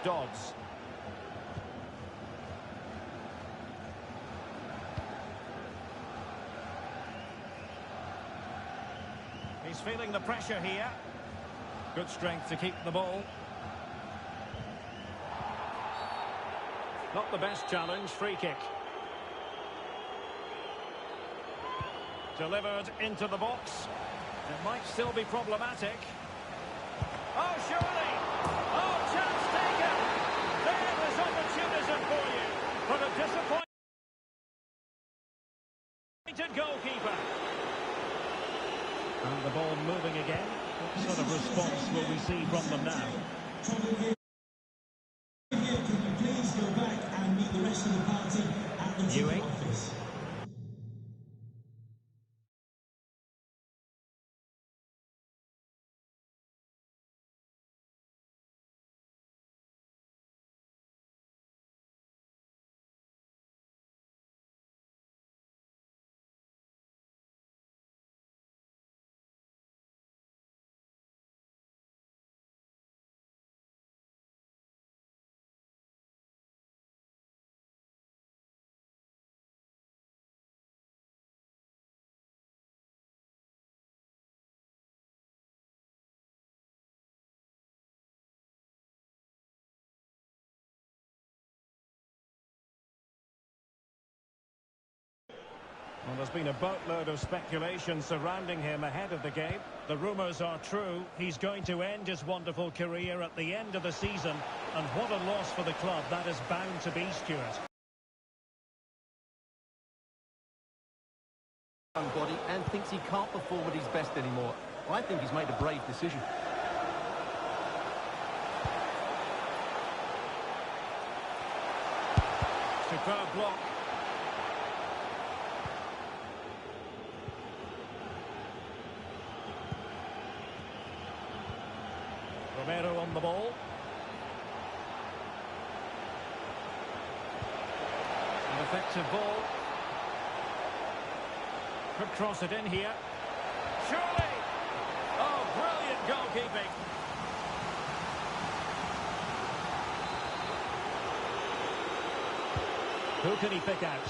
dodds. He's feeling the pressure here. Good strength to keep the ball. Not the best challenge, free kick. Delivered into the box. It might still be problematic. Oh, surely! Oh, chance taken! There was opportunism for you, but a disappointed goalkeeper. And the ball moving again. What sort of response will we see from them now? Please go back and meet the rest of the party at the ticket office. Well, there's been a boatload of speculation surrounding him ahead of the game. The rumours are true. He's going to end his wonderful career at the end of the season. And what a loss for the club that is bound to be, Stuart. Body and thinks he can't perform at his best anymore. I think he's made a brave decision. Superb block. Romero on the ball. An effective ball. Could cross it in here. Surely! Oh, brilliant goalkeeping. Who can he pick out?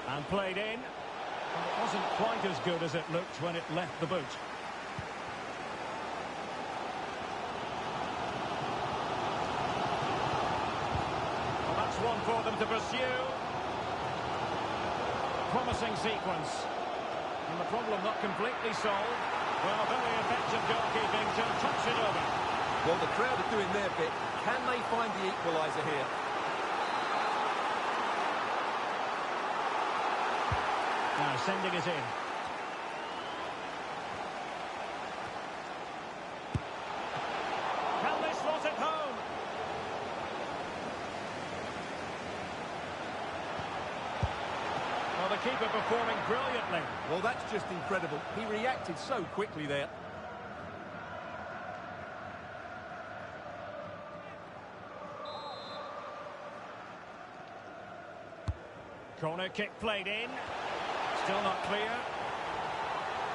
And played in. Well, it wasn't quite as good as it looked when it left the boot. Well, that's one for them to pursue. Promising sequence. And the problem not completely solved. Well, very effective goalkeeping to touch it over. Well, the crowd are doing their bit. Can they find the equaliser here? Now sending it in. Can they slot it home? Well, the keeper performing brilliantly. Well, that's just incredible. He reacted so quickly there. Corner kick played in. Still not clear.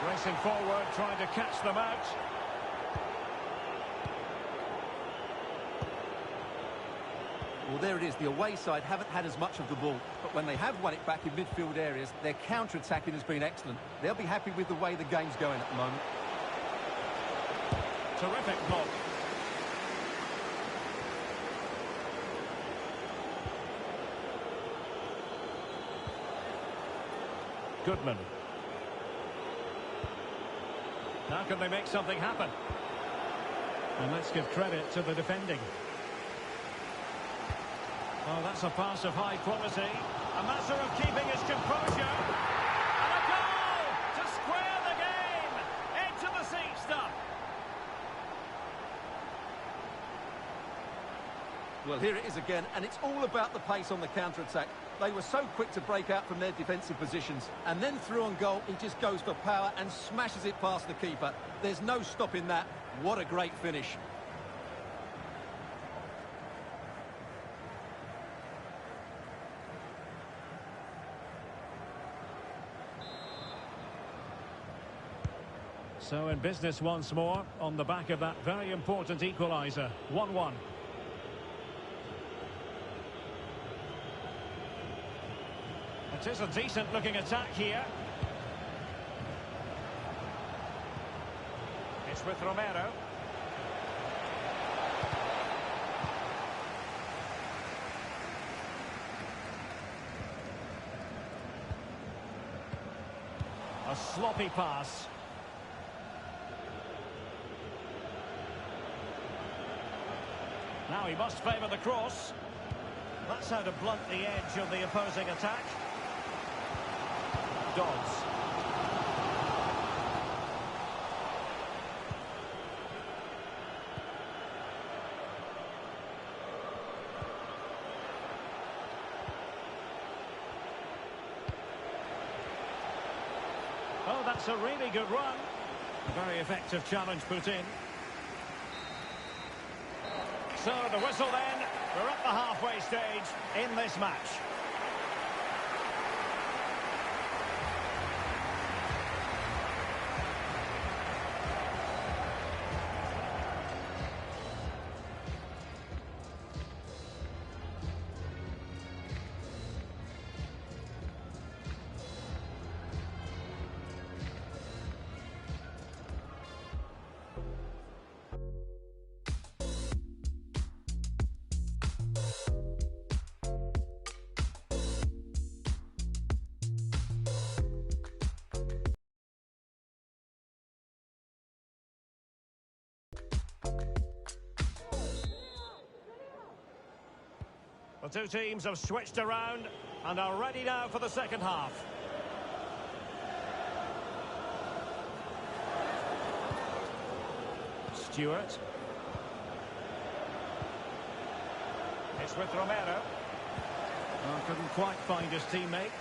Racing forward, trying to catch them out. Well, there it is. The away side haven't had as much of the ball, but when they have won it back in midfield areas, their counter-attacking has been excellent. They'll be happy with the way the game's going at the moment. Terrific block. Goodman. Now can they make something happen? And let's give credit to the defending. Oh, that's a pass of high quality. A matter of keeping his composure. And a goal to square the game. Into the seat stuff. Well, here it is again, and it's all about the pace on the counter-attack. They were so quick to break out from their defensive positions, and then through on goal, he just goes for power and smashes it past the keeper. There's no stopping that. What a great finish. So in business once more on the back of that very important equaliser. 1-1. It is a decent looking attack here. It's with Romero. A sloppy pass. Now he must favour the cross. That's how to blunt the edge of the opposing attack. Dodds. Oh, that's a really good run. A very effective challenge put in. So the whistle then. We're at the halfway stage in this match. The two teams have switched around and are ready now for the second half. Stewart. It's with Romero. Oh, couldn't quite find his teammate.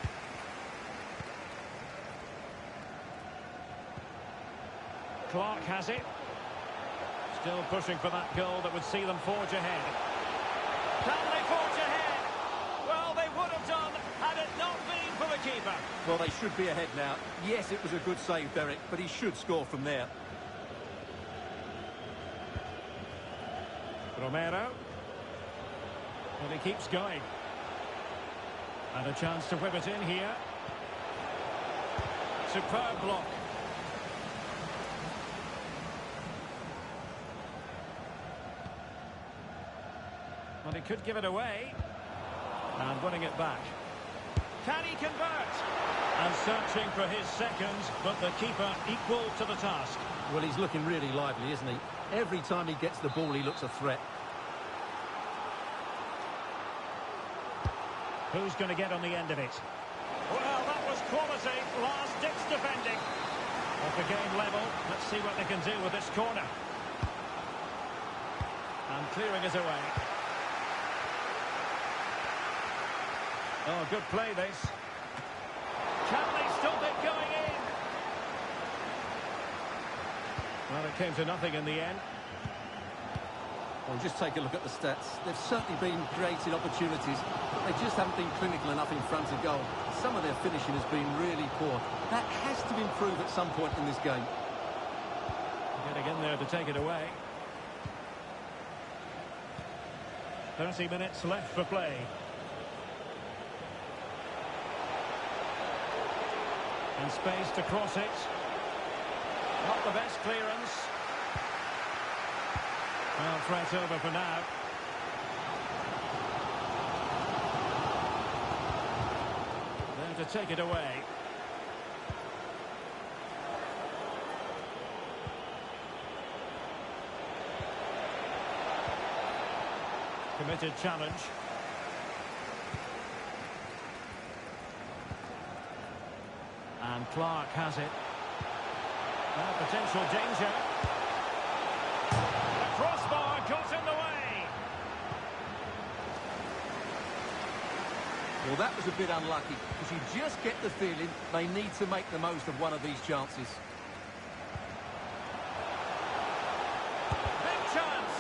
Clark has it. Still pushing for that goal that would see them forge ahead. Can they forge ahead? Well, they would have done had it not been for the keeper. Well, they should be ahead now. Yes, it was a good save, Derek, but he should score from there. Romero. And he keeps going. And a chance to whip it in here. Superb block. Well, he could give it away. And winning it back. Can he convert? And searching for his second, but the keeper equal to the task. Well, he's looking really lively, isn't he? Every time he gets the ball, he looks a threat. Who's going to get on the end of it? Well, that was quality. Last-ditch defending. At the game level, let's see what they can do with this corner. And clearing it away. Oh, good play, this. Can they stop it going in? Well, it came to nothing in the end. Well, just take a look at the stats. They've certainly been creating opportunities, but they just haven't been clinical enough in front of goal. Some of their finishing has been really poor. That has to improve at some point in this game. Getting in there to take it away. 30 minutes left for play. And space to cross it. Not the best clearance. Well, threat over for now. There to take it away. Committed challenge. And Clark has it. Potential danger. The crossbar got in the way. Well, that was a bit unlucky, because you just get the feeling they need to make the most of one of these chances. Big chance.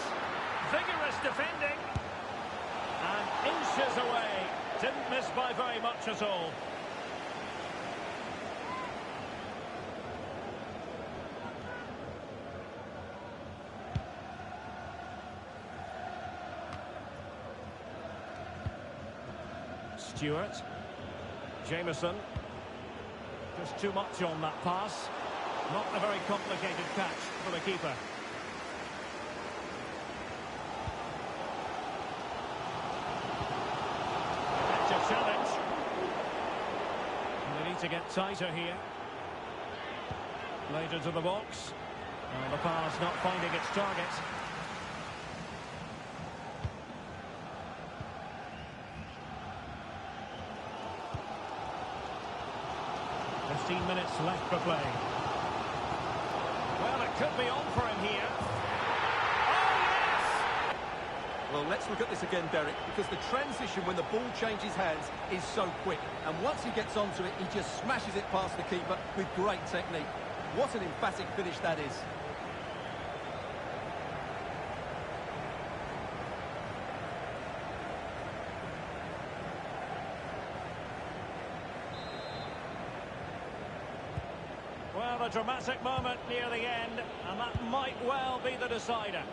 Vigorous defending. And inches away. Didn't miss by very much at all. Stewart. Jameson. Just too much on that pass. Not a very complicated catch for the keeper. It's a challenge. And they need to get tighter here. Later to the box. The pass not finding its target. Minutes left for play. Well, it could be on for him here. Oh, yes! Well, let's look at this again, Derek, because the transition when the ball changes hands is so quick. And once he gets onto it, he just smashes it past the keeper with great technique. What an emphatic finish that is. Well, a dramatic moment near the end, and that might well be the decider.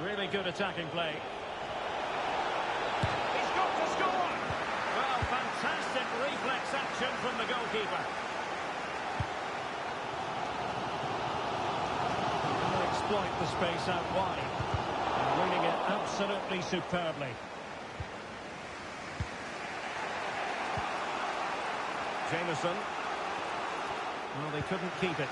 Really good attacking play. He's got to score! Well, fantastic reflex action from the goalkeeper. He'll exploit the space out wide. And reading it absolutely superbly. Jameson. Well, they couldn't keep it.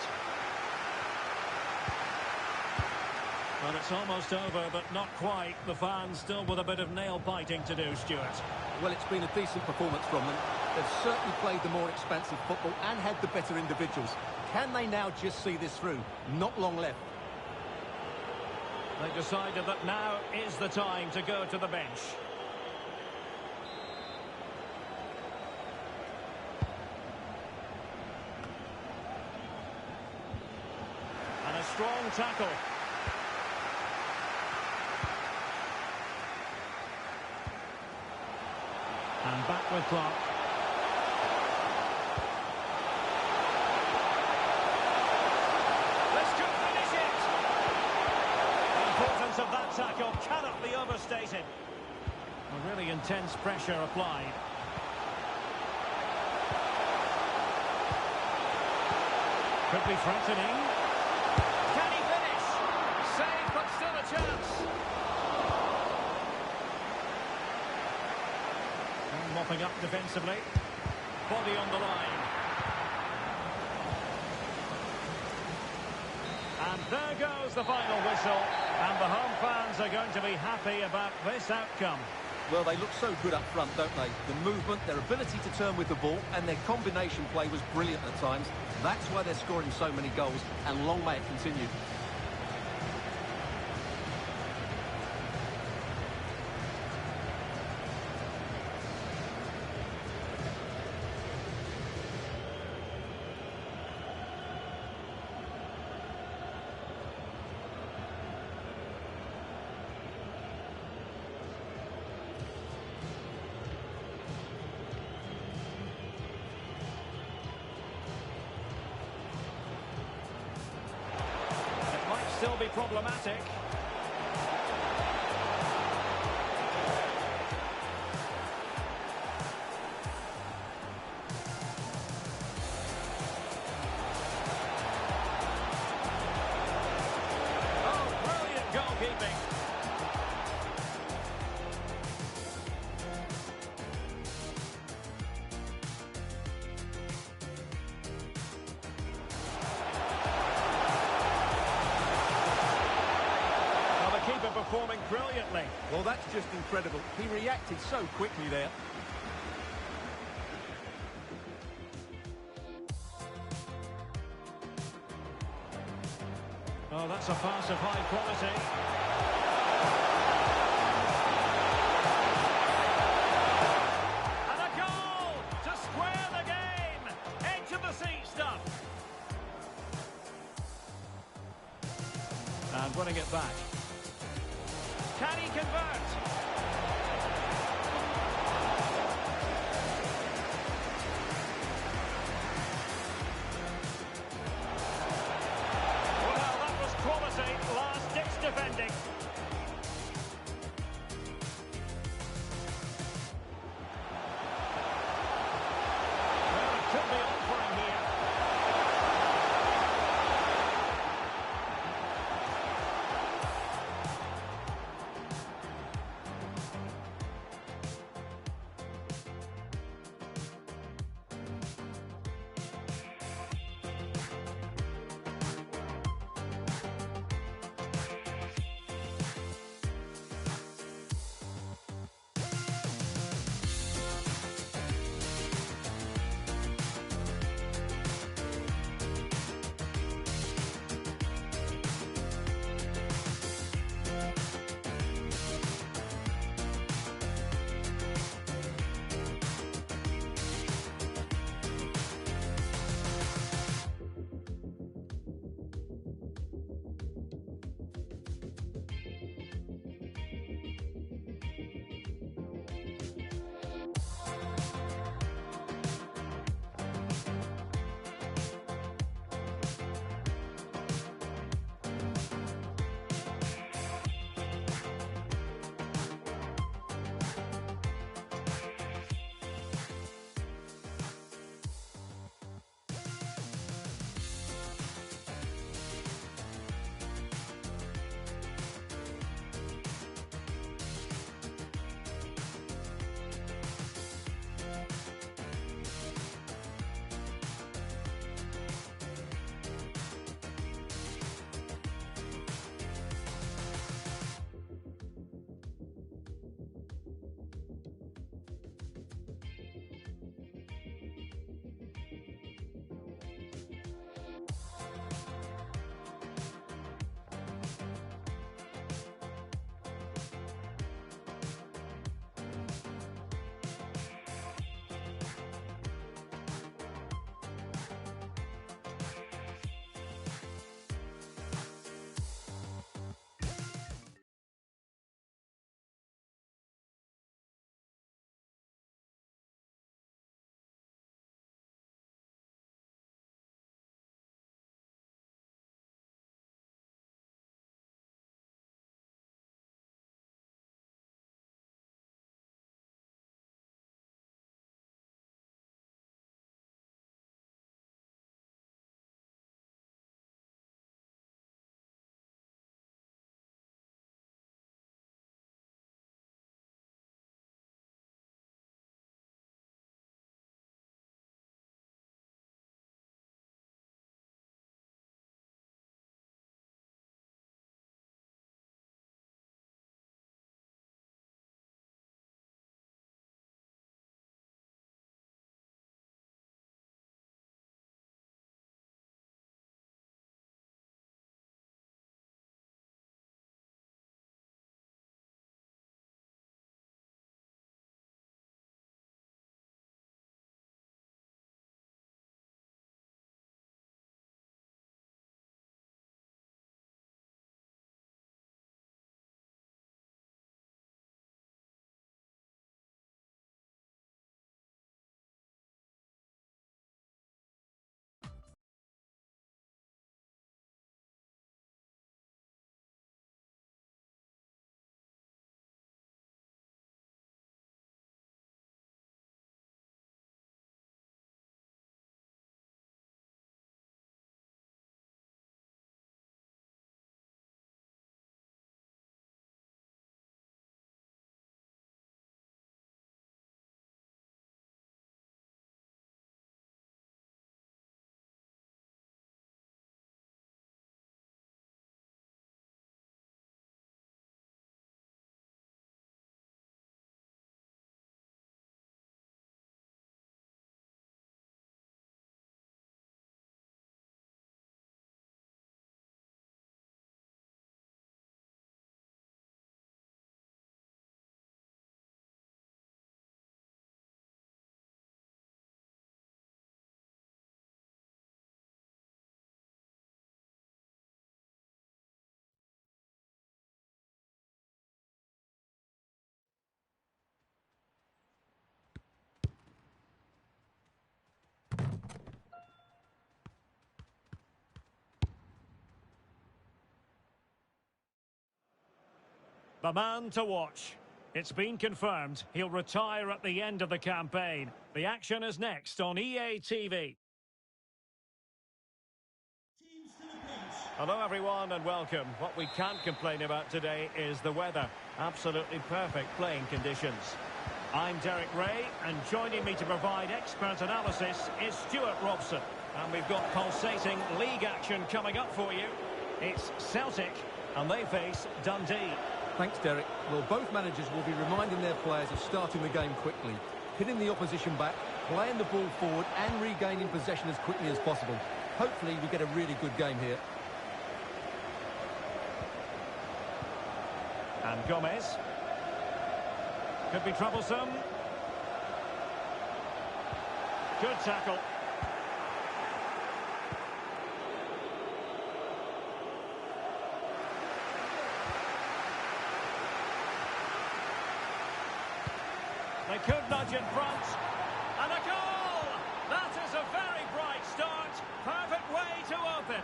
Well, it's almost over, but not quite. The fans still with a bit of nail-biting to do, Stuart. Well, it's been a decent performance from them. They've certainly played the more expansive football and had the better individuals. Can they now just see this through? Not long left. They decided that now is the time to go to the bench. And a strong tackle. And back with Clark. This could finish it. The importance of that tackle cannot be overstated. A really intense pressure applied. Could be threatening. Can he finish? Save, but still a chance. Mopping up defensively. Body on the line. And there goes the final whistle. And the home fans are going to be happy about this outcome. Well, they look so good up front, don't they? The movement, their ability to turn with the ball, and their combination play was brilliant at times. That's why they're scoring so many goals, and long may it continue. Still be problematic. Oh, brilliant goalkeeping. Performing brilliantly. Well, that's just incredible. He reacted so quickly there. Oh, that's a pass of high quality. And a goal to square the game. Edge of the seat stuff. And winning it back. Can he convert? Well, that was quality last The man to watch. It's been confirmed he'll retire at the end of the campaign. The action is next on EA TV. Hello everyone and welcome. What we can't complain about today is the weather. Absolutely perfect playing conditions. I'm Derek Ray, and joining me to provide expert analysis is Stuart Robson. And we've got pulsating league action coming up for you. It's Celtic, and they face Dundee. Thanks, Derek. Well, both managers will be reminding their players of starting the game quickly, hitting the opposition back, playing the ball forward and regaining possession as quickly as possible. Hopefully we get a really good game here. And Gomez. Could be troublesome. Good tackle. They could nudge in front. And a goal! That is a very bright start. Perfect way to open.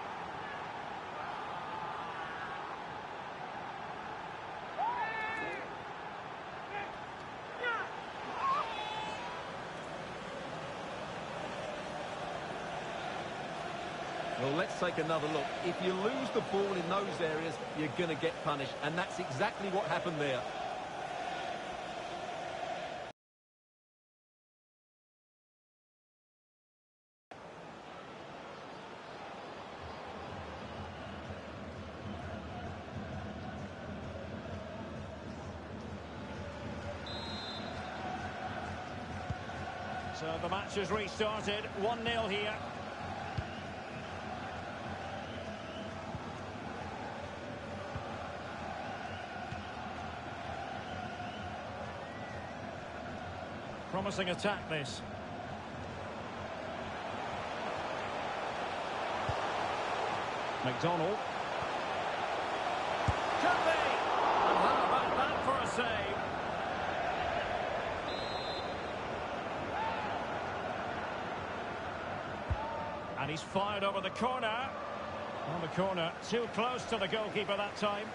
Well, let's take another look. If you lose the ball in those areas, you're going to get punished. And that's exactly what happened there. So the match has restarted. 1-0 here. Promising attack, this. McDonald. Could be! And how about that for a save? And he's fired over the corner. On the corner, too close to the goalkeeper that time.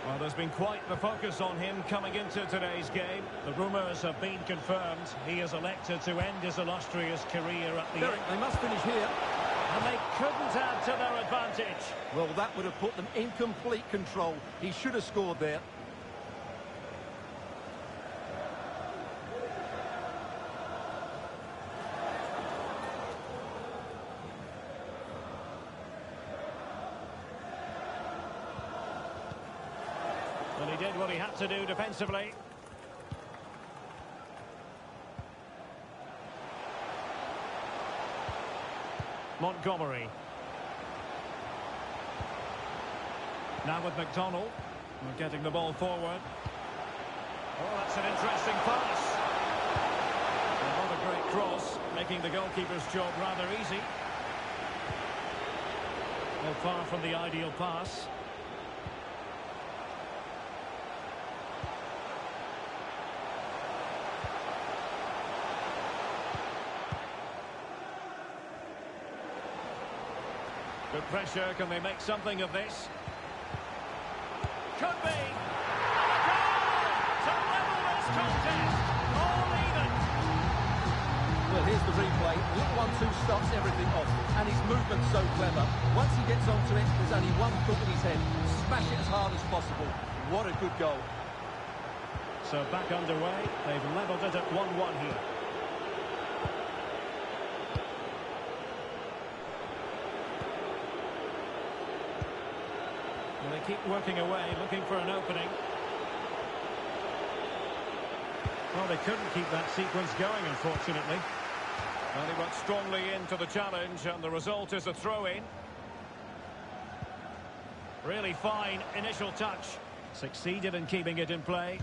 Well, there's been quite the focus on him coming into today's game. The rumours have been confirmed. He has elected to end his illustrious career at the Derek, they must finish here. And they couldn't add to their advantage. Well, that would have put them in complete control. He should have scored there. And he did what he had to do defensively. Montgomery. Now with McDonald. We're getting the ball forward. Oh, that's an interesting pass. Not a great cross, making the goalkeeper's job rather easy. Well, far from the ideal pass. Good pressure, can they make something of this? Could be! And a goal! To level this contest! All even! Well, here's the replay. Little 1-2 starts everything off. And his movement's so clever. Once he gets onto it, there's only one thought in his head. Smash it as hard as possible. What a good goal. So back underway. They've levelled it at 1-1 here. Well, they keep working away, looking for an opening. Well, they couldn't keep that sequence going, unfortunately. Well, he went strongly into the challenge, and the result is a throw-in. Really fine initial touch. Succeeded in keeping it in play.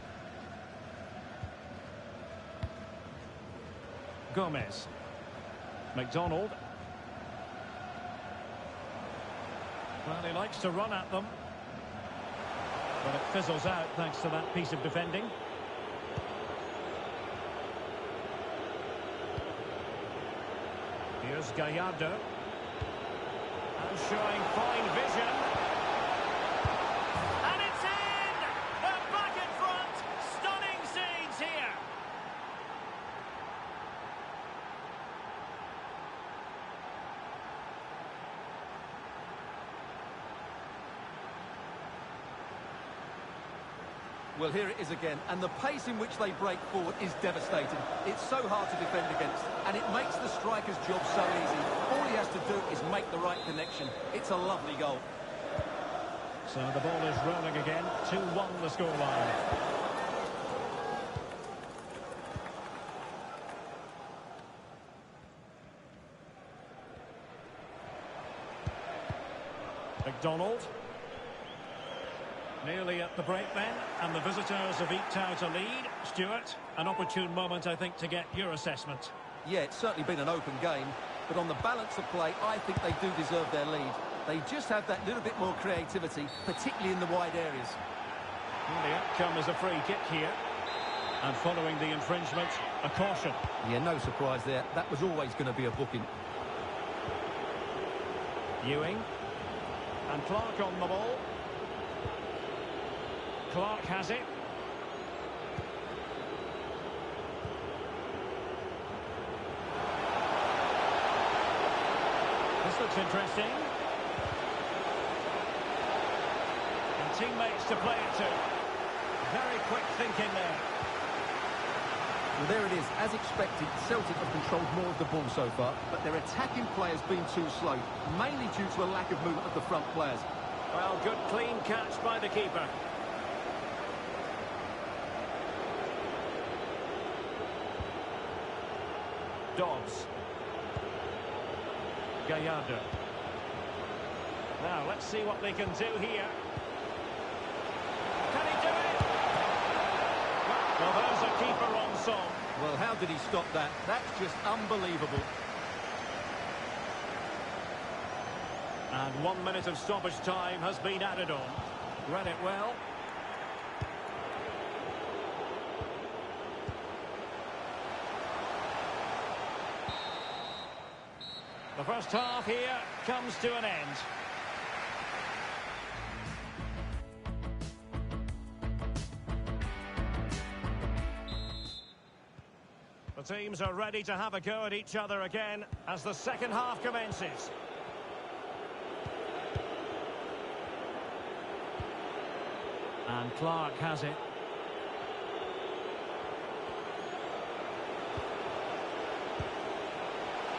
Gomez. McDonald. Well, he likes to run at them. But it fizzles out thanks to that piece of defending. Here's Gallardo. And showing fine vision. Well, here it is again, and the pace in which they break forward is devastating. It's so hard to defend against, and it makes the striker's job so easy. All he has to do is make the right connection. It's a lovely goal. So the ball is rolling again. 2-1 the scoreline. McDonald. Nearly at the break then, and the visitors have eked out a lead. Stuart, an opportune moment, I think, to get your assessment. Yeah, it's certainly been an open game, but on the balance of play, I think they do deserve their lead. They just have that little bit more creativity, particularly in the wide areas. Well, the outcome is a free kick here. And following the infringement, a caution. Yeah, no surprise there. That was always going to be a booking. Ewing. And Clark on the ball. Clark has it. This looks interesting. And teammates to play it to. Very quick thinking there. Well, there it is. As expected, Celtic have controlled more of the ball so far, but their attacking play has been too slow, mainly due to a lack of movement of the front players. Well, good clean catch by the keeper. Dobbs. Gallardo. Now, let's see what they can do here. Can he do it? Well, there's a keeper on song. Well, how did he stop that? That's just unbelievable. And 1 minute of stoppage time has been added on. Read it well. The first half here comes to an end. The teams are ready to have a go at each other again as the second half commences. And Clark has it.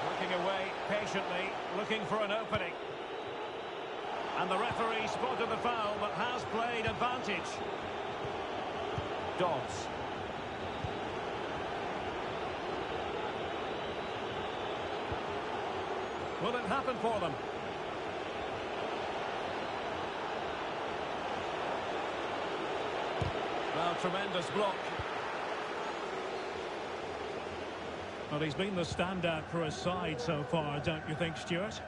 Working away patiently, looking for an opening. And the referee spotted the foul but has played advantage. Dobbs. Will it happen for them? Well, tremendous block. Well, he's been the standout for his side so far, don't you think, Stuart?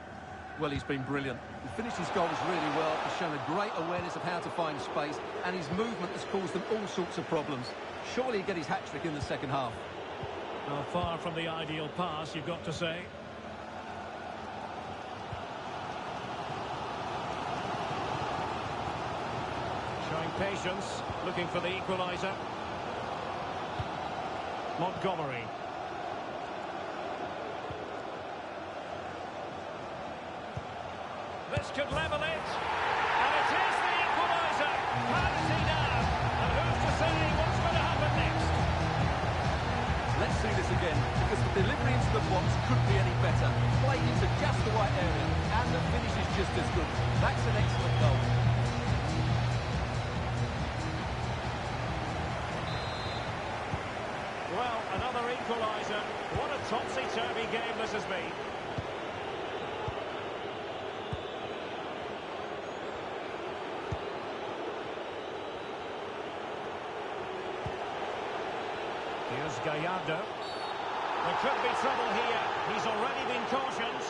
Well, he's been brilliant. He finished his goals really well. He's shown a great awareness of how to find space, and his movement has caused them all sorts of problems. Surely he'll get his hat-trick in the second half. Well, far from the ideal pass, you've got to say. Showing patience, looking for the equaliser. Montgomery. This could level it. And it is the equaliser. How does he now? And who's to say what's going to happen next? Let's see this again, because the delivery into the box couldn't be any better. Played into just the right area, and the finish is just as good. That's an excellent goal. Well, another equaliser. What a topsy-turvy game this has been. Here's Gallardo. There could be trouble here. He's already been cautioned.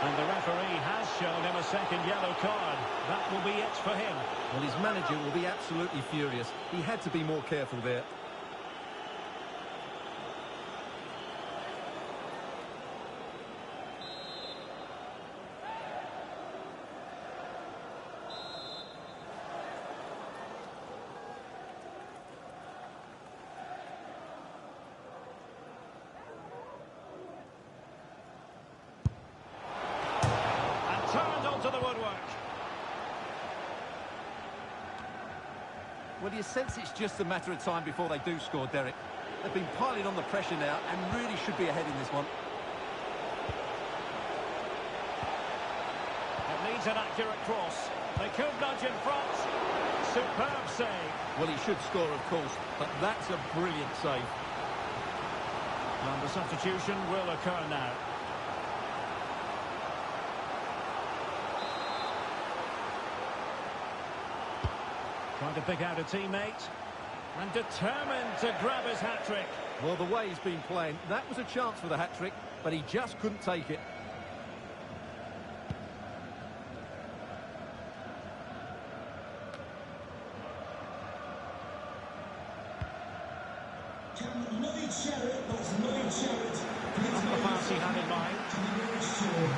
And the referee has shown him a second yellow card. That will be it for him. Well, his manager will be absolutely furious. He had to be more careful there. Turned onto the woodwork. Well, you sense it's just a matter of time before they do score, Derek. They've been piling on the pressure now and really should be ahead in this one. It needs an accurate cross. They could nudge in front. Superb save. Well, he should score, of course, but that's a brilliant save. And the substitution will occur now. Trying to pick out a teammate. And determined to grab his hat-trick. Well, the way he's been playing, that was a chance for the hat-trick, but he just couldn't take it. That's the pass he had in mind.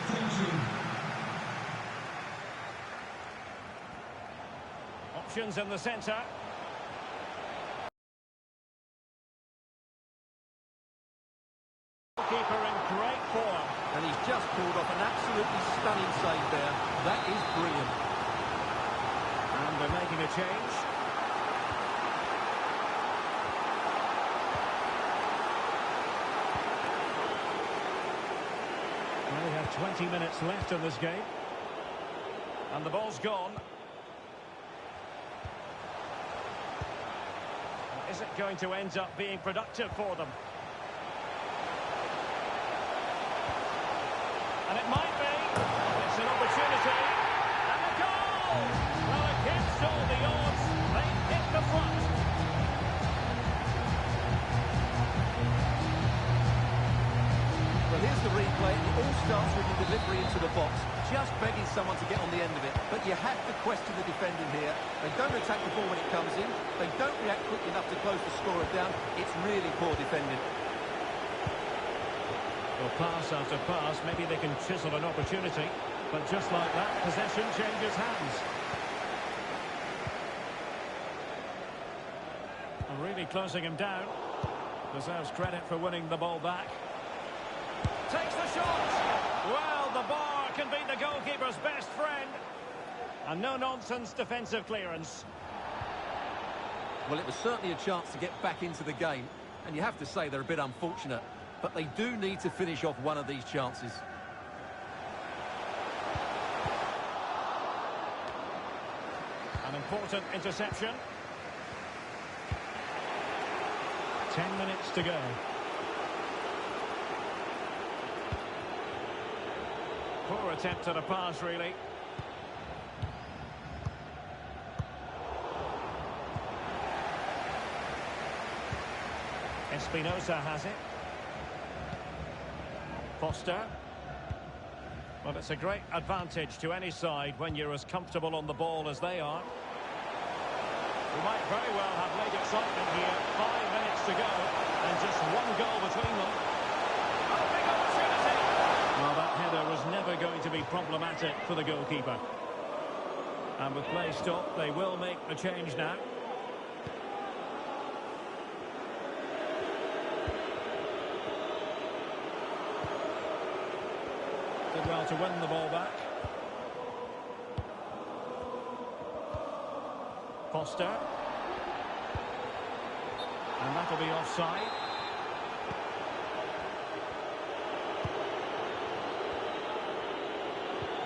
Thank you. Options in the centre. Keeper in great form. And he's just pulled off an absolutely stunning save there. That is brilliant. And they're making a change. Well, we have 20 minutes left in this game. And the ball's gone. Is it going to end up being productive for them? And it might be. It's an opportunity. And a goal! Well, against all the odds, they hit the front. Well, here's the replay. It all starts with the delivery into the box. Just begging someone to get on the end of it. But you have to question the defending here. They don't attack the ball when it comes in. They don't react quickly enough to close the scorer down. It's really poor defending. Well, pass after pass, maybe they can chisel an opportunity. But just like that, possession changes hands. And really closing him down. Deserves credit for winning the ball back. Takes the shot! Well, the bar can be the goalkeeper's best friend. And no-nonsense defensive clearance. Well, it was certainly a chance to get back into the game. And you have to say they're a bit unfortunate. But they do need to finish off one of these chances. An important interception. 10 minutes to go. Poor attempt at a pass, really. Espinosa has it. Foster. Well, it's a great advantage to any side when you're as comfortable on the ball as they are. We might very well have late excitement here. 5 minutes to go, and just one goal between them. Oh, big opportunity! Well, that header was never going to be problematic for the goalkeeper. And with play stopped, they will make the change now. Did well to win the ball back. Foster. And that'll be offside.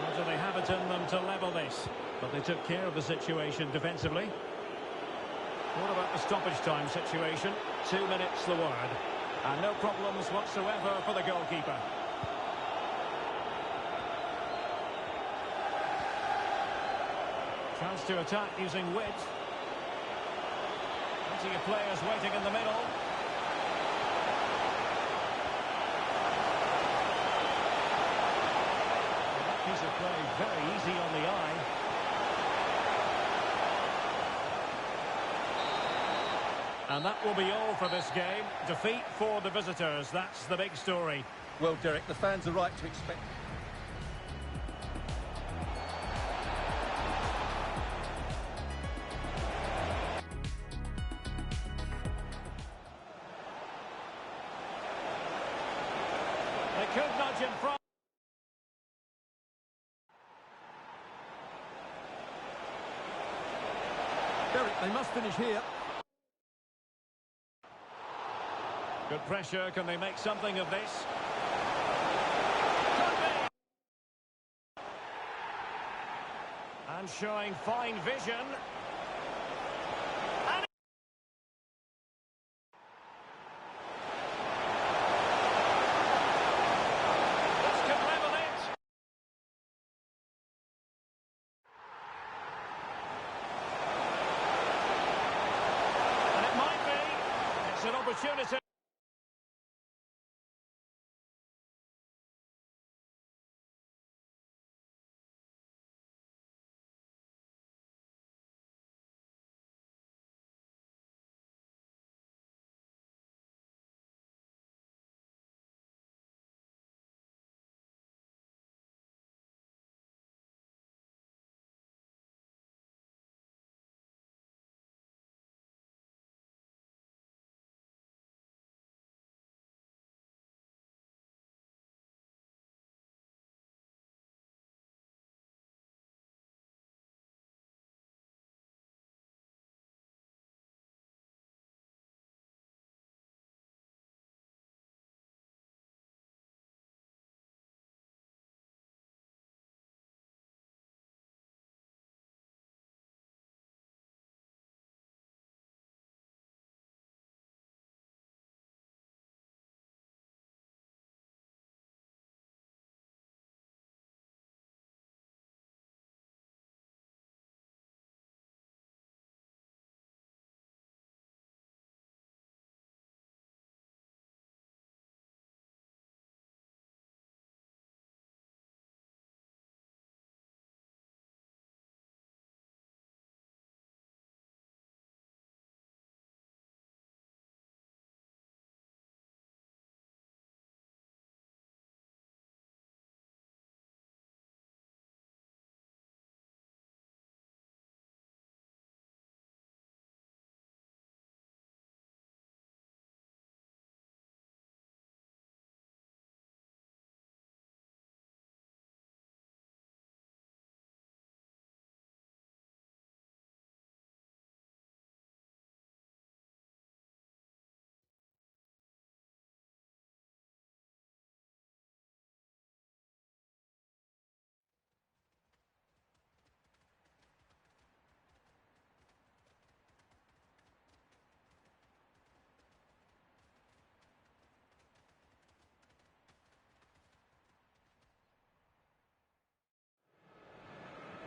Well, do they have it in them to level this? But they took care of the situation defensively. What about the stoppage time situation? 2 minutes the word. And no problems whatsoever for the goalkeeper. Chance to attack using width. Plenty of players waiting in the middle. Well, that piece of play very easy on the eye. And that will be all for this game. Defeat for the visitors. That's the big story. Well, Derek, the fans are right to expect... They could nudge in front. They must finish here. Good pressure. Can they make something of this? And showing fine vision. And this could level it. And it might be. It's an opportunity.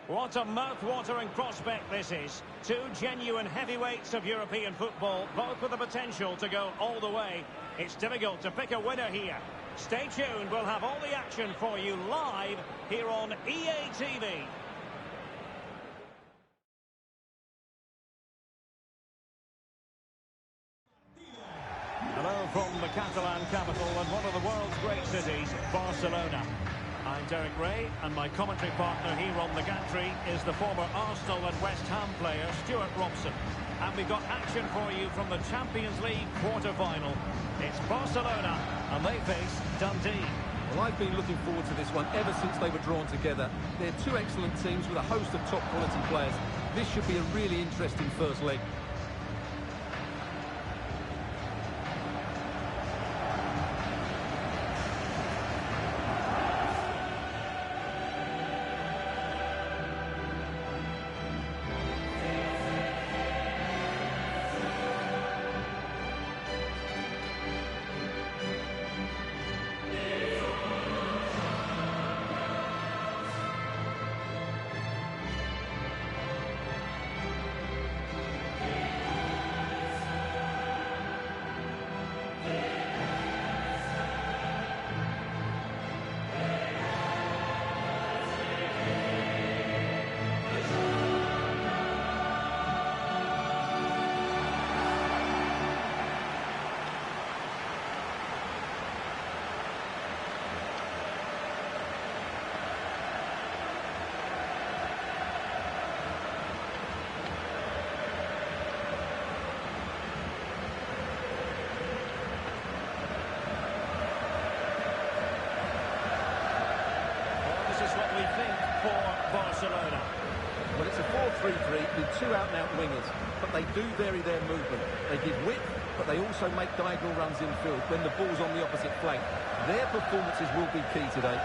What a mouth-watering prospect this is. Two genuine heavyweights of European football, both with the potential to go all the way. It's difficult to pick a winner here. Stay tuned, we'll have all the action for you live here on EA TV. Hello from the Catalan capital and one of the world's great cities, Barcelona. I'm Derek Ray, and my commentary partner here on the gantry is the former Arsenal and West Ham player, Stuart Robson. And we've got action for you from the Champions League quarter-final. It's Barcelona, and they face Dundee. Well, I've been looking forward to this one ever since they were drawn together. They're two excellent teams with a host of top-quality players. This should be a really interesting first leg. 3-3 with two out-and-out wingers, but they do vary their movement. They give width, but they also make diagonal runs infield when the ball's on the opposite flank. Their performances will be key today.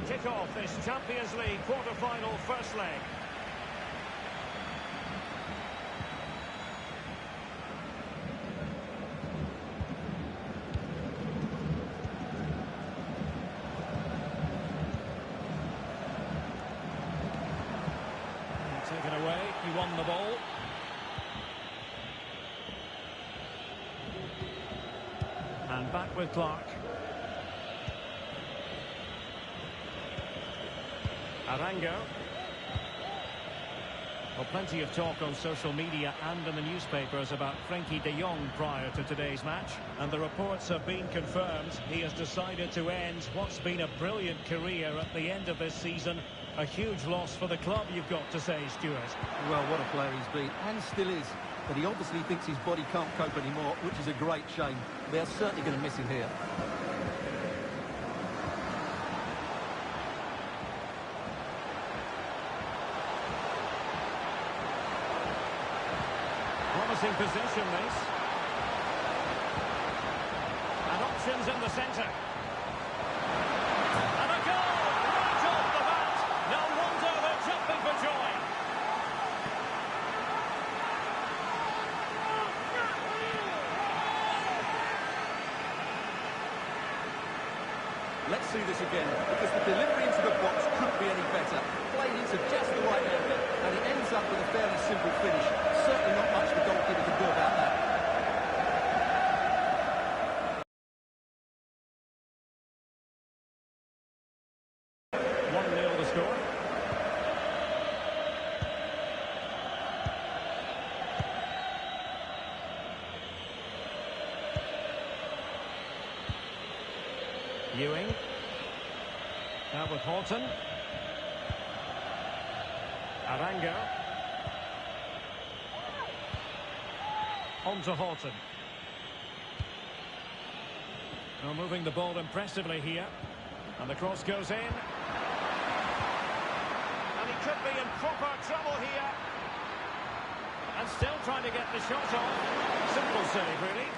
Kick off this Champions League quarter-final first leg. Taken away, he won the ball. And back with Clark. Arango. Well, plenty of talk on social media and in the newspapers about Frenkie de Jong prior to today's match. And the reports have been confirmed. He has decided to end what's been a brilliant career at the end of this season. A huge loss for the club, you've got to say, Stuart. Well, what a player he's been, and still is. But he obviously thinks his body can't cope anymore, which is a great shame. They're certainly going to miss him here. Promising position, this. And options in the centre. And a goal! Right off the bat! No wonder they're jumping for joy. Let's see this again, because the delivery into the box couldn't be any better. Played into just the right angle, and it ends up with a fairly simple finish. Certainly not much the goalkeeper can do about that. The score. Ewing. Now with Horton. Arango. On to Horton. Now moving the ball impressively here. And the cross goes in. And he could be in proper trouble here. And still trying to get the shot off. Simple save, really.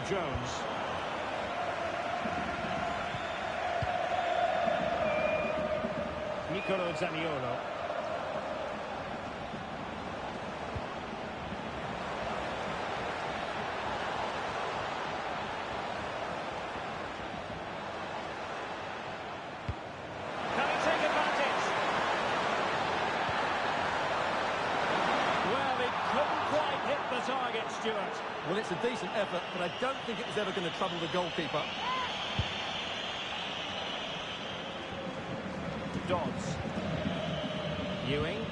Jones. Nicolo Zaniolo. Can he take advantage? Well, he couldn't quite hit the target, Stuart. Well, it's a decent effort, but I don't think it was ever going to trouble the goalkeeper. Dodds. Ewing.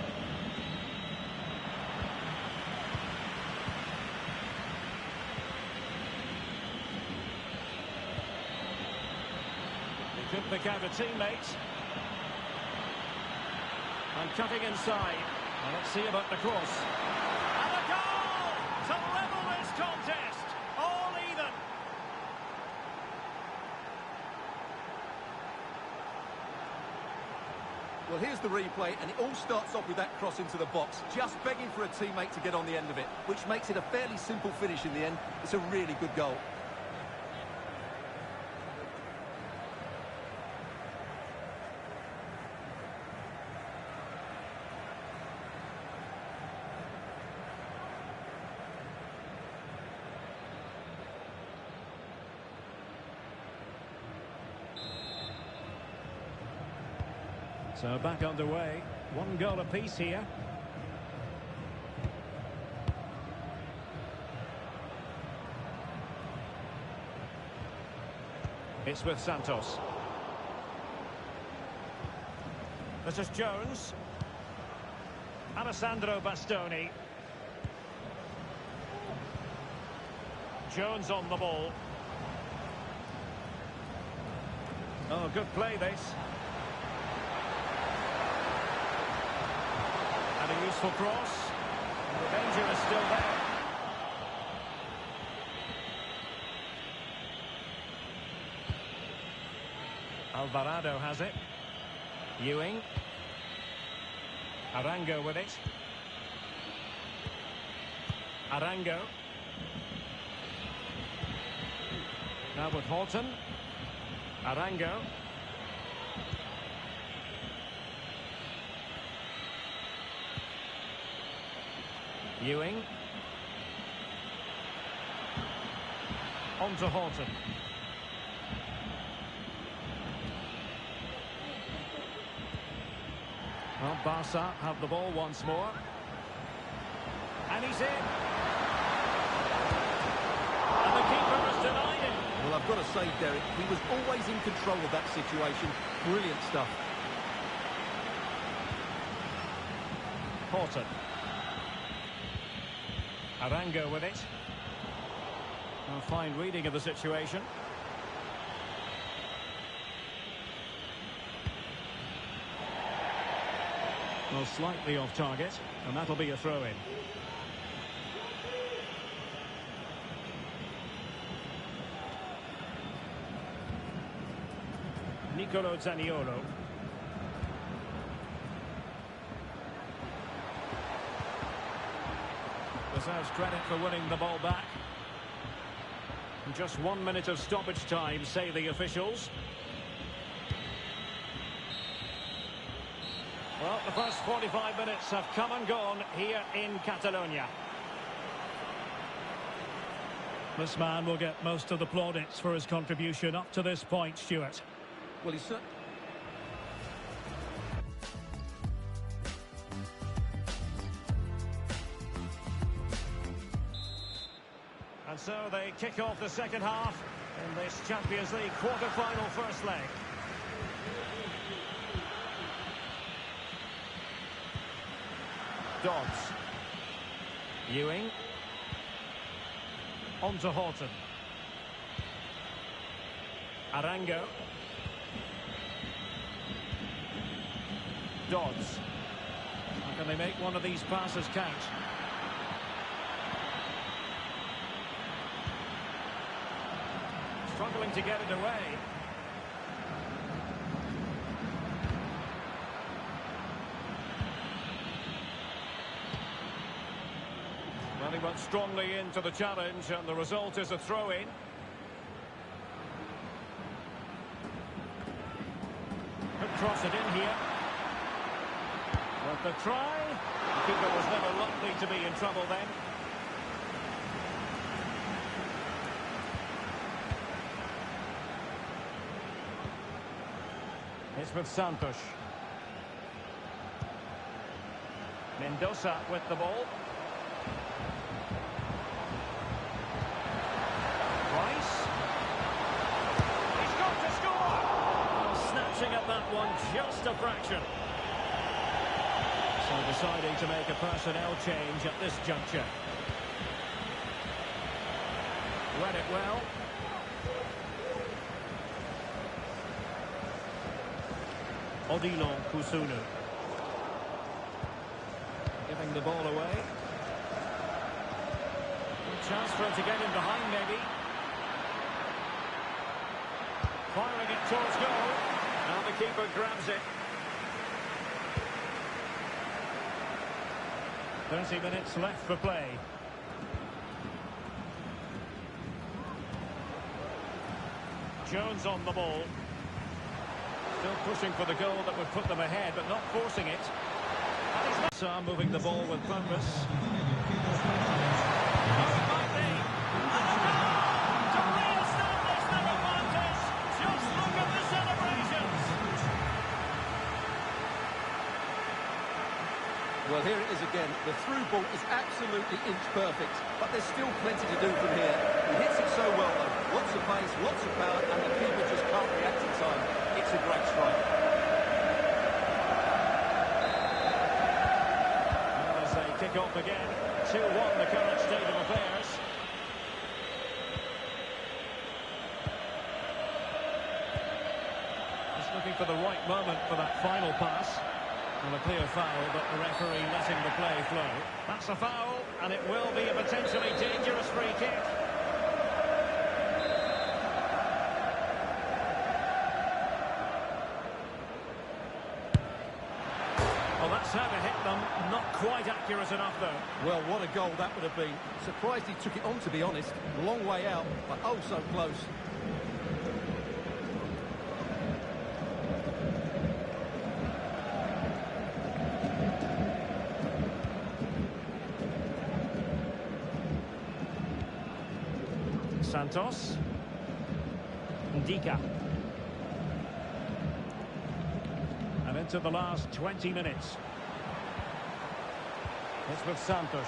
He could pick out a teammate. And cutting inside. Well, let's see about the cross. And a goal to level this contest. All even. Well, here's the replay, and it all starts off with that cross into the box, just begging for a teammate to get on the end of it, which makes it a fairly simple finish in the end. It's a really good goal. So back underway. One goal apiece here. It's with Santos. This is Jones. Alessandro Bastoni. Jones on the ball. Oh, good play this. And a useful cross. And the danger is still there. Alvarado has it. Ewing. Arango with it. Arango. Now with Horton. Arango. Ewing. On to Horton. Well, Barca have the ball once more. And he's in. And the keeper has denied him. Well, I've got to say, Derek, he was always in control of that situation. Brilliant stuff. Horton. Arango with it. A fine reading of the situation. Well, slightly off target, and that'll be a throw-in. Nicolo Zaniolo. Deserves credit for winning the ball back. Just 1 minute of stoppage time, say the officials. Well, the first 45 minutes have come and gone here in Catalonia. This man will get most of the plaudits for his contribution up to this point, Stuart. Well, he's certainly... And so they kick off the second half in this Champions League quarter-final first leg. Dodds. Ewing. On to Horton. Arango. Dodds. How can they make one of these passes count? Struggling to get it away. Well, he went strongly into the challenge, and the result is a throw-in. Could cross it in here. With the try, the keeper was never likely to be in trouble then. It's with Santos. Mendoza with the ball. Rice. He's got to score! Oh, snatching at that one just a fraction. So deciding to make a personnel change at this juncture. Read it well. Odilo Kusunu. Giving the ball away. Good chance for him to get in behind, maybe. Firing it towards goal. Now the keeper grabs it. 30 minutes left for play. Jones on the ball. Still pushing for the goal that would put them ahead, but not forcing it. And he's not moving the ball with purpose. Oh, it might be. And a goal to re-establish their advantage. Just look at the celebrations. Well, here it is again. The through ball is absolutely inch perfect, but there's still plenty to do from here. He hits it so well, though. Lots of pace, lots of power, and the keeper just can't react in time. It's a great strike. off again. 2-1 the current state of affairs. Just looking for the right moment for that final pass. And a clear foul, but the referee letting the play flow. That's a foul, and it will be a potentially dangerous free kick. Well, that's how to hit them. Not quite accurate enough, though. Well, what a goal that would have been. Surprised he took it on, to be honest. Long way out, but oh so close. Santos. Ndika. And into the last 20 minutes. It's with Santos.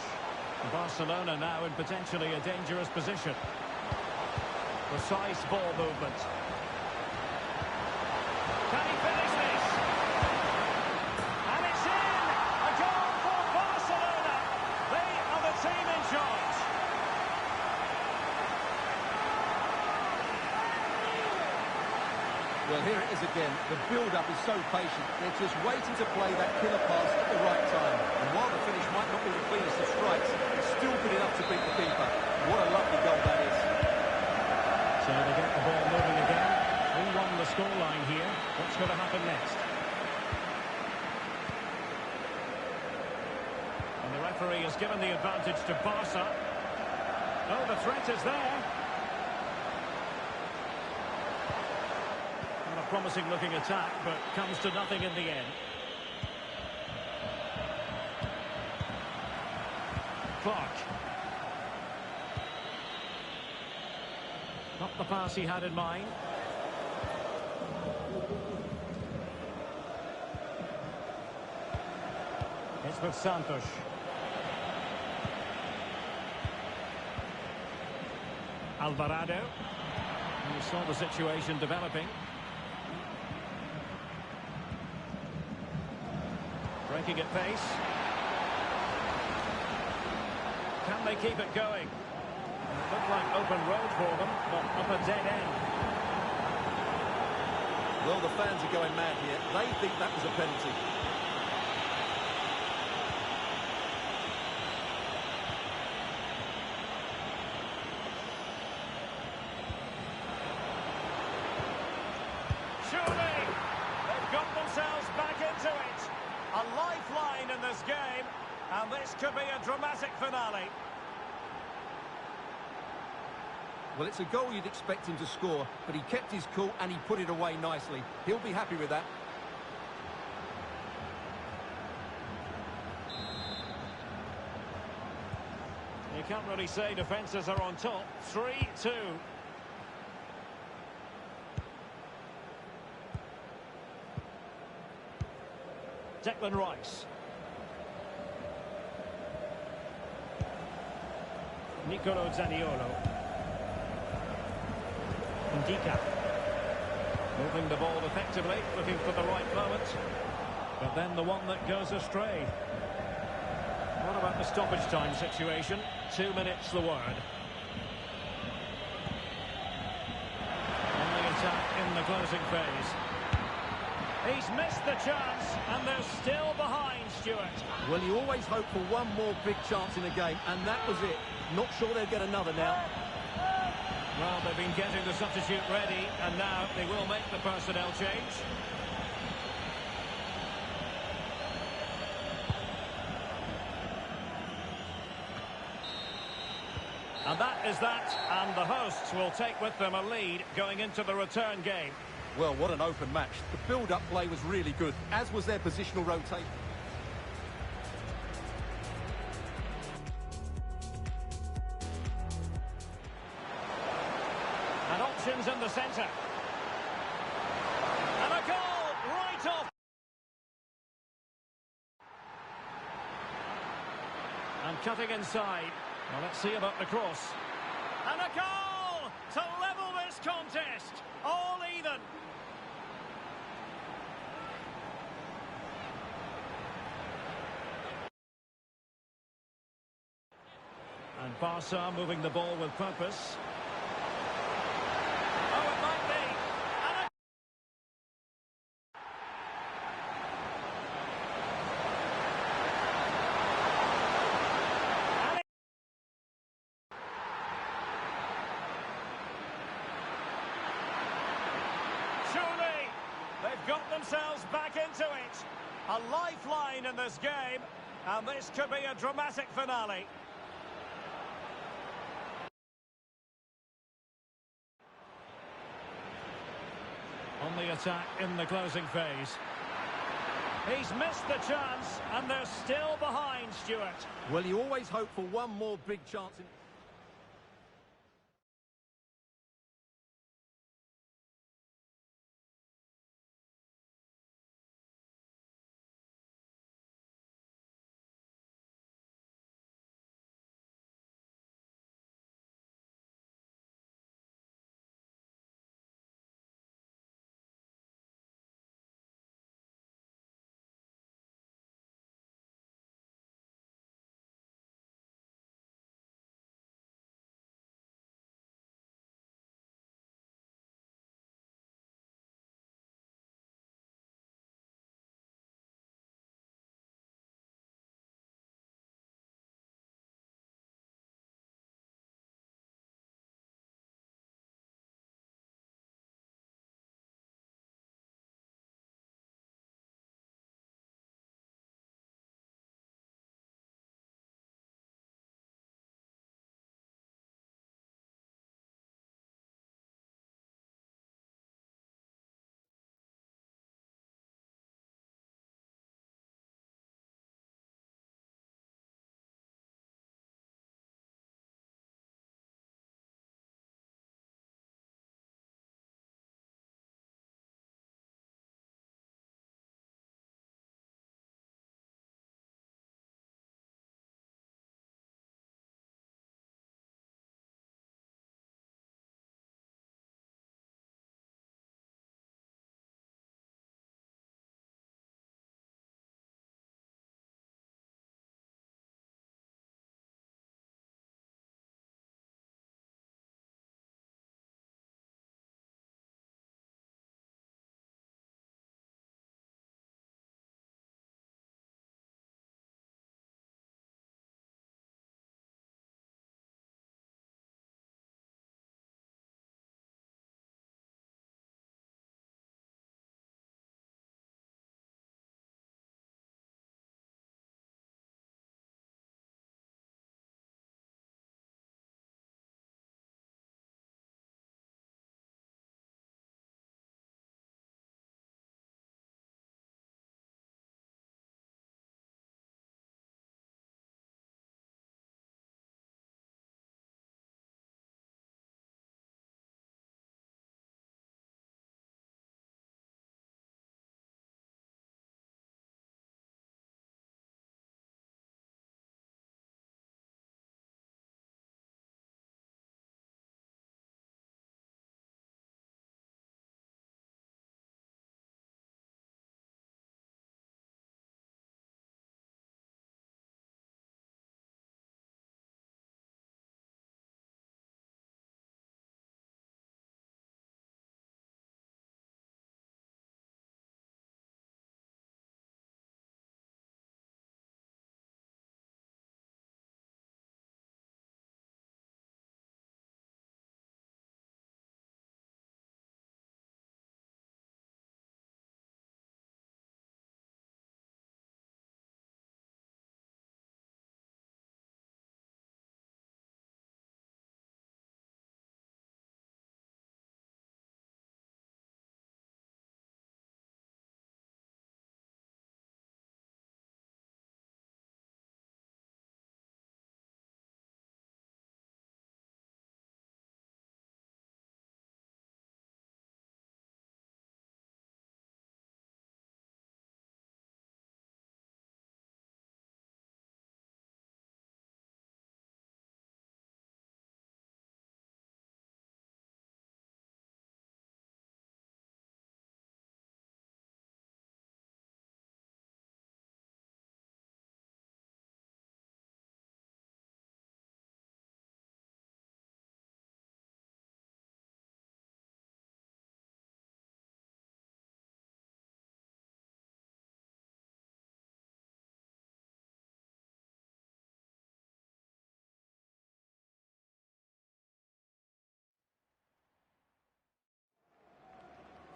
Barcelona now in potentially a dangerous position. Precise ball movement. Can he finish this? And it's in! A goal for Barcelona! They are the team in charge. Well, here it is again. The build-up is so patient. They're just waiting to play that killer pass at the right time. And while the finish might not be the cleanest of strikes, it's still good enough to beat the keeper. What a lovely goal that is. So they get the ball moving again. 3-1 the scoreline here. What's going to happen next? And the referee has given the advantage to Barca. Oh, the threat is there. Promising looking attack, but comes to nothing in the end. Clark. Not the pass he had in mind. It's with Santos. Alvarado. You saw the situation developing. Breaking at pace. Can they keep it going? It looked like open road for them, but up a dead end. Well, the fans are going mad here. They think that was a penalty. Surely, they've got themselves back into it. A lifeline in this game, and this could be a dramatic finale. Well, it's a goal you'd expect him to score, but he kept his cool and he put it away nicely. He'll be happy with that. You can't really say defences are on top. 3-2. Declan Rice. Nicolo Zaniolo. Ndika. Moving the ball effectively, looking for the right moment. But then the one that goes astray. What about the stoppage time situation? 2 minutes the word. On the attack in the closing phase. He's missed the chance, and they're still behind, Stuart. Well, you always hope for one more big chance in a game, and that was it. Not sure they'll get another now. Well, they've been getting the substitute ready, and now they will make the personnel change. And that is that, and the hosts will take with them a lead going into the return game. Well, what an open match. The build-up play was really good, as was their positional rotation. And options in the centre. And a goal right off. And cutting inside. Well, let's see about the cross. And a goal to level this contest. All even. Barca moving the ball with purpose. Oh, it might be. And surely, they've got themselves back into it. A lifeline in this game, and this could be a dramatic finale. On the attack in the closing phase. He's missed the chance, and they're still behind, Stuart. Well, you always hope for one more big chance in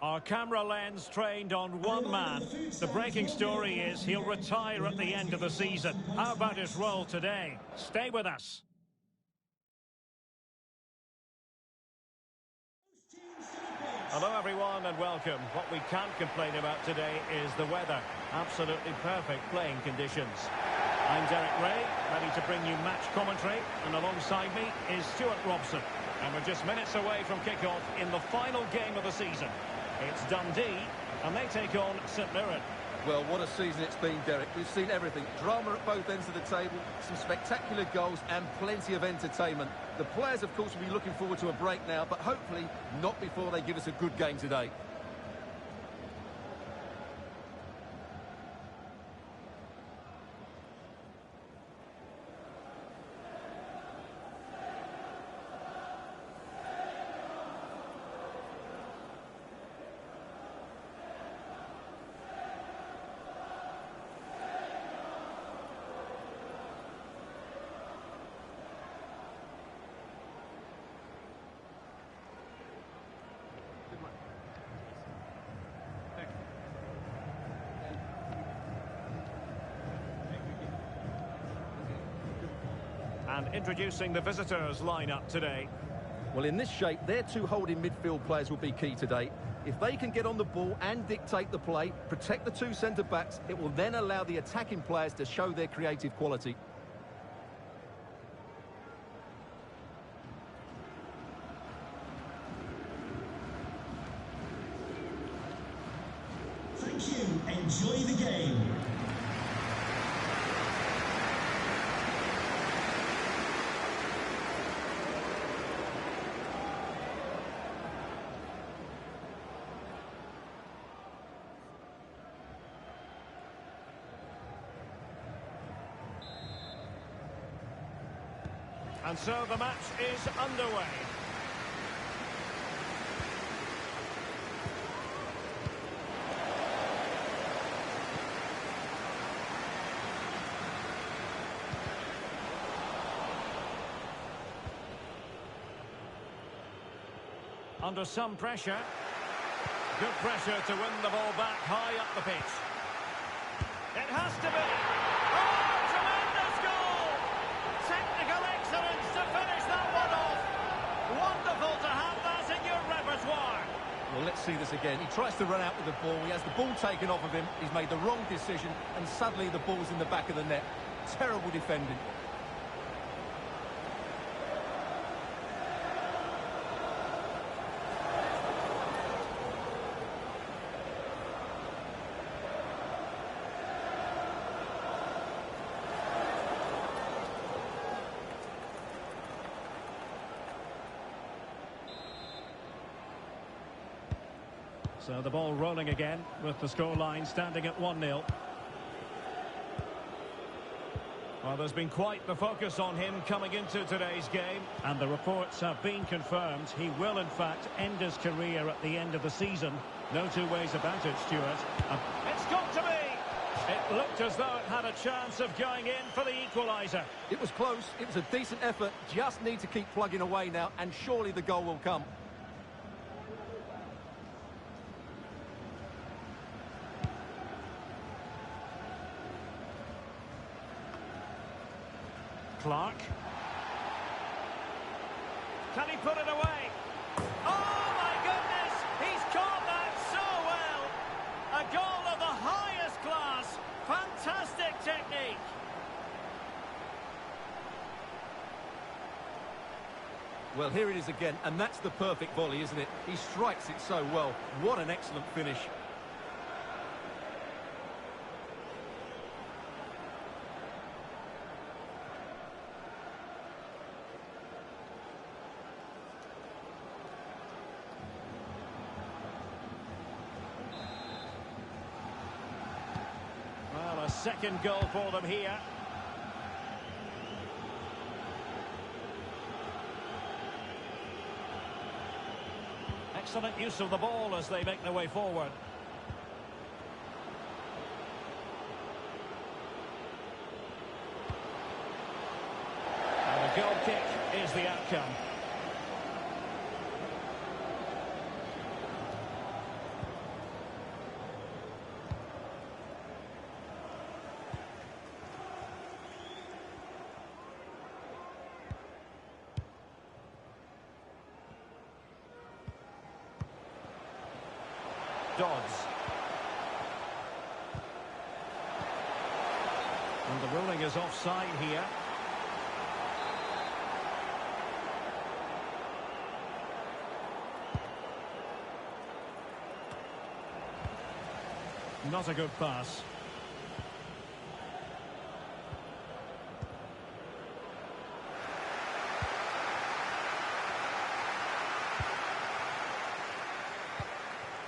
Our camera lens trained on one man. The breaking story is he'll retire at the end of the season. How about his role today? Stay with us. Hello everyone and welcome. What we can't complain about today is the weather. Absolutely perfect playing conditions. I'm Derek Ray, ready to bring you match commentary, and alongside me is Stuart Robson. And we're just minutes away from kick-off in the final game of the season. It's Dundee, and they take on St Mirren. Well, what a season it's been, Derek. We've seen everything. Drama at both ends of the table, some spectacular goals and plenty of entertainment. The players, of course, will be looking forward to a break now, but hopefully not before they give us a good game today. And introducing the visitors lineup today. Well, in this shape, their two holding midfield players will be key today. If they can get on the ball and dictate the play, protect the two centre-backs, it will then allow the attacking players to show their creative quality. Thank you. Enjoy the game. And so the match is underway. Under some pressure. Good pressure to win the ball back high up the pitch. It has to be. Oh, tremendous goal! Technical excellence to finish that one off. Wonderful to have that in your repertoire. Well, let's see this again. He tries to run out with the ball. He has the ball taken off of him. He's made the wrong decision, and suddenly the ball's in the back of the net. Terrible defending. So the ball rolling again with the scoreline standing at 1-0. Well, there's been quite the focus on him coming into today's game, and the reports have been confirmed. He will, in fact, end his career at the end of the season. No two ways about it, Stuart. It's got to be! It looked as though it had a chance of going in for the equaliser. It was close. It was a decent effort. Just need to keep plugging away now, and surely the goal will come. Clark. Can he put it away? Oh my goodness! He's caught that so well! A goal of the highest class. Fantastic technique. Well, here it is again, and that's the perfect volley, isn't it? He strikes it so well. What an excellent finish. Well, a second goal for them here. Excellent use of the ball as they make their way forward. And a goal kick is the outcome. odds. And the ruling is offside here. Not a good pass.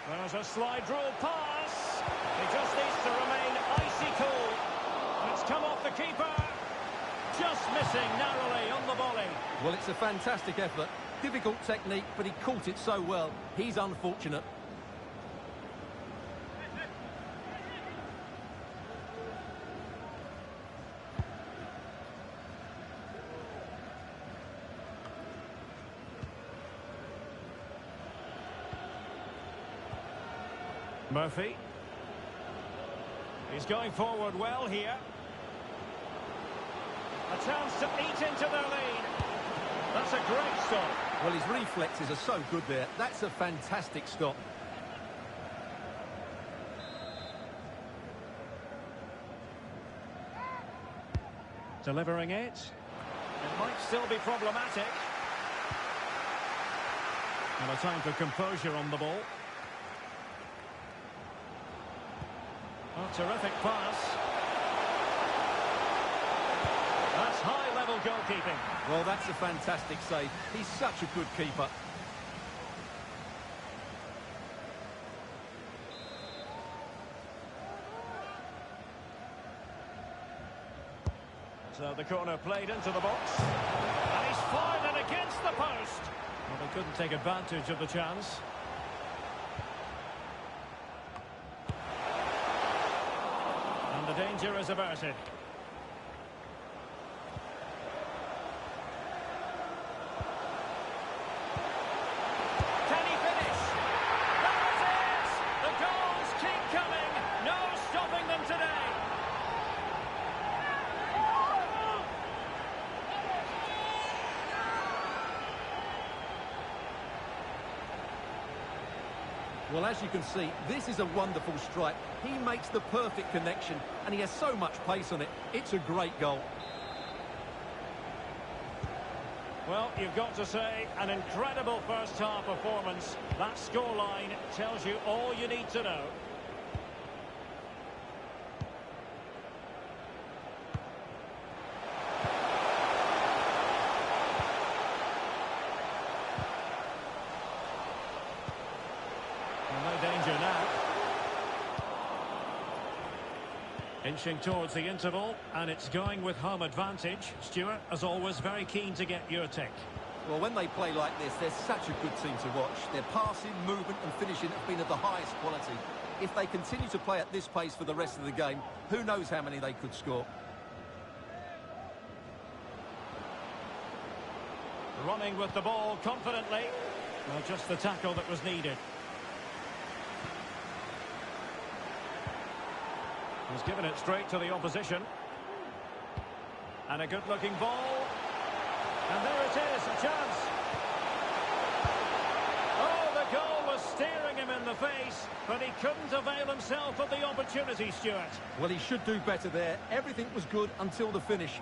There's a slide rule pass. He just needs to remain icy cool. It's come off the keeper. Just missing narrowly on the volley. Well, it's a fantastic effort. Difficult technique, but he caught it so well. He's unfortunate. Murphy. He's going forward well here. A chance to eat into their lead. That's a great stop. Well, his reflexes are so good there. That's a fantastic stop. Delivering it. It might still be problematic. And a time for composure on the ball. Oh, terrific pass. That's high-level goalkeeping. Well, that's a fantastic save. He's such a good keeper. So the corner played into the box. And he's fired it against the post. Well, they couldn't take advantage of the chance. And the danger is averted. Can he finish? There it is! The goals keep coming. No stopping them today. Well, as you can see, this is a wonderful strike. He makes the perfect connection, and he has so much pace on it. It's a great goal. Well, you've got to say, an incredible first-half performance. That scoreline tells you all you need to know. No danger now. Inching towards the interval, and it's going with home advantage. Stuart, as always, very keen to get your take. Well, when they play like this, they're such a good team to watch. Their passing, movement and finishing have been of the highest quality. If they continue to play at this pace for the rest of the game, who knows how many they could score. Running with the ball confidently. Well, just the tackle that was needed. He's given it straight to the opposition. And a good-looking ball. And there it is, a chance. Oh, the goal was staring him in the face, but he couldn't avail himself of the opportunity, Stuart. Well, he should do better there. Everything was good until the finish.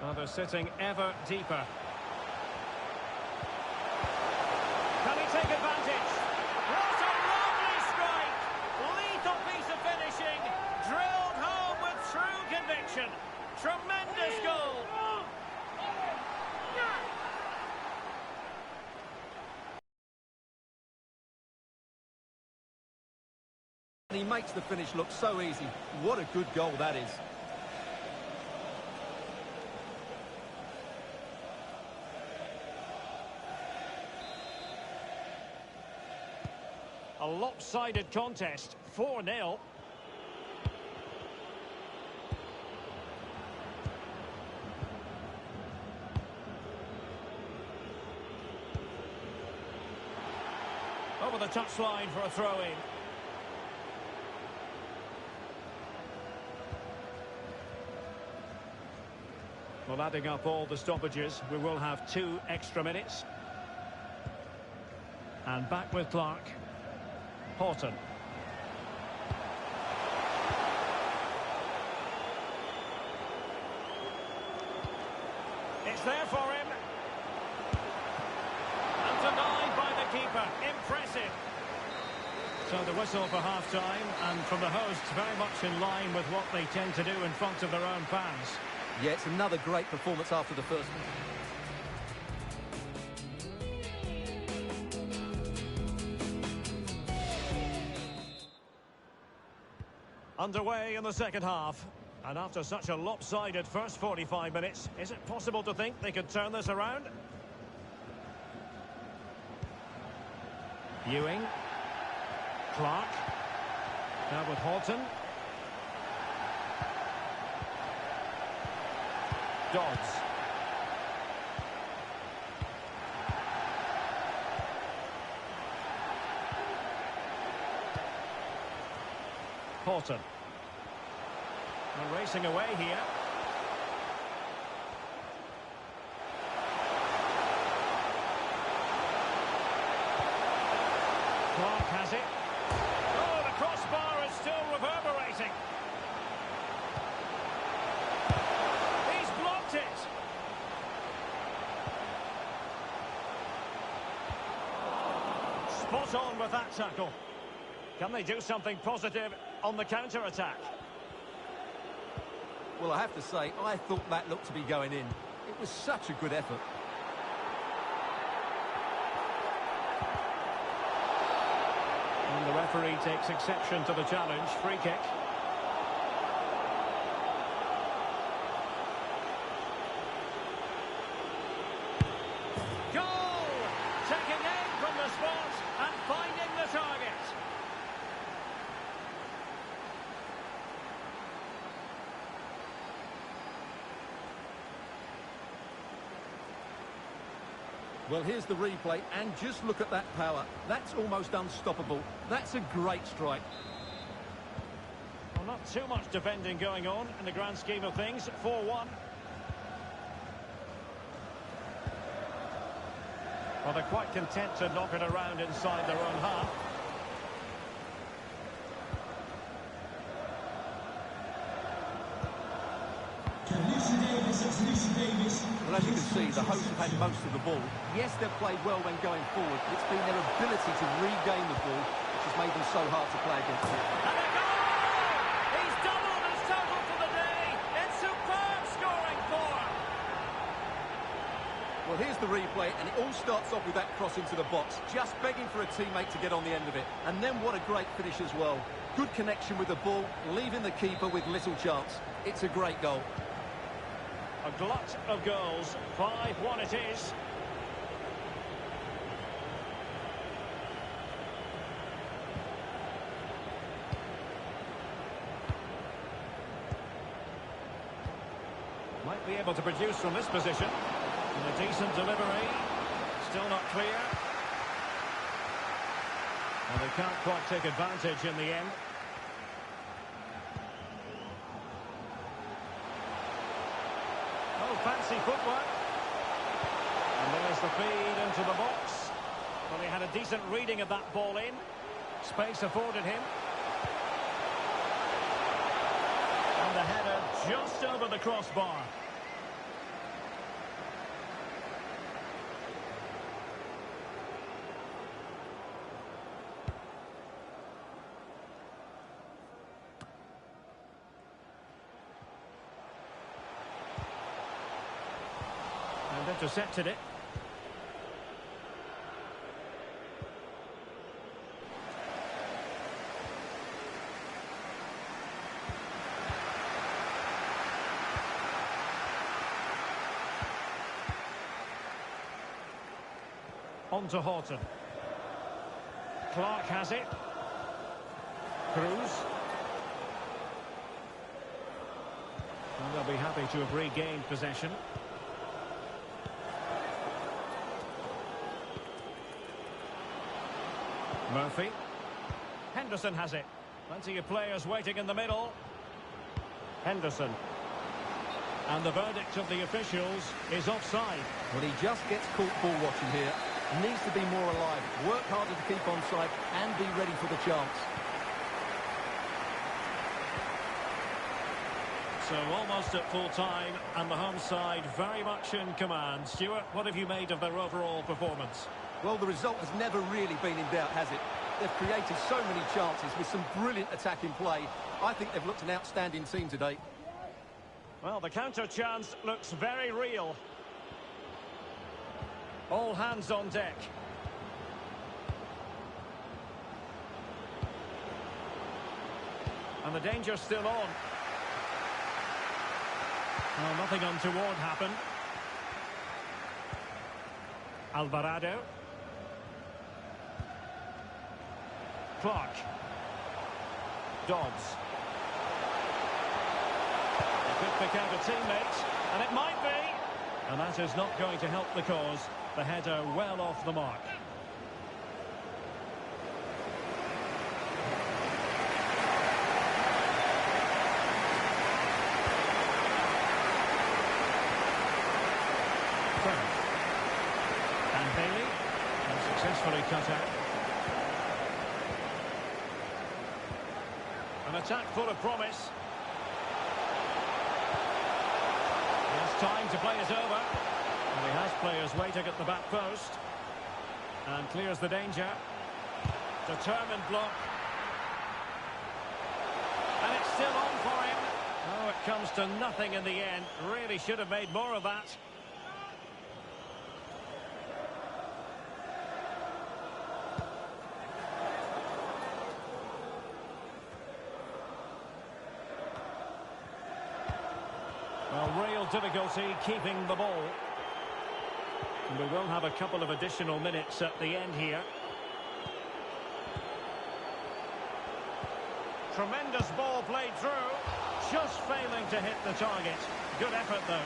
Well, they're sitting ever deeper. Can he take advantage? What a lovely strike! Lethal piece of finishing, drilled home with true conviction. Tremendous goal! And he makes the finish look so easy. What a good goal that is. A lopsided contest, 4-0. Over the touchline for a throw-in. Well, adding up all the stoppages, we will have 2 extra minutes. And back with Clark. Horton. It's there for him. And denied by the keeper. Impressive. So the whistle for half-time, and from the hosts, very much in line with what they tend to do in front of their own fans. Yeah, it's another great performance after the first one. Underway in the second half. And after such a lopsided first 45 minutes, is it possible to think they could turn this around? Ewing. Clark. Now with Horton. Dodds. Horton. They're racing away here. Clark has it. Oh, the crossbar is still reverberating. He's blocked it. Spot on with that tackle. Can they do something positive on the counter-attack? Well, I have to say, I thought that looked to be going in. It was such a good effort. And the referee takes exception to the challenge. Free kick. Goal! Taking aim from the spot and finding the target. Well, here's the replay, and just look at that power. That's almost unstoppable. That's a great strike. Well, not too much defending going on in the grand scheme of things. 4-1. Well, they're quite content to knock it around inside their own half. Well, as you can see, the hosts have had most of the ball. Yes, they've played well when going forward, but it's been their ability to regain the ball which has made them so hard to play against. And a goal! He's doubled his total for the day. It's superb scoring form. Well, here's the replay, and it all starts off with that cross into the box, just begging for a teammate to get on the end of it. And then what a great finish as well. Good connection with the ball, leaving the keeper with little chance. It's a great goal. A glut of goals. 5-1 it is. Might be able to produce from this position. And a decent delivery. Still not clear. Well, they can't quite take advantage in the end. Oh, fancy footwork. And there's the feed into the box. Well, he had a decent reading of that ball in. Space afforded him. And the header just over the crossbar. And intercepted it. On to Horton. Clark has it. Cruz. And they'll be happy to have regained possession. Murphy. Henderson has it. Plenty of players waiting in the middle. Henderson. And the verdict of the officials is offside. Well, he just gets caught ball watching here. Needs to be more alive, work harder to keep onside and be ready for the chance. So almost at full time, and the home side very much in command. Stuart, what have you made of their overall performance? Well, the result has never really been in doubt, has it? They've created so many chances with some brilliant attacking play. I think they've looked an outstanding team today. Well, the counter chance looks very real. All hands on deck. And the danger's still on. Well, nothing untoward happened. Alvarado. Clark. Dodds. They could pick out a teammate, and it might be. And that is not going to help the cause. The header well off the mark. And Bailey, successfully cut out. An attack full of promise. He has time to play it over. And he has players waiting at the back post. And clears the danger. Determined block. And it's still on for him. Oh, it comes to nothing in the end. Really should have made more of that. Well, real difficulty keeping the ball. And we will have a couple of additional minutes at the end here. Tremendous ball played through. Just failing to hit the target. Good effort, though.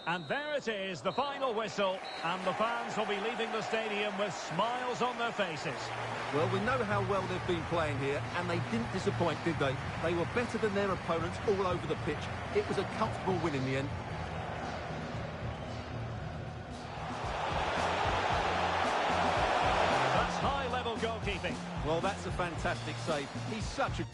And there it is, the final whistle, and the fans will be leaving the stadium with smiles on their faces. Well, we know how well they've been playing here, and they didn't disappoint, did they? They were better than their opponents all over the pitch. It was a comfortable win in the end. That's high-level goalkeeping. Well, that's a fantastic save. He's such a...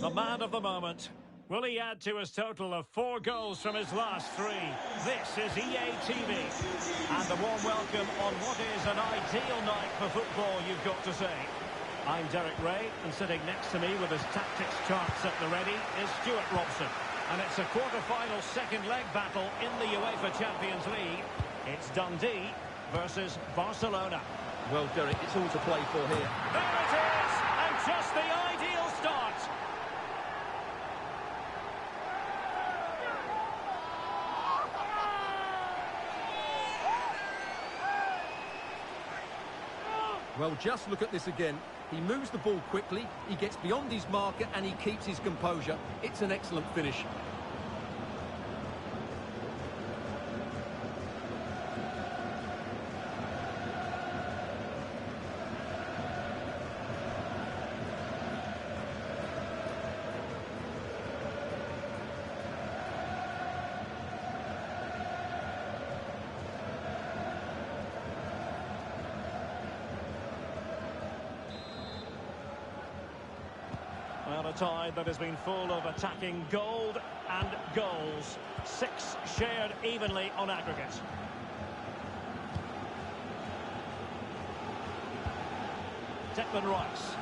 The man of the moment. Will he add to his total of 4 goals from his last 3? This is EA TV. And a warm welcome on what is an ideal night for football, you've got to say. I'm Derek Ray, and sitting next to me with his tactics charts at the ready is Stuart Robson. And it's a quarter-final second leg battle in the UEFA Champions League. It's Dundee versus Barcelona. Well, Derek, it's all to play for here. There it is! And just the ideal start. Well, just look at this again. He moves the ball quickly, he gets beyond his marker and he keeps his composure. It's an excellent finish. Well, a tie that has been full of attacking gold and goals. 6 shared evenly on aggregate. Declan Rice.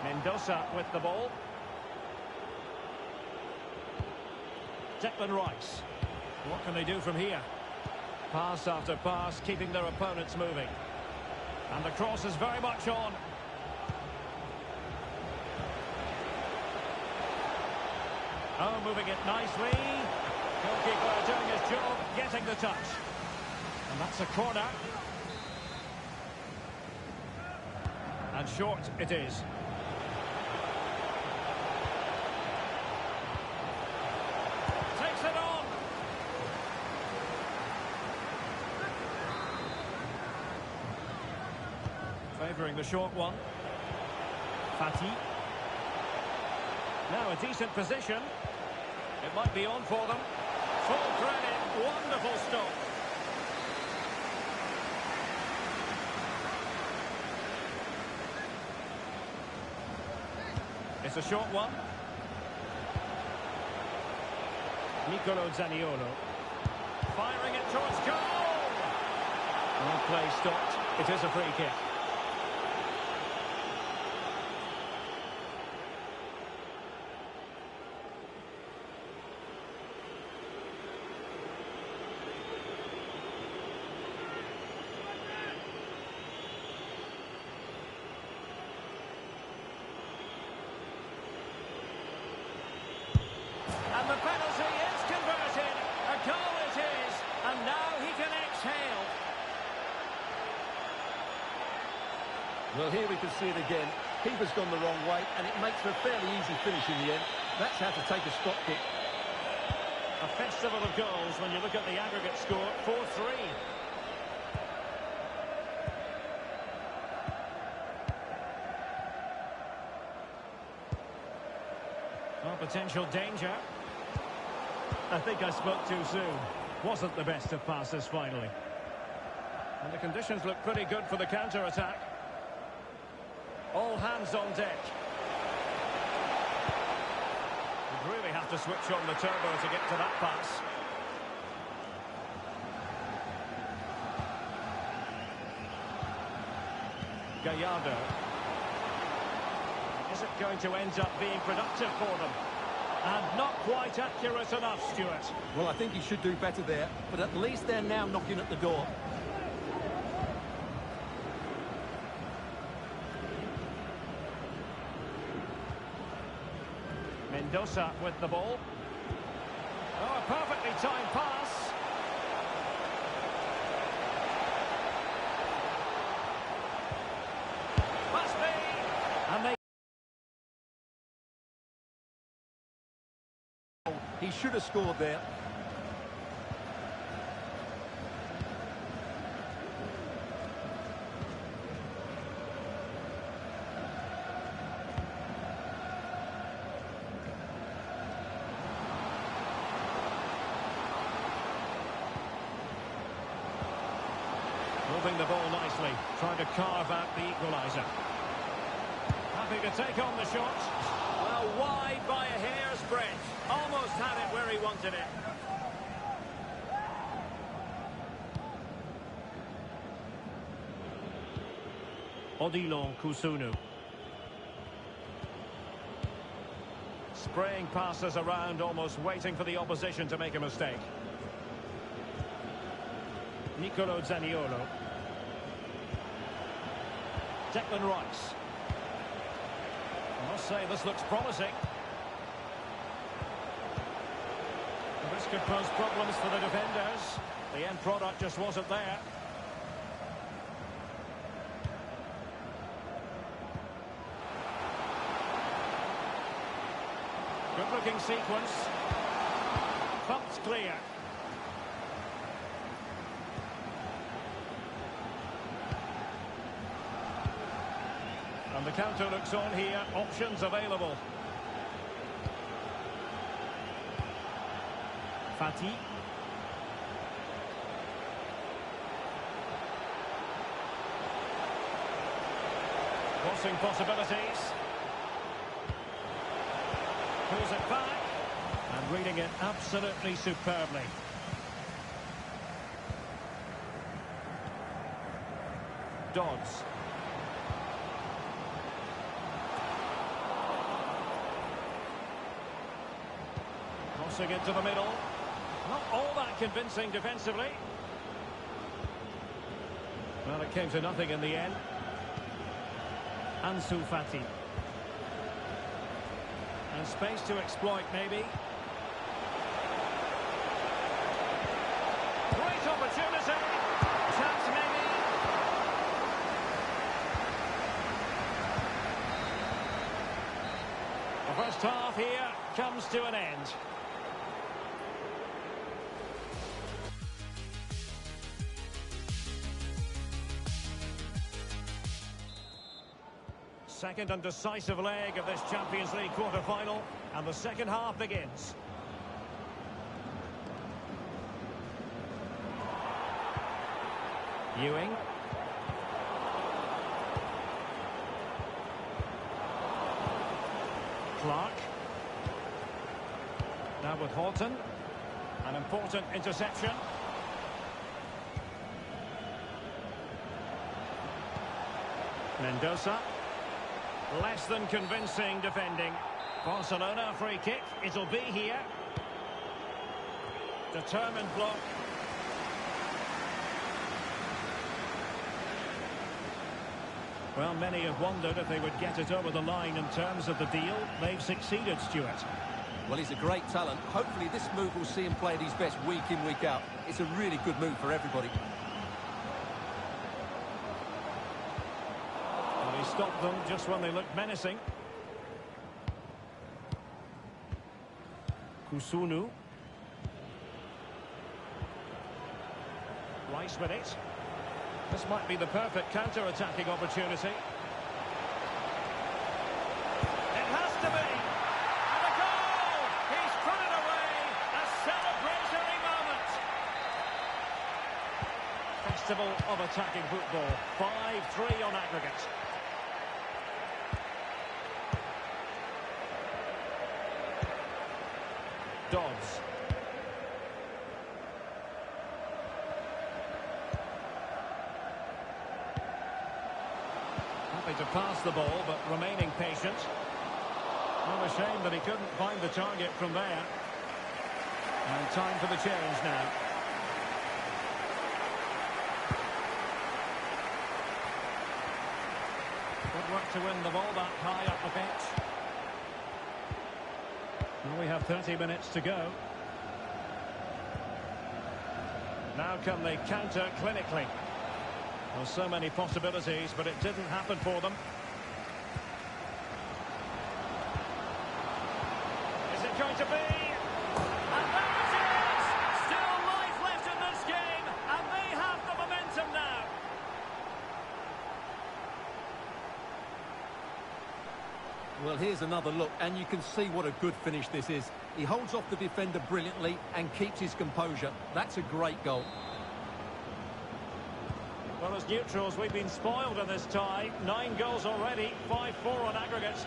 Mendoza with the ball. Declan Rice. What can they do from here? Pass after pass, keeping their opponents moving. And the cross is very much on. Oh, moving it nicely. Goalkeeper doing his job, getting the touch. And that's a corner. And short it is. Takes it on. Favouring the short one. Fati. Now a decent position. It might be on for them. Full credit. Wonderful stop. It's a short one. Nicolo Zaniolo. Firing it towards goal. Well, play stopped. It is a free kick. And the penalty is converted. A goal it is. And now he can exhale. Well, here we can see it again. Keeper's gone the wrong way, and it makes for a fairly easy finish in the end. That's how to take a stop kick. A festival of goals when you look at the aggregate score, 4-3. Oh, potential danger. I think I spoke too soon. Wasn't the best of passes finally. And the conditions look pretty good for the counter-attack. All hands on deck. You'd really have to switch on the turbo to get to that pass. Gallardo. Is it going to end up being productive for them? And not quite accurate enough, Stuart. Well, I think he should do better there, but at least they're now knocking at the door. Mendoza with the ball. Oh, a perfectly timed pass. Must be. And they... He should have scored there. Moving the ball nicely, trying to carve out the equaliser. Happy to take on the shot. Well, wide by a hair's breadth. Almost had it where he wanted it. Odilon Kusunu. Spraying passes around, almost waiting for the opposition to make a mistake. Nicolo Zaniolo. Declan Rice. I must say this looks promising. This could pose problems for the defenders. The end product just wasn't there. Good looking sequence. Pumped clear. And the counter looks on here. Options available. Fati. Crossing possibilities. Pulls it back. And reading it absolutely superbly. Dodds. Crossing into the middle. Not all that convincing defensively. Well, it came to nothing in the end. Ansu Fati. And space to exploit, maybe. Great opportunity. Chance, maybe. The first half here comes to an end. Second and decisive leg of this Champions League quarter-final, and the second half begins. Ewing. Clark. Now with Horton. An important interception. Mendoza. Less than convincing defending. Barcelona free kick. It'll be here. Determined block. Well, many have wondered if they would get it over the line in terms of the deal. They've succeeded, Stuart. Well, he's a great talent. Hopefully this move will see him play at his best week in, week out. It's a really good move for everybody. He stopped them just when they looked menacing. Kusunu. Rice with it. This might be the perfect counter-attacking opportunity. It has to be! And a goal! He's put it away! A celebratory moment! Festival of attacking football. 5-3 on aggregate. Dodds. Happy to pass the ball, but remaining patient. Well, a shame that he couldn't find the target from there. And time for the change now. Good work to win the ball that high up the pitch. Well, we have 30 minutes to go. Now can they counter clinically? Well, so many possibilities, but it didn't happen for them. Is it going to be? And that is it! Still life left in this game, and they have the momentum now. Well, here's another look, and you can see what a good finish this is. He holds off the defender brilliantly and keeps his composure. That's a great goal. Well, as neutrals, we've been spoiled in this tie. 9 goals already, 5-4 on aggregate.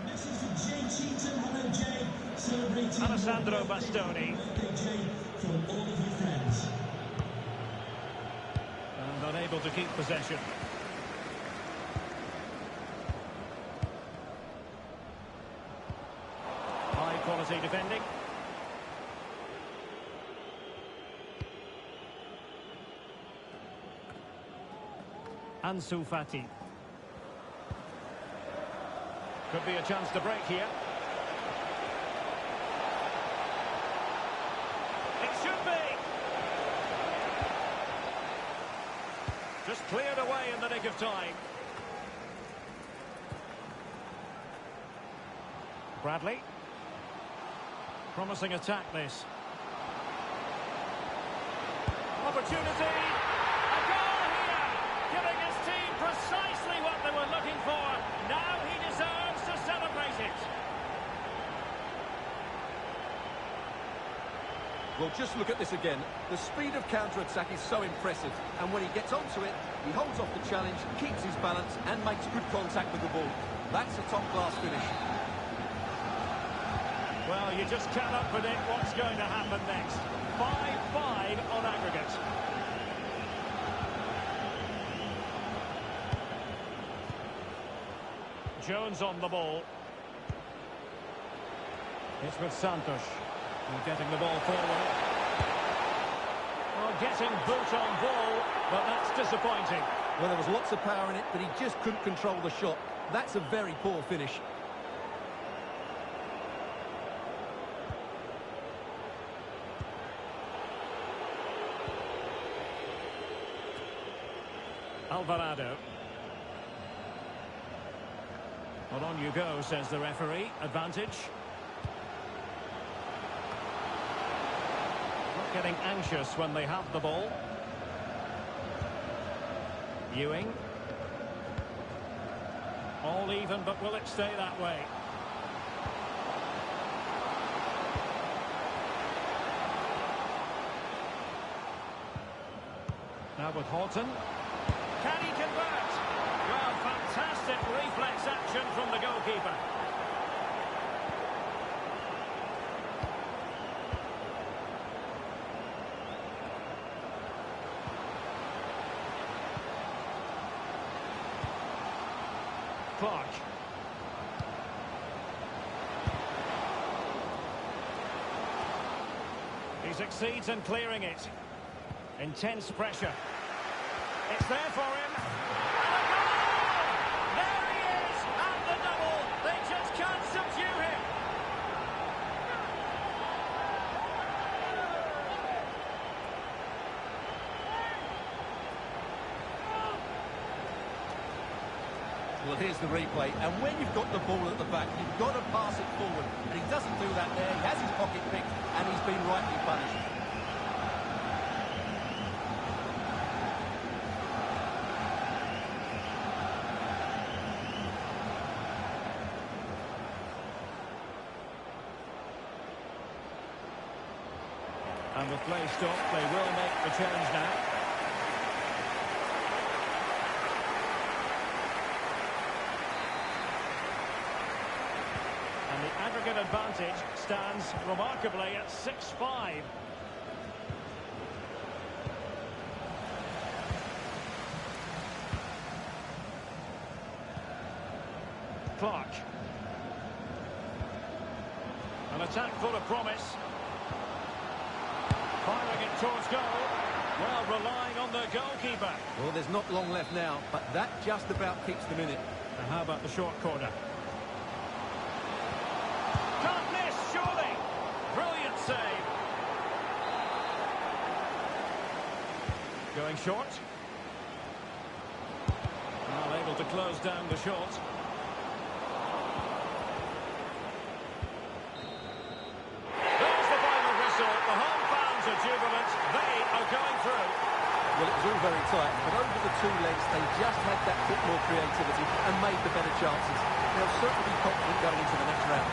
This is Jay Cheatham. Hello, Jay. Celebrating Alessandro Bastoni. birthday, Jay, from all of your friends. And unable to keep possession. High quality defending. Ansu Fati. Could be a chance to break here. It should be. Just cleared away in the nick of time. Bradley. Promising attack, this. Opportunity. A goal here. Giving his team precisely what they were looking for. Now he deserves to celebrate it. Well, just look at this again. The speed of counter-attack is so impressive. And when he gets onto it, he holds off the challenge, keeps his balance, and makes good contact with the ball. That's a top-class finish. Well, you just cannot predict what's going to happen next. 5-5 on aggregate. Jones on the ball. It's with Santos. And getting the ball forward. Well, getting boot on ball, but that's disappointing. Well, there was lots of power in it, but he just couldn't control the shot. That's a very poor finish. Alvarado. Well, on you go, says the referee. Advantage. Not getting anxious when they have the ball. Ewing. All even, but will it stay that way? Now with Horton. Can he convert? Well, fantastic reflex action from the goalkeeper. Clark. He succeeds in clearing it. Intense pressure. It's there for him. And a goal! There he is! And the double! They just can't subdue him. Well, here's the replay. And when you've got the ball at the back, you've got to pass it forward. And he doesn't do that there. He has his pocket picked, and he's been rightly punished. And with play stopped, they will make the change now. And the aggregate advantage stands remarkably at 6-5. Clark. An attack full of promise. Firing it towards goal. Well, relying on the goalkeeper. Well, there's not long left now, but that just about keeps them in it. And how about the short corner? Can't miss, surely. Brilliant save. Going short. Well, able to close down the shot. There's the final whistle. The home fans are jubilant. They are going through. Well, it was all very tight, but over the two legs, they just had that bit more creativity and made the better chances. They'll certainly be confident going into the next round.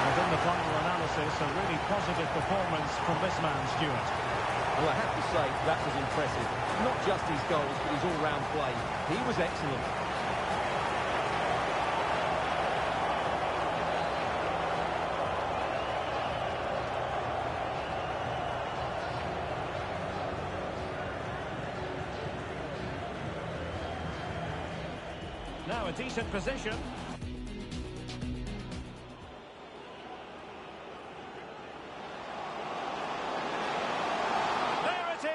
And in the final analysis, a really positive performance from this man, Stuart. Well, I have to say, that was impressive. Not just his goals, but his all-round play. He was excellent. Now a decent position. There it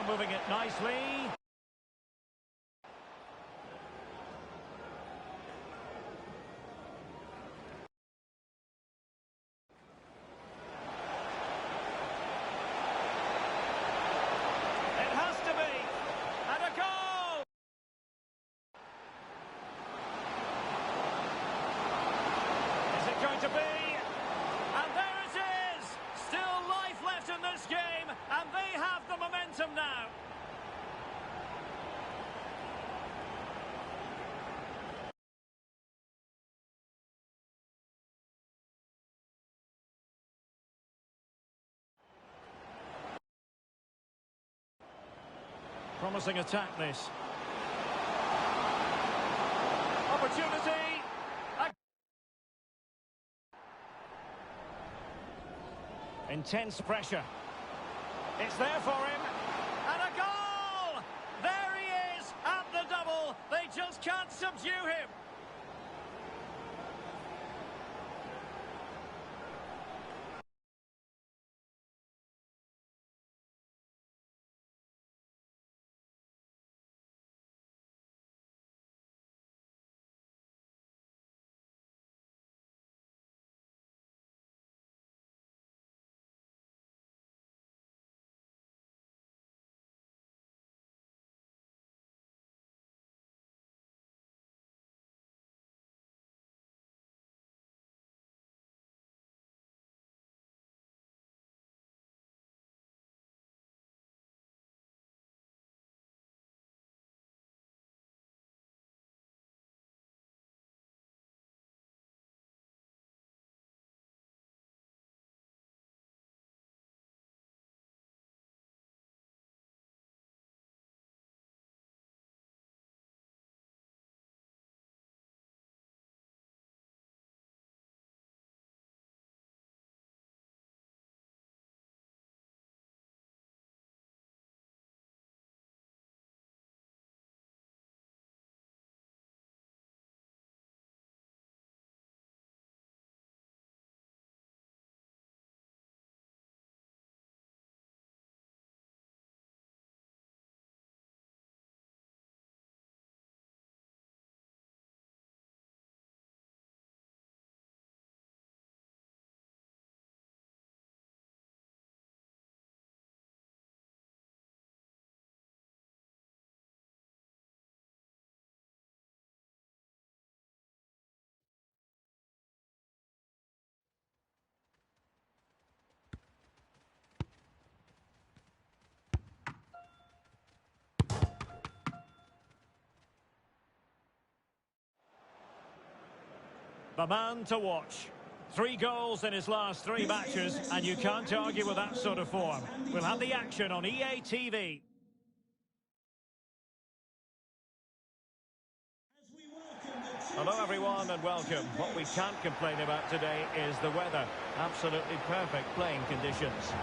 moving it nicely. It has to be. And a goal! Is it going to be? And there it is! Still life left in this game, and they have the momentum now. Promising attack, this. Opportunity! Intense pressure. It's there for him. And a goal! There he is at the double. They just can't subdue him. The man to watch. 3 goals in his last 3 matches, and you can't argue with that sort of form. We'll have the action on EA TV. Hello everyone and welcome. What we can't complain about today is the weather. Absolutely perfect playing conditions.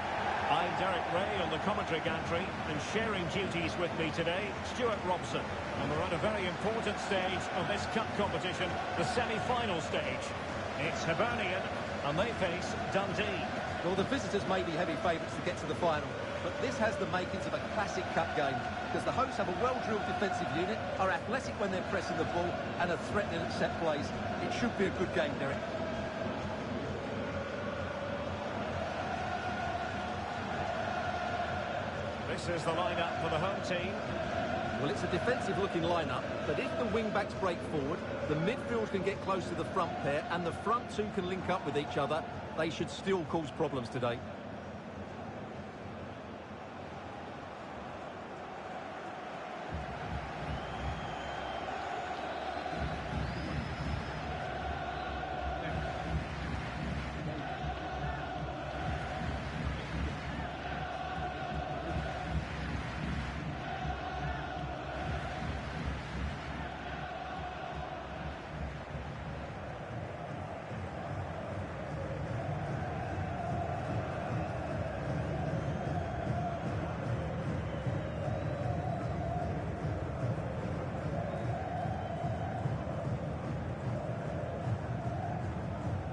I'm Derek Ray on the commentary gantry, and sharing duties with me today, Stuart Robson. And we're at a very important stage of this cup competition, the semi-final stage. It's Hibernian, and they face Dundee. Well, the visitors may be heavy favourites to get to the final, but this has the makings of a classic cup game, because the hosts have a well-drilled defensive unit, are athletic when they're pressing the ball, and are threatening at set plays. It should be a good game, Derek. This is the lineup for the home team. Well, it's a defensive-looking lineup, but if the wing-backs break forward, the midfield can get close to the front pair, and the front two can link up with each other, they should still cause problems today.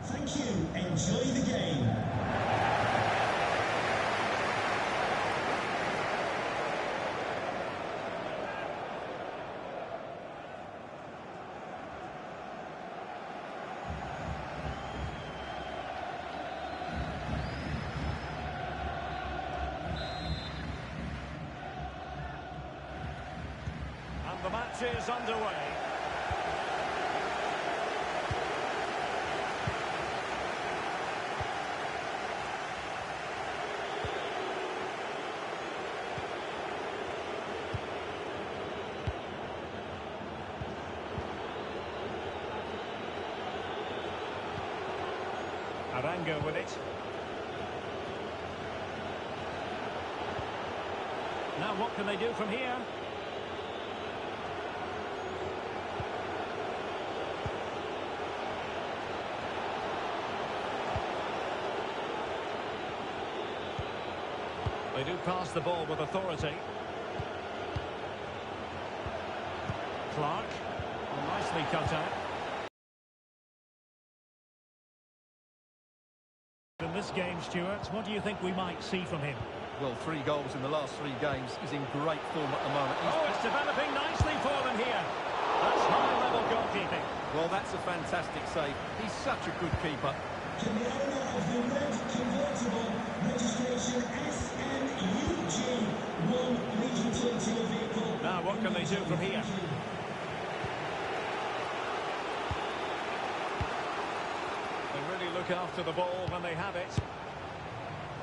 Thank you. Enjoy the game. match is underway. Arango with it. Now what can they do from here? They do pass the ball with authority. Clark, nicely cut out. In this game, Stuart, what do you think we might see from him? Well, 3 goals in the last 3 games. He's in great form at the moment. It's developing nicely for them here. That's high-level goalkeeping. Well, that's a fantastic save. He's such a good keeper. Can the owner of the red convertible, registration SNUG1, lead you to your vehicle? Now, what can they do from here? They really look after the ball when they have it.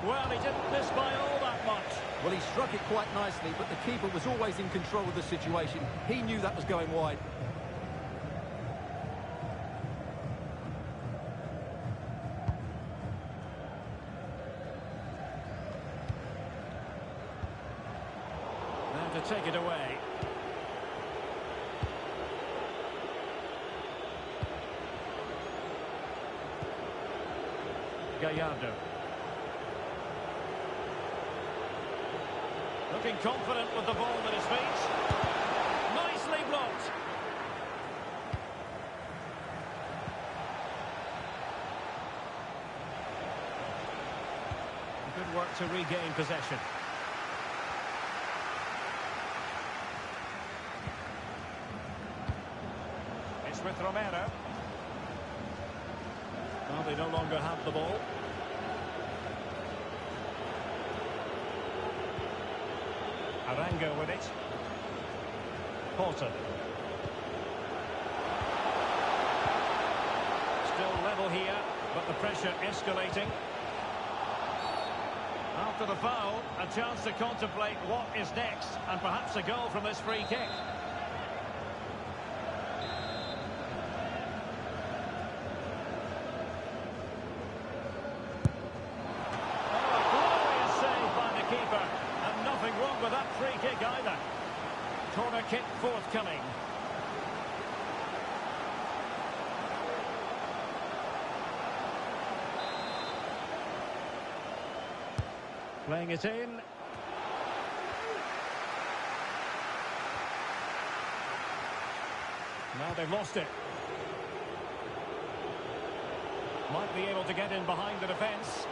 Well, he didn't miss by all that much. Well, he struck it quite nicely, but the keeper was always in control of the situation. He knew that was going wide. Now to take it away. Gallardo. Looking confident with the ball at his feet. Nicely blocked. Good work to regain possession. It's with Romero. Well, they no longer have the ball. Arango with it. Porter. Still level here, but the pressure escalating. After the foul, a chance to contemplate what is next, and perhaps a goal from this free kick. With that free kick either. Corner kick forthcoming. Playing it in. Now they've lost it. Might be able to get in behind the defence.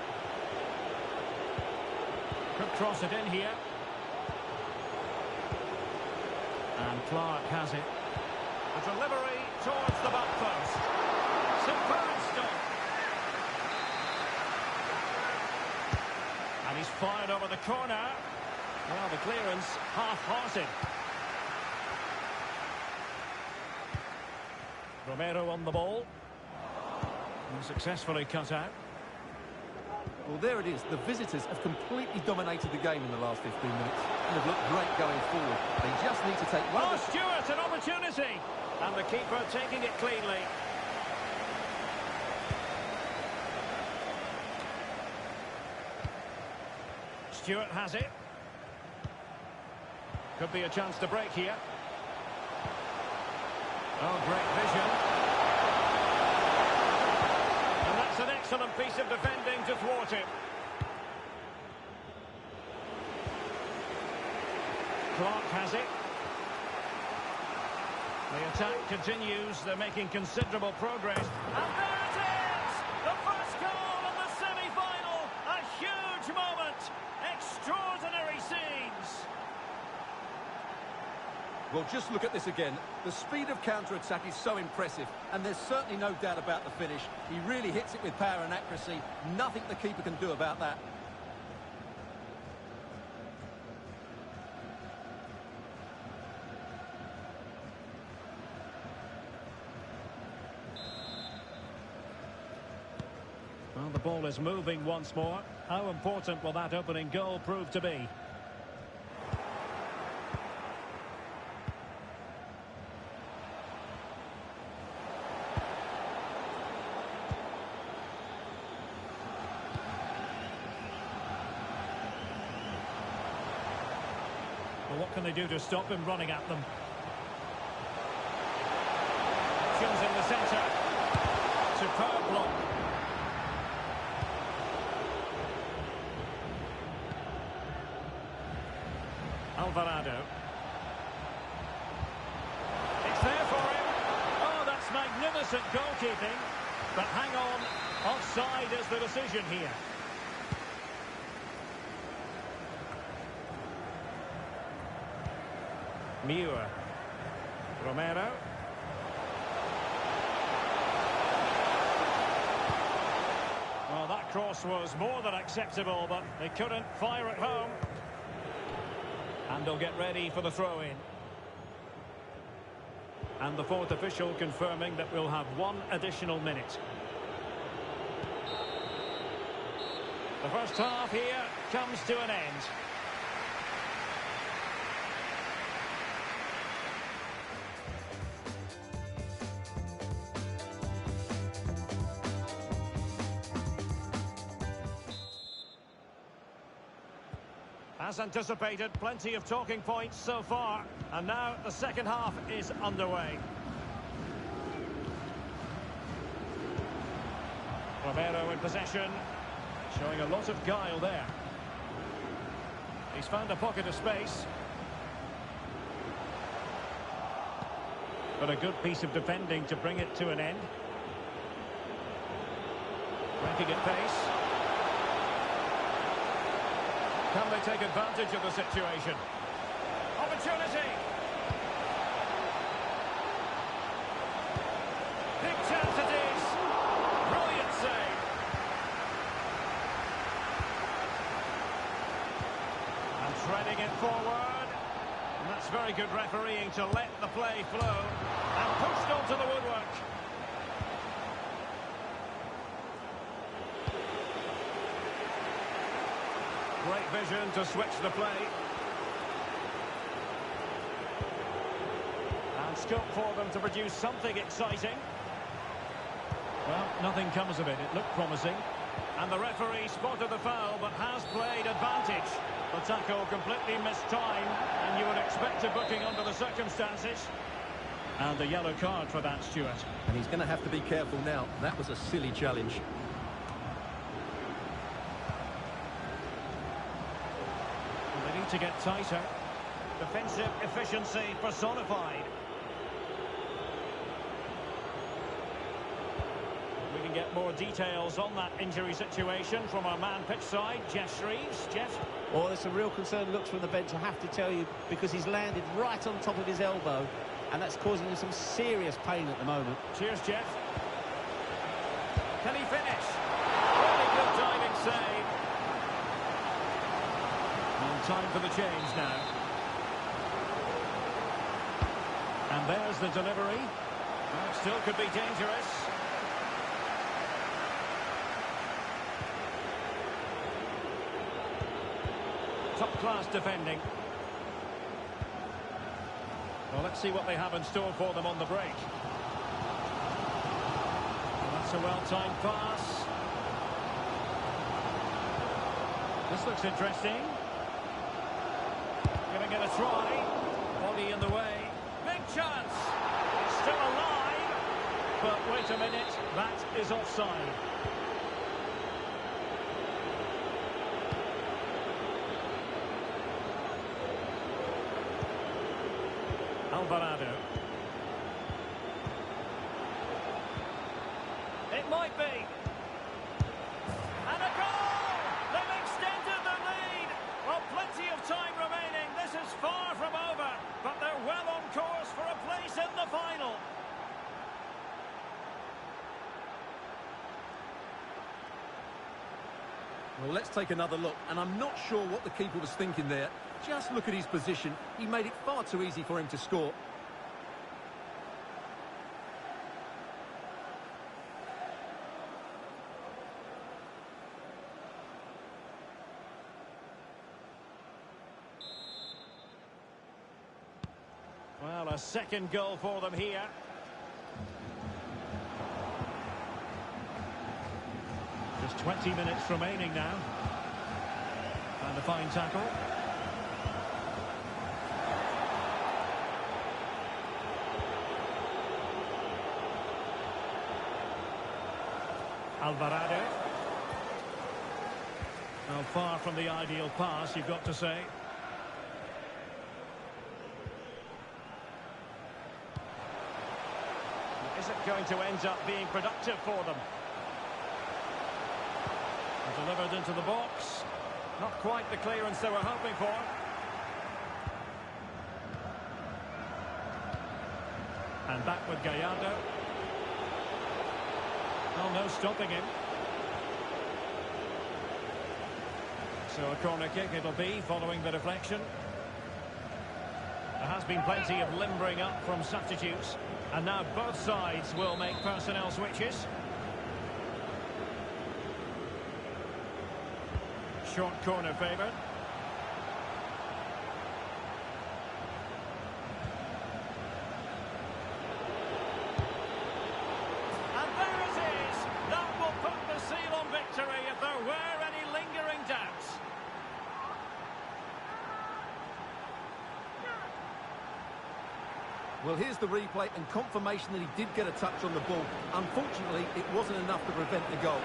Could cross it in here. And Clark has it. The delivery towards the back post. Superb stop. And he's fired over the corner. Well, the clearance half-hearted. Romero on the ball. And successfully cut out. Well, there it is. The visitors have completely dominated the game in the last 15 minutes and have looked great going forward. They just need to take one Oh, of the... Stewart, an opportunity! And the keeper taking it cleanly. Stewart has it. Could be a chance to break here. Oh, great vision. And that's an excellent piece of defending to thwart him. Clark has it. The attack continues. They're making considerable progress. And there it is! The first goal in the semi-final. A huge moment. Extraordinary scenes. Well, just look at this again. The speed of counter-attack is so impressive, and there's certainly no doubt about the finish. He really hits it with power and accuracy. Nothing the keeper can do about that. The ball is moving once more. How important will that opening goal prove to be? Well, what can they do to stop him running at them? Options in the centre. Superb block. Alvarado. It's there for him. Oh, that's magnificent goalkeeping. But hang on, offside is the decision here. Muir. Romero. Well, that cross was more than acceptable, but they couldn't fire it home. And they'll get ready for the throw-in. And the fourth official confirming that we'll have 1 additional minute. The first half here comes to an end. As anticipated, plenty of talking points so far. And now the second half is underway. Romero in possession. Showing a lot of guile there. He's found a pocket of space. But a good piece of defending to bring it to an end. Breaking at pace. Can they take advantage of the situation? Opportunity! Big chance it is! Brilliant save! And threading it forward. And that's very good refereeing to let the play flow. And pushed onto the woodwork. Great vision to switch the play. And scope for them to produce something exciting. Well, nothing comes of it. It looked promising. And the referee spotted the foul, but has played advantage. The tackle completely mistimed, and you would expect a booking under the circumstances. And a yellow card for that, Stuart. And he's going to have to be careful now. That was a silly challenge. To get tighter. Defensive efficiency personified. We can get more details on that injury situation from our man pitch side, Jeff Shreves. Jeff? Well, there's some real concern looks from the bench, I have to tell you, because he's landed right on top of his elbow, and that's causing him some serious pain at the moment. Cheers, Jeff. Can he finish? Really good diving save. And time for the change now. And there's the delivery. Well, still could be dangerous. Top-class defending. Well, let's see what they have in store for them on the break. Well, that's a well-timed pass. This looks interesting. Giving it a try. Body in the way. Big chance. It's still alive. But wait a minute. That is offside. Alvarado. It might be. And a goal! They've extended the lead. Well, plenty of time remaining. This is far from over. But they're well on course for a place in the final. Well, let's take another look, and I'm not sure what the keeper was thinking there. Just look at his position. He made it far too easy for him to score. Well, a second goal for them here. Just 20 minutes remaining now. And a fine tackle. Alvarado. Well, far from the ideal pass, you've got to say. Is it going to end up being productive for them? Delivered into the box. Not quite the clearance they were hoping for. And back with Gallardo. Oh, no stopping him. So a corner kick it'll be following the deflection. There has been plenty of limbering up from substitutes. And now both sides will make personnel switches. Short corner favoured. And there it is! That will put the seal on victory if there were any lingering doubts. Well, here's the replay and confirmation that he did get a touch on the ball. Unfortunately, it wasn't enough to prevent the goal.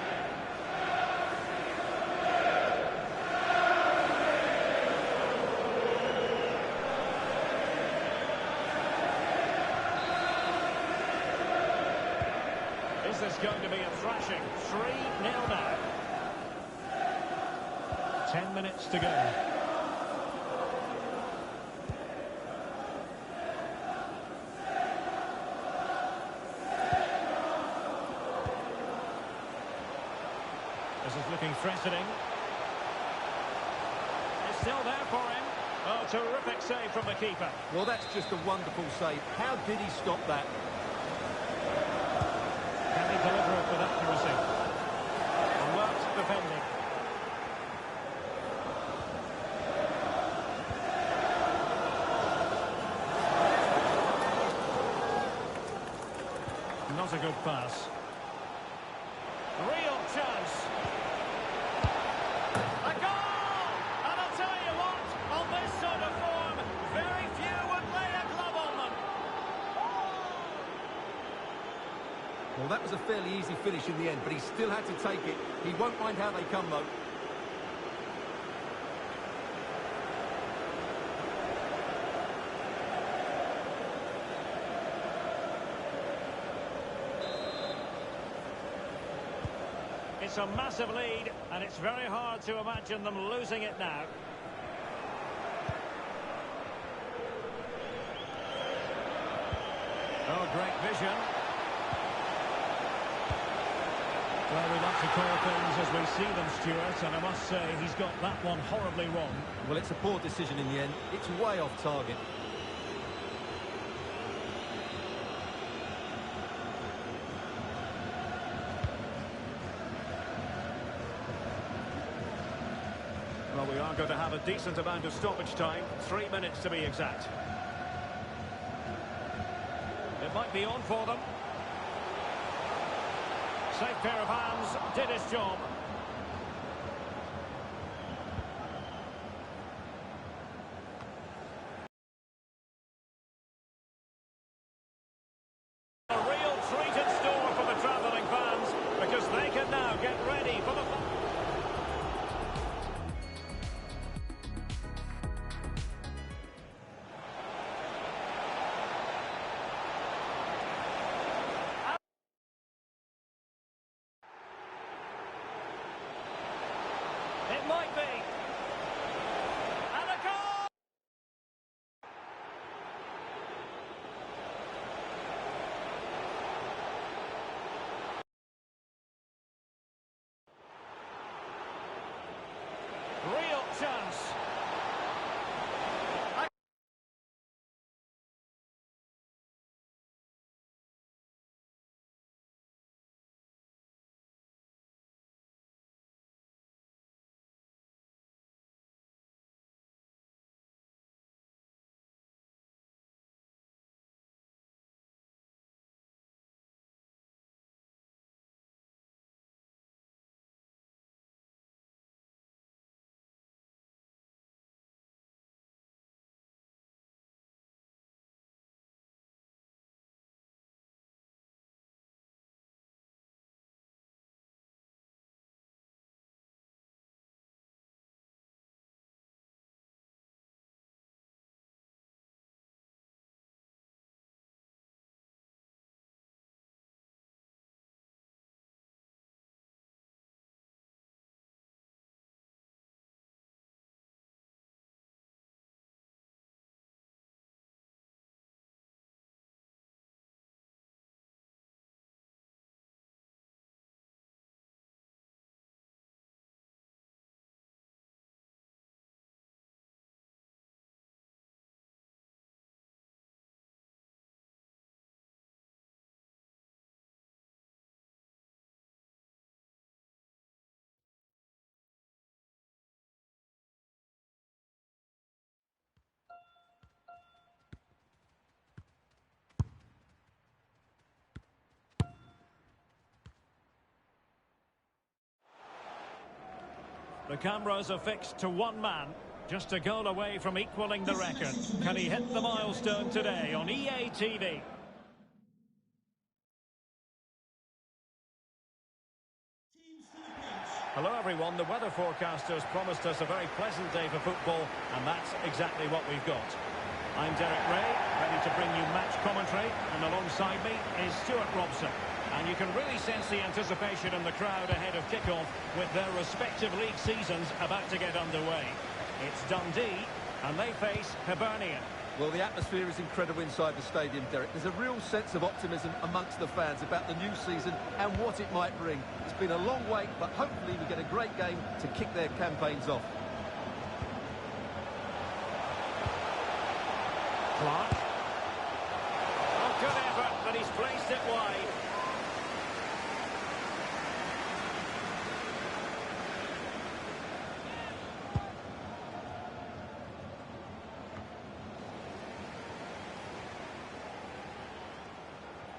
This is going to be a thrashing. 3-0 now. 10 minutes to go. This is looking threatening. It's still there for him. Oh, terrific save from the keeper. Well, that's just a wonderful save. How did he stop that? Can he deliver it with accuracy? Alert defending. Not a good pass. Real chance. A goal! And I'll tell you what, on this sort of form, very few would lay a glove on them. Well, that was a fairly easy finish in the end, but he still had to take it. He won't mind how they come, though. It's a massive lead, and it's very hard to imagine them losing it now. Oh, great vision. Well, we like to call things as we see them, Stuart, and I must say he's got that one horribly wrong. Well, it's a poor decision in the end. It's way off target. Well, we are going to have a decent amount of stoppage time. 3 minutes to be exact. It might be on for them. Safe pair of hands, did his job. A real treat in store for the travelling fans, because they can now get ready for the... The cameras are fixed to one man. Just a goal away from equaling the record. Can he hit the milestone today on EA TV? Hello everyone, the weather forecasters promised us a very pleasant day for football, and that's exactly what we've got. I'm Derek Ray, ready to bring you match commentary, and alongside me is Stuart Robson. And you can really sense the anticipation in the crowd ahead of kickoff with their respective league seasons about to get underway. It's Dundee, and they face Hibernian. Well, the atmosphere is incredible inside the stadium, Derek. There's a real sense of optimism amongst the fans about the new season and what it might bring. It's been a long wait, but hopefully we get a great game to kick their campaigns off. Clark. Oh, good effort, but he's placed it wide.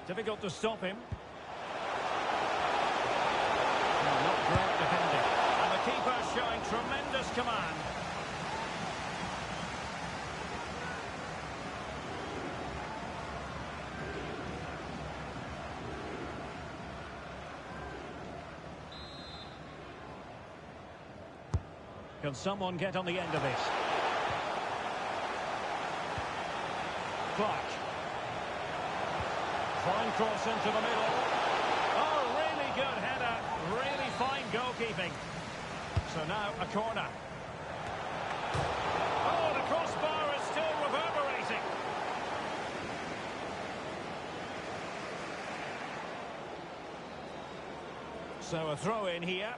Difficult to stop him. No, not great defending. And the keeper showing tremendous command. Can someone get on the end of this? Clark. Fine cross into the middle. Oh, really good header. Really fine goalkeeping. So now a corner. Oh, the crossbar is still reverberating. So a throw in here.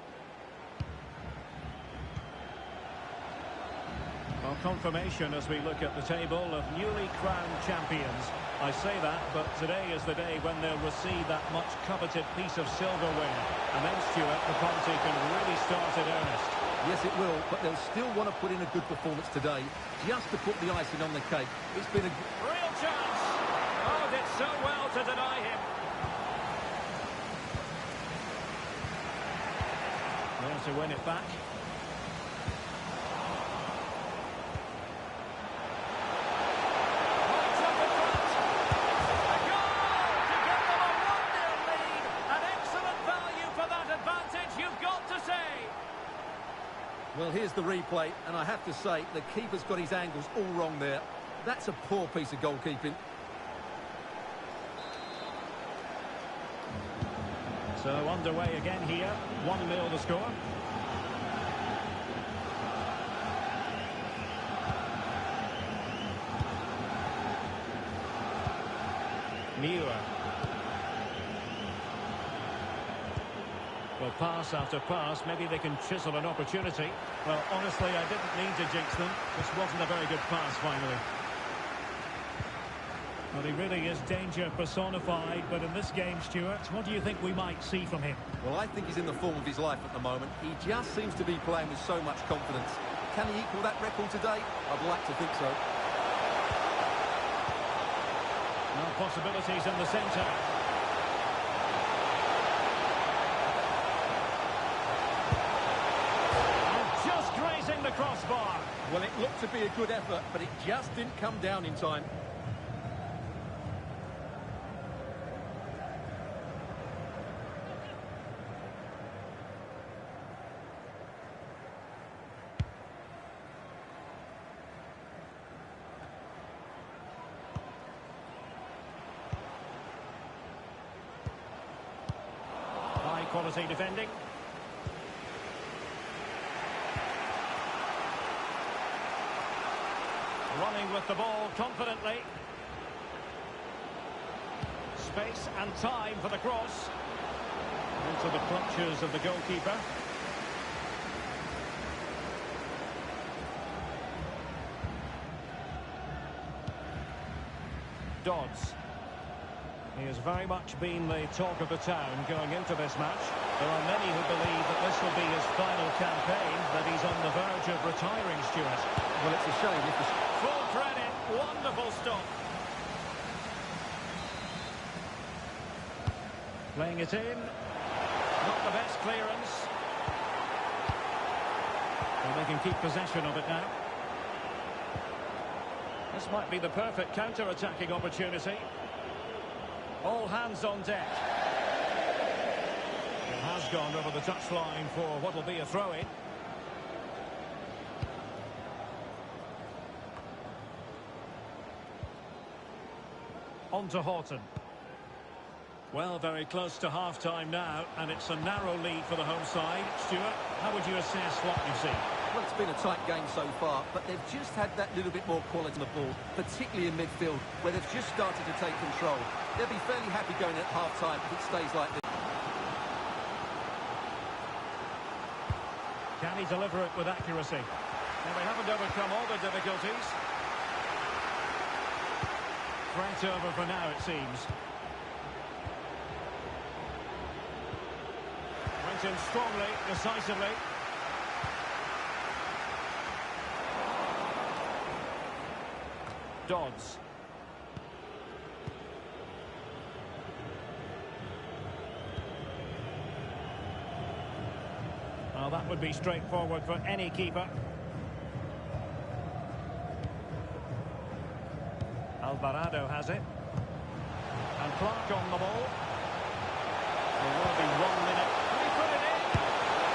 Well, confirmation as we look at the table of newly crowned champions. I say that, but today is the day when they'll receive that much coveted piece of silverware. And then, Stuart, the party can really start in earnest. Yes, it will, but they'll still want to put in a good performance today, just to put the icing on the cake. It's been a real chance. Oh, did so well to deny him. There to win it back. Well, here's the replay, and I have to say, the keeper's got his angles all wrong there. That's a poor piece of goalkeeping. So underway again here, 1-0 the score. Muir. Well, pass after pass, maybe they can chisel an opportunity. Well, honestly, I didn't mean to jinx them. This wasn't a very good pass, finally. Well, he really is danger personified, but in this game, Stuart, what do you think we might see from him? Well, I think he's in the form of his life at the moment. He just seems to be playing with so much confidence. Can he equal that record today? I'd like to think so. No possibilities in the centre. The crossbar. Well, it looked to be a good effort, but it just didn't come down in time. High quality defending. Running with the ball confidently. Space and time for the cross. Into the clutches of the goalkeeper. Dodds. He has very much been the talk of the town going into this match. There are many who believe that this will be his final campaign, that he's on the verge of retiring, Stuart. Well, it's a shame. Full credit, wonderful stop. Playing it in. Not the best clearance. Well, they can keep possession of it now. This might be the perfect counter-attacking opportunity. All hands on deck. It has gone over the touchline for what will be a throw-in. On to Horton. Well, very close to half-time now, and it's a narrow lead for the home side. Stuart, how would you assess what you've seen? Well, it's been a tight game so far, but they've just had that little bit more quality on the ball, particularly in midfield, where they've just started to take control. They'll be fairly happy going at half-time if it stays like this. Can he deliver it with accuracy? Well, they haven't overcome all the difficulties. Threat over for now, it seems. Went in strongly, decisively. Dodds. Well, that would be straightforward for any keeper. Alvarado has it. And Clark on the ball. There will be 1 minute. Can he put it in?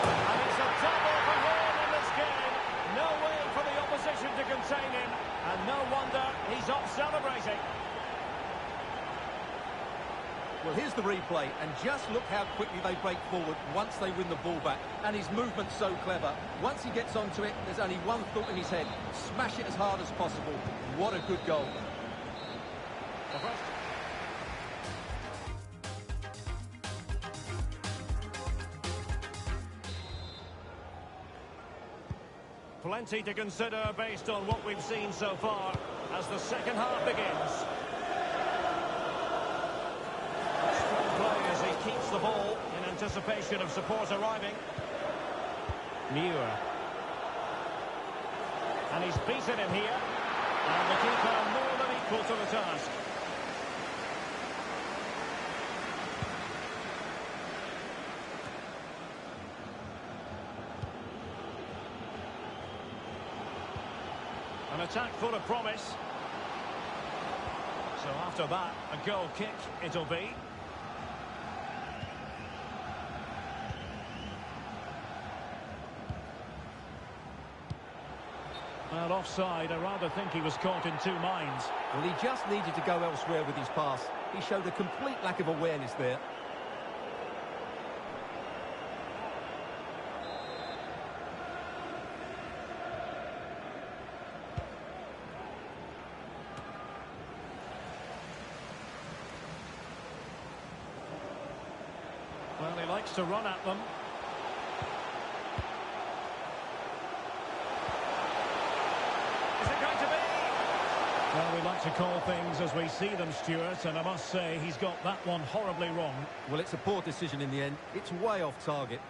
And it's a double for him in this game. No way for the opposition to contain him. And no wonder he's off celebrating. Well, here's the replay, and just look how quickly they break forward once they win the ball back. And his movement's so clever. Once he gets onto it, there's only one thought in his head. Smash it as hard as possible. What a good goal. The first. Plenty to consider based on what we've seen so far as the second half begins. Strong play as he keeps the ball in anticipation of support arriving. Neuer. And he's beaten him here. And the keeper more than equal to the task. An attack full of promise. So after that, a goal kick it'll be. Well, offside. I rather think he was caught in two minds. Well, he just needed to go elsewhere with his pass. He showed a complete lack of awareness there. Well, he likes to run at them. Is it going to be? Well, we like to call things as we see them, Stuart, and I must say he's got that one horribly wrong. Well, it's a poor decision in the end. It's way off target.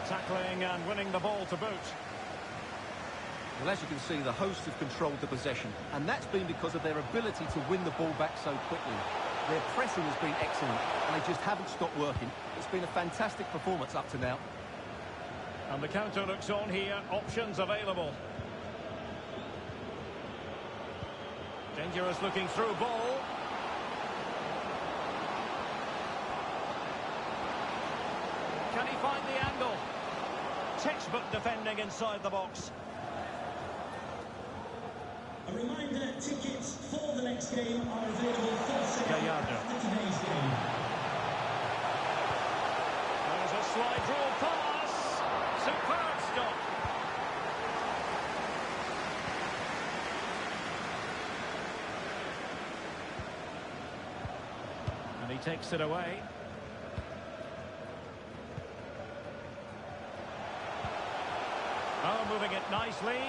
Tackling and winning the ball to boot. Well, as you can see, the hosts have controlled the possession, and that's been because of their ability to win the ball back so quickly. Their pressing has been excellent, and they just haven't stopped working. It's been a fantastic performance up to now. And the counter looks on here. Options available. Dangerous looking through ball. Can he find the angle? Textbook defending inside the box. A reminder, tickets for the next game are available for sale after today's game. There's a slide rule pass. Superb stop. And he takes it away. Oh, moving it nicely.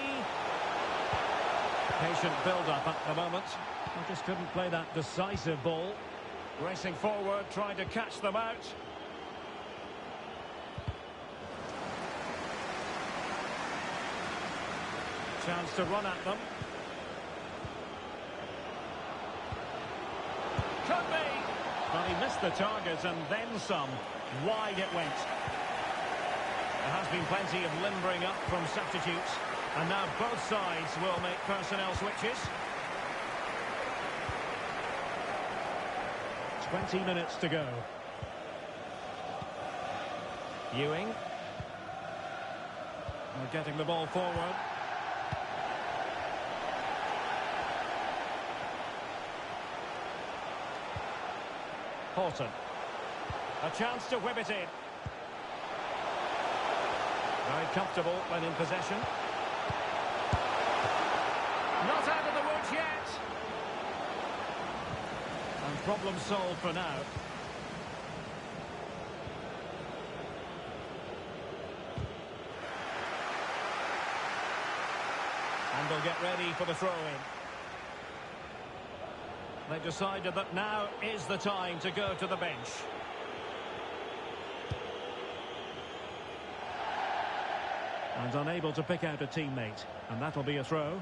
Patient build-up at the moment. They just couldn't play that decisive ball. Racing forward, trying to catch them out. Chance to run at them. could be. Well, he missed the target and then some. Wide it went. There has been plenty of limbering up from substitutes. And now both sides will make personnel switches. 20 minutes to go. Ewing. We're getting the ball forward. Horton. A chance to whip it in. Very comfortable when in possession. Not out of the woods yet. And problem solved for now. And they'll get ready for the throw-in. They decided that now is the time to go to the bench. And unable to pick out a teammate. And that'll be a throw.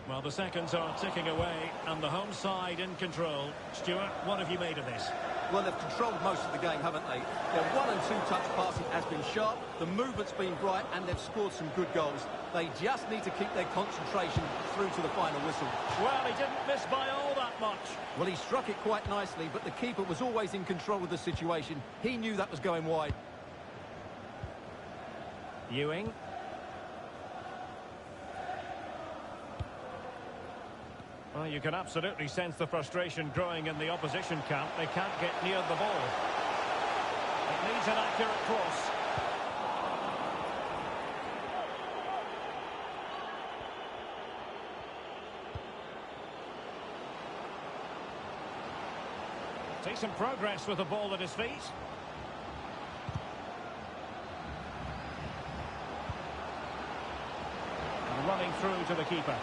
Well, the seconds are ticking away, and the home side in control. Stuart, what have you made of this? Well, they've controlled most of the game, haven't they? Their 1- and 2-touch passing has been sharp, the movement's been bright, and they've scored some good goals. They just need to keep their concentration through to the final whistle. Well, he didn't miss by all that much. Well, he struck it quite nicely, but the keeper was always in control of the situation. He knew that was going wide. Ewing. Well, you can absolutely sense the frustration growing in the opposition camp. They can't get near the ball. It needs an accurate cross. Decent progress with the ball at his feet. And running through to the keeper.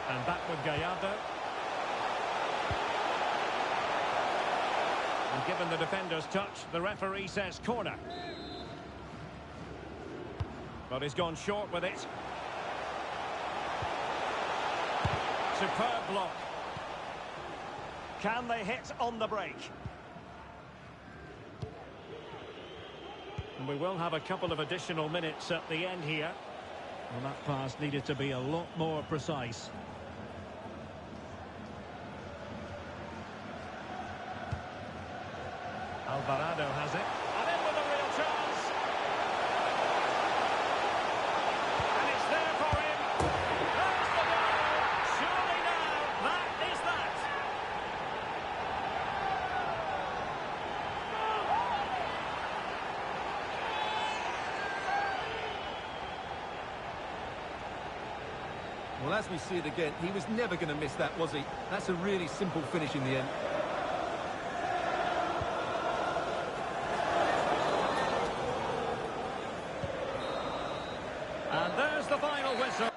And back with Gallardo. And given the defender's touch, the referee says corner. But he's gone short with it. Superb block. Can they hit on the break? And we will have a couple of additional minutes at the end here. Well, that pass needed to be a lot more precise. Alvarado has it. And in with a real chance. And it's there for him. There's the goal. Surely now, that is that. Well, as we see it again, he was never going to miss that, was he? That's a really simple finish in the end. And there's the final whistle.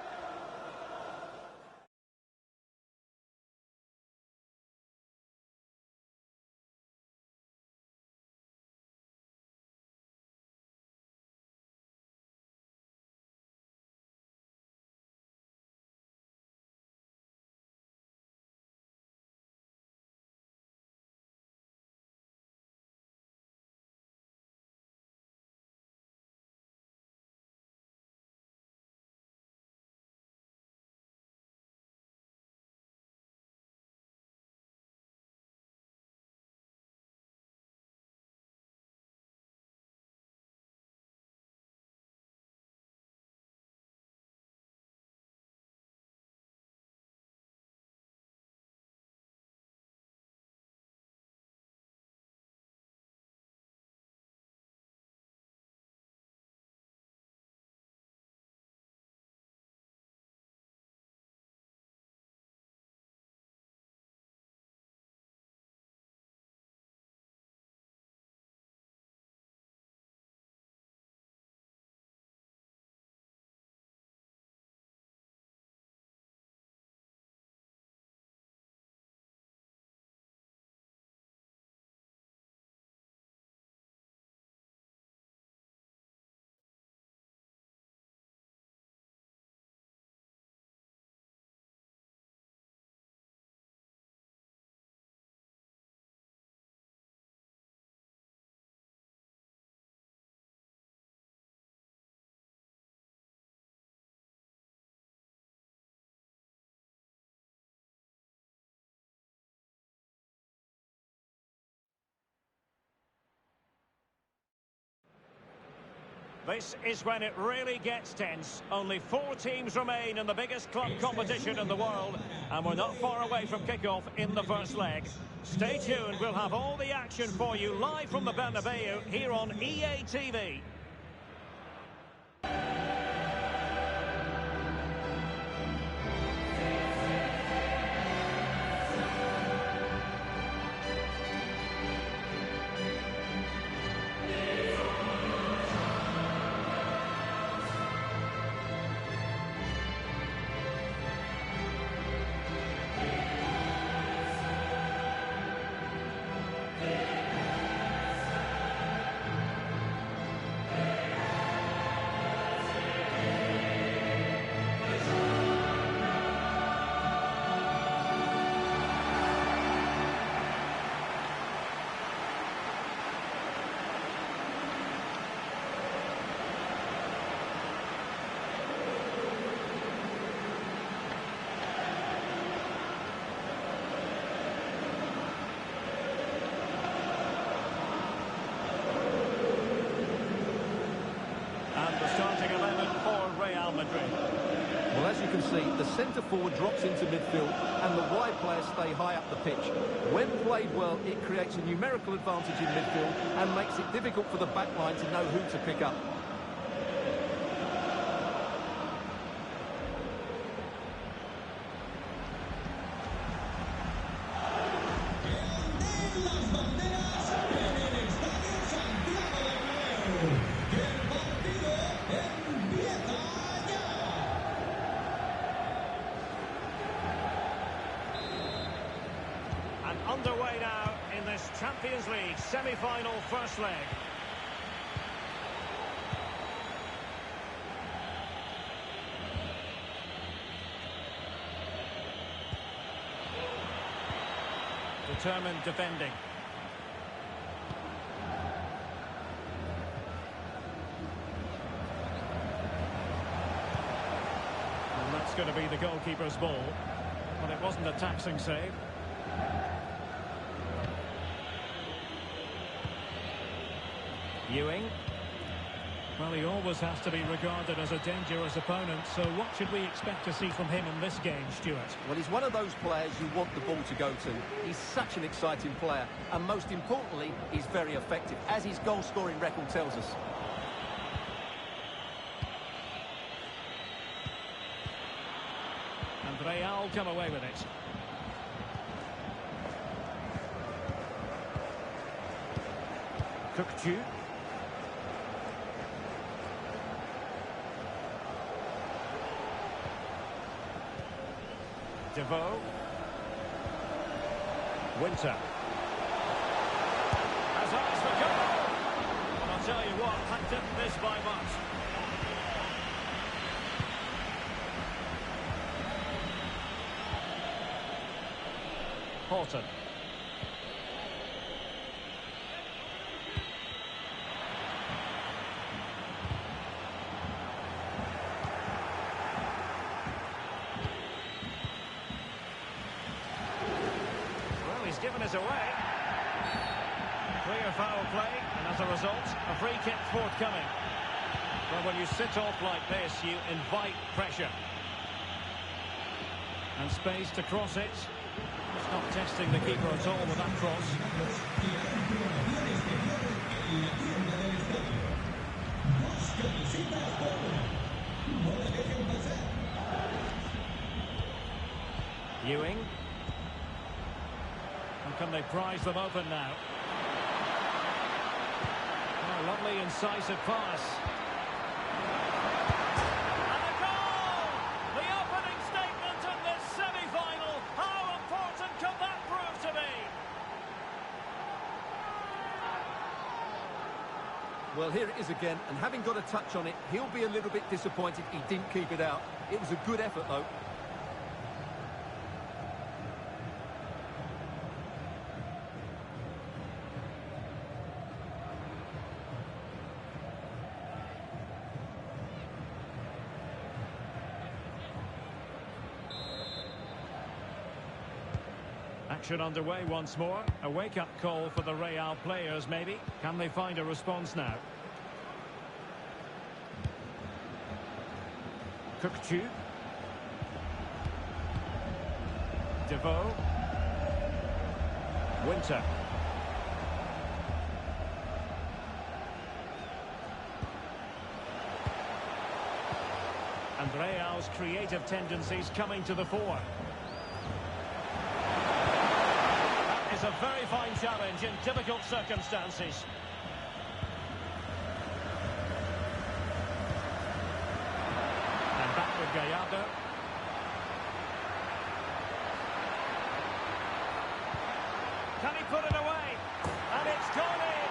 This is when it really gets tense. Only 4 teams remain in the biggest club competition in the world, and we're not far away from kickoff in the first leg. Stay tuned, we'll have all the action for you live from the Bernabeu here on EA TV. Well, as you can see, the centre-forward drops into midfield and the wide players stay high up the pitch. When played well, it creates a numerical advantage in midfield and makes it difficult for the back line to know who to pick up. Underway now in this Champions League semi-final first leg. Determined defending. And that's going to be the goalkeeper's ball, but it wasn't a taxing save. Ewing. Well, he always has to be regarded as a dangerous opponent, so what should we expect to see from him in this game, Stuart? Well, he's one of those players you want the ball to go to. He's such an exciting player, and most importantly, he's very effective, as his goal-scoring record tells us. And Real come away with it. Cookju. Devoe. Winter. Has eyes for goal. And I'll tell you what, that didn't miss by much. Horton. Given us away. Clear foul play, and as a result, a free kick forthcoming. Well, when you sit off like this, you invite pressure. And space to cross it. It's not testing the keeper at all with that cross. Ewing. Can they prize them open now? Oh, lovely incisive pass. And a goal! The opening statement in this semi-final. How important can that prove to be? Well, here it is again, and having got a touch on it, he'll be a little bit disappointed he didn't keep it out. It was a good effort, though. Action underway once more. A wake-up call for the Real players, maybe. Can they find a response now? Cookchu. Devoe. Winter. And Real's creative tendencies coming to the fore. That is a very fine challenge in difficult circumstances. And back with Gallardo. Can he put it away? And it's gone in.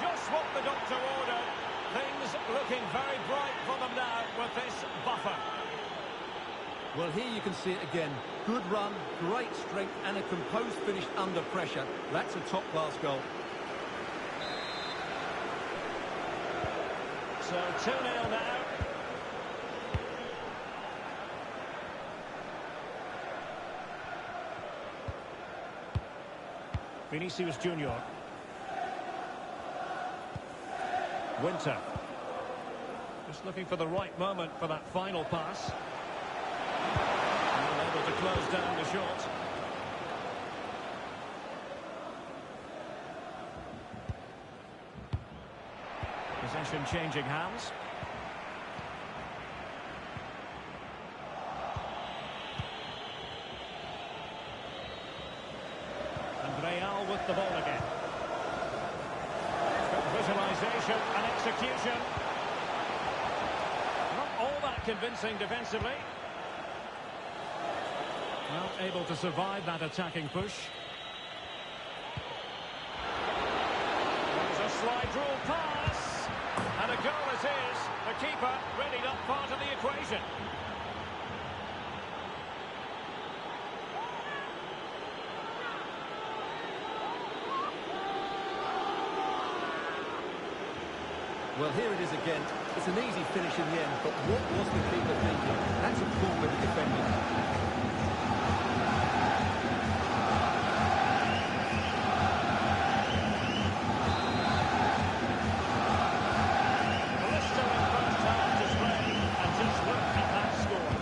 Just what the doctor ordered. Things looking very bright for them now with this buffer. Well, here you can see it again. Good run, great strength, and a composed finish under pressure. That's a top-class goal. So 2-0 now. Vinicius Junior. Winter. Just looking for the right moment for that final pass. And able to close down the shot. Possession changing hands. And Real with the ball again. Visualization and execution. Not all that convincing defensively. Well, able to survive that attacking push. There's a slide rule pass. And a goal it is. The keeper really not part of the equation. Well, here it is again. It's an easy finish in the end, but what was the keeper thinking? That's a poor bit of defending. Blistering first half display, and just look at that score.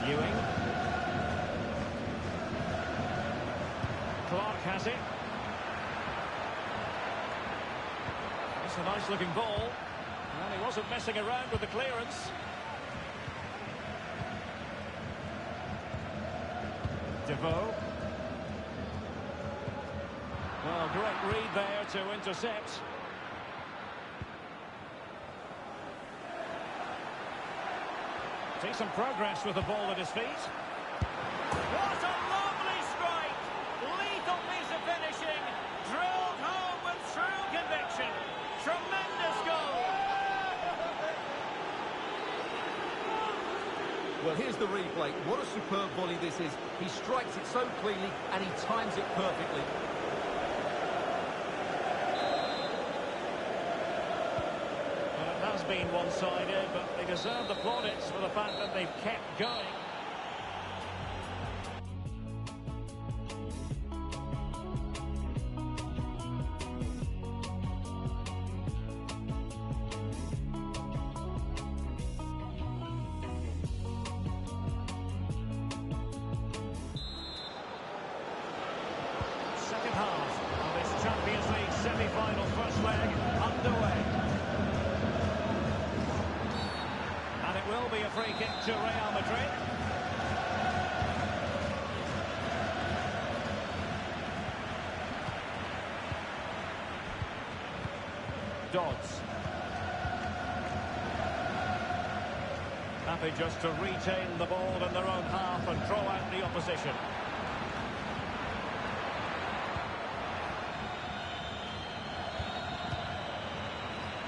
Ewing. Clark has it. It's a nice looking ball. Well, he wasn't messing around with the clearance. Devoe. Well, great read there to intercept. Decent progress with the ball at his feet. What a lovely strike! Lethal piece of finishing. Drilled home with true conviction. Tremendous goal. Well, here's the replay. What a superb volley this is. He strikes it so cleanly and he times it perfectly. Well, it has been one-sided, but they deserve the plaudits for the fact that they've kept going. Second half of this Champions League semi-final first leg underway. And it will be a free kick to Real Madrid. Dodds. Happy just to retain the ball in their own half and throw out the opposition.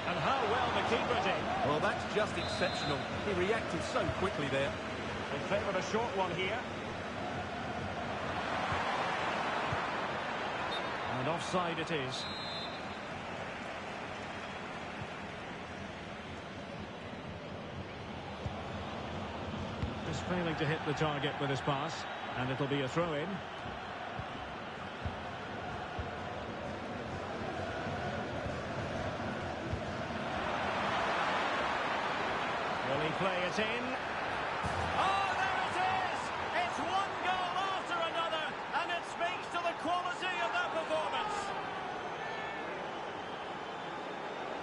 And how well the keeper did. Well, that's just exceptional. He reacted so quickly there. They favoured a short one here. And offside it is. Just failing to hit the target with his pass. And it'll be a throw-in. Will he play it in? Oh, there it is! It's one goal after another, and it speaks to the quality of their performance.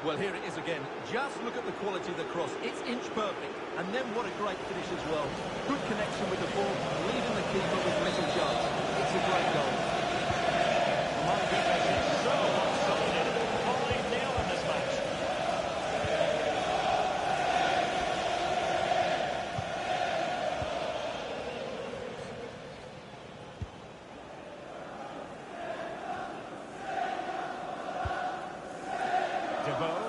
Well, here it is again. Just look at the quality of the cross. It's inch perfect. And then what a great finish as well. Good connection with the ball, leaving the keeper with little chance. It's a great goal. My goodness, it's so one-sided. 5-0 in this match. Devoe.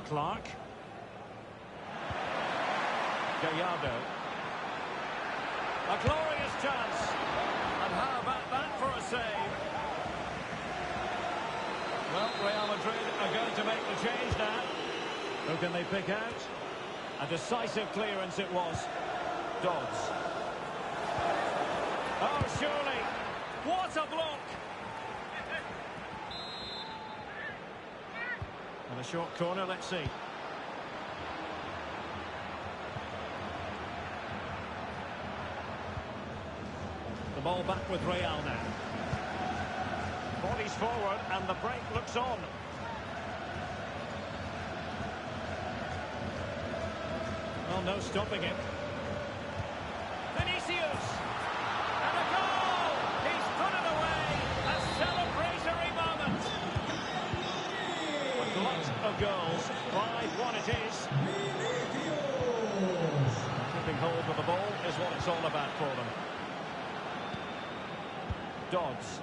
Clark. Gallardo. A glorious chance. And how about that for a save? Well, Real Madrid are going to make the change now. Who can they pick out? A decisive clearance it was. Dodds. Oh, surely. What a block. And a short corner, let's see. The ball back with Real now. Bodies forward and the break looks on. Well, no stopping him. Vinicius! And a goal! He's put it away! A celebratory moment! A glut of goals. 5-1 it is. Keeping hold of the ball is what it's all about for them. Dodds.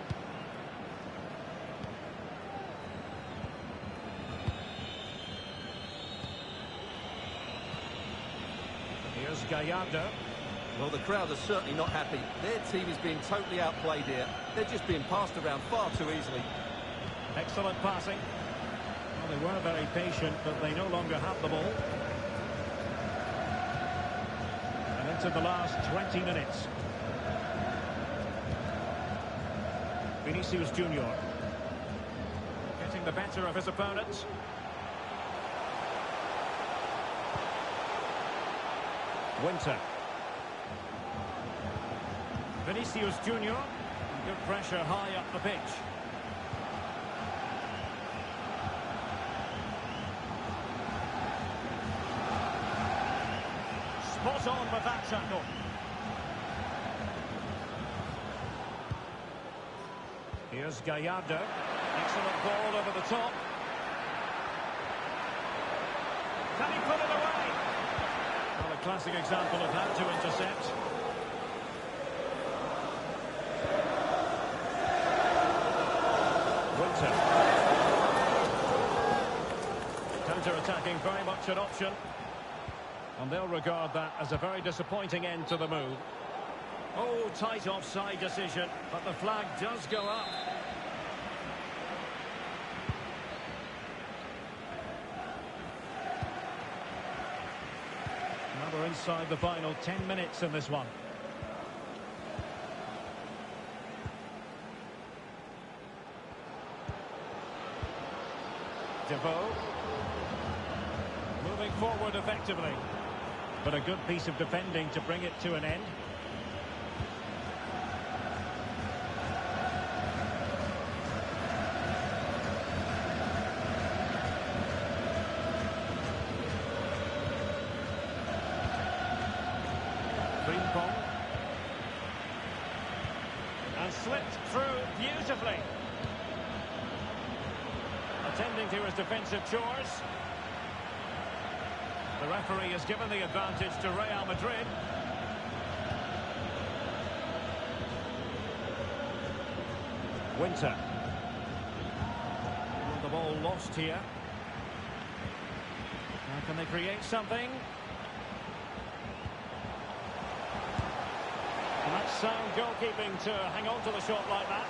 Here's Gallardo. Well, the crowd are certainly not happy. Their team is being totally outplayed here. They're just being passed around far too easily. Excellent passing. Well, they were very patient, but they no longer have the ball. And into the last 20 minutes. Vinicius Junior. Getting the better of his opponents. Winter. Vinicius Junior. Good pressure high up the pitch. Spot on with that tackle. Here's Gallardo. Excellent ball over the top. Can he put it away? Well, a classic example of how to intercept. Winter. Counter-attacking, very much an option. And they'll regard that as a very disappointing end to the move. Oh, tight offside decision, but the flag does go up. Now we're inside the final 10 minutes in this one. Devoe. Moving forward effectively. But a good piece of defending to bring it to an end. And slipped through beautifully. Attending to his defensive chores. The referee has given the advantage to Real Madrid. Winter. The ball lost here. Now can they create something? And that's sound goalkeeping to hang on to the shot like that.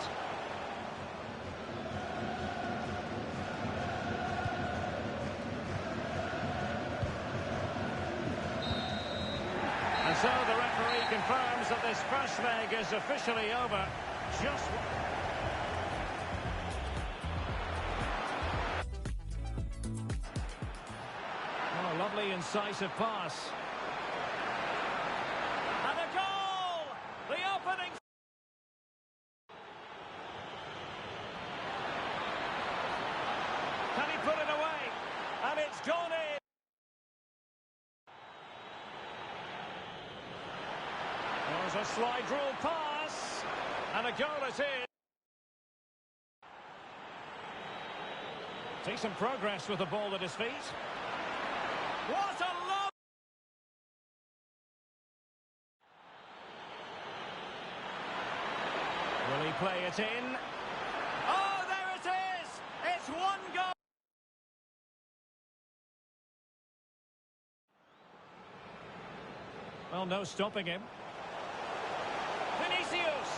confirms that this first leg is officially over. Just... Oh, a lovely incisive pass. And a goal! The opening... Can he put it away? And it's gone in! There's a slide rule pass, and a goal it is. Decent progress with the ball at his feet. What a love! Will he play it in? Oh, there it is! It's one goal! Well, no stopping him. Vinicius!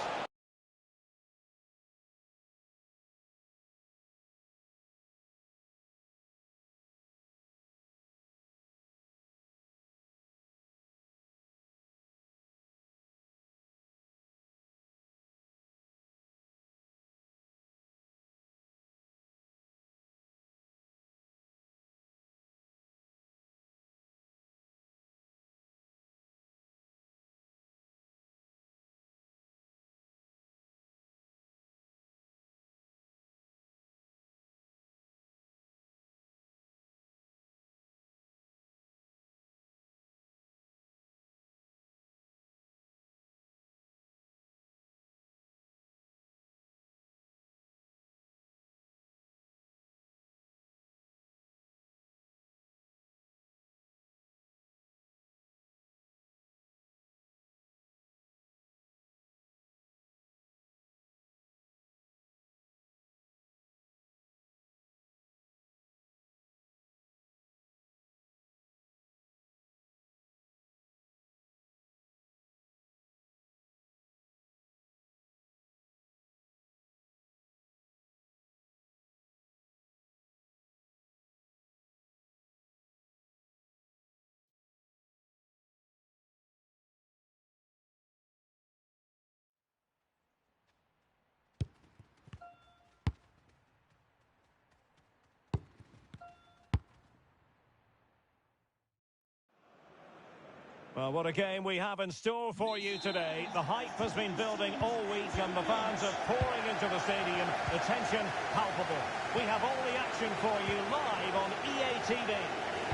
Well, what a game we have in store for you today. The hype has been building all week and the fans are pouring into the stadium. The tension palpable. We have all the action for you live on EA TV.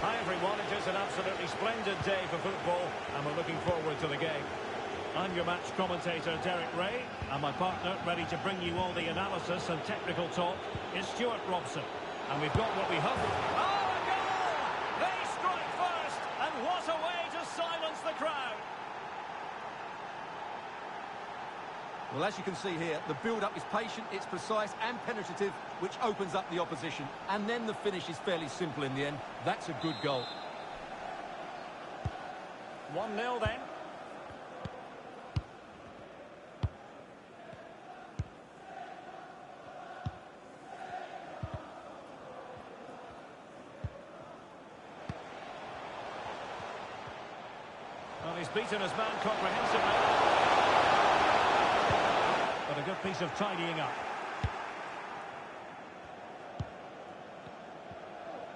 Hi everyone, it is an absolutely splendid day for football and we're looking forward to the game. I'm your match commentator Derek Ray and my partner ready to bring you all the analysis and technical talk is Stuart Robson. And we've got what we hope. Oh, a goal! They strike first and what a way to silence the crowd. Well, as you can see here, the build-up is patient, it's precise and penetrative, which opens up the opposition. And then the finish is fairly simple in the end. That's a good goal. 1-0 then. Well, he's beaten his man comprehensively. But a good piece of tidying up.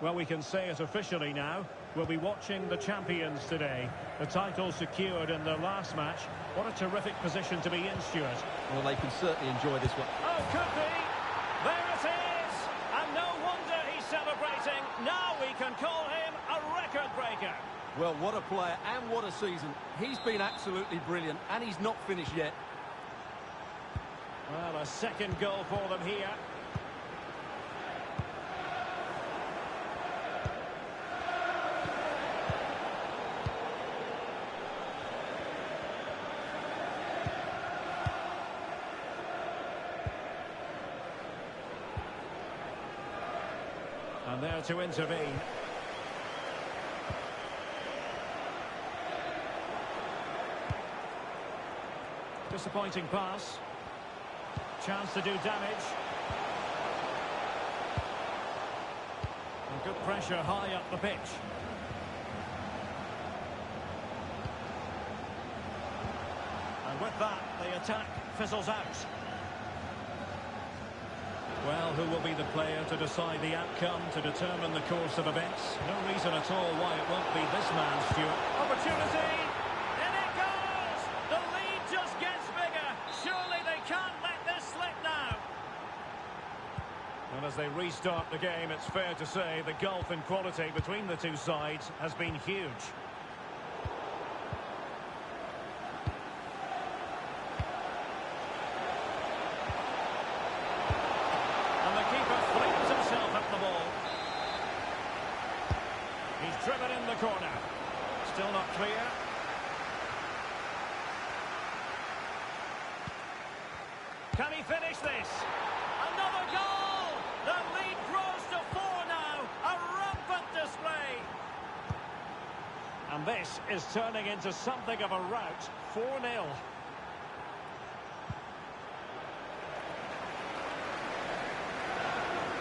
Well, we can say it officially now. We'll be watching the champions today. The title secured in their last match. What a terrific position to be in, Stuart. Well, they can certainly enjoy this one. Oh, could be. There it is. And no wonder he's celebrating. Now we can call him a record breaker. Well, what a player and what a season. He's been absolutely brilliant and he's not finished yet. Well, a second goal for them here. And there to intervene. Disappointing pass. Chance to do damage. And good pressure high up the pitch. that, the attack fizzles out. Well, who will be the player to decide the outcome, to determine the course of events? No reason at all why it won't be this man, Stuart. Opportunity! In it goes! The lead just gets bigger. Surely they can't let this slip now. And as they restart the game, it's fair to say the gulf in quality between the two sides has been huge. Driven in the corner. Still not clear. Can he finish this? Another goal! The lead grows to 4 now. A rampant display. And this is turning into something of a rout. 4-0.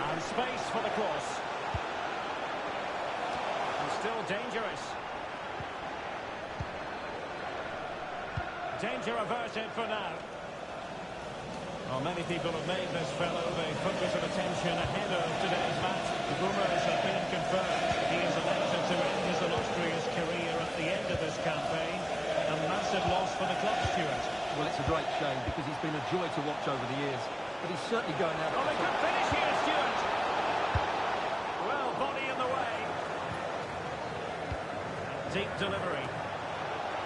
And space for the cross. Still dangerous. Danger averted for now. Well, many people have made this fellow the focus of attention ahead of today's match. The rumours have been confirmed. He is elected to end his illustrious career at the end of this campaign. A massive loss for the club, Stuart. Well, it's a great shame because he's been a joy to watch over the years. But he's certainly going out. Well, they could finish here, Stuart. Well, body in the way. Deep delivery.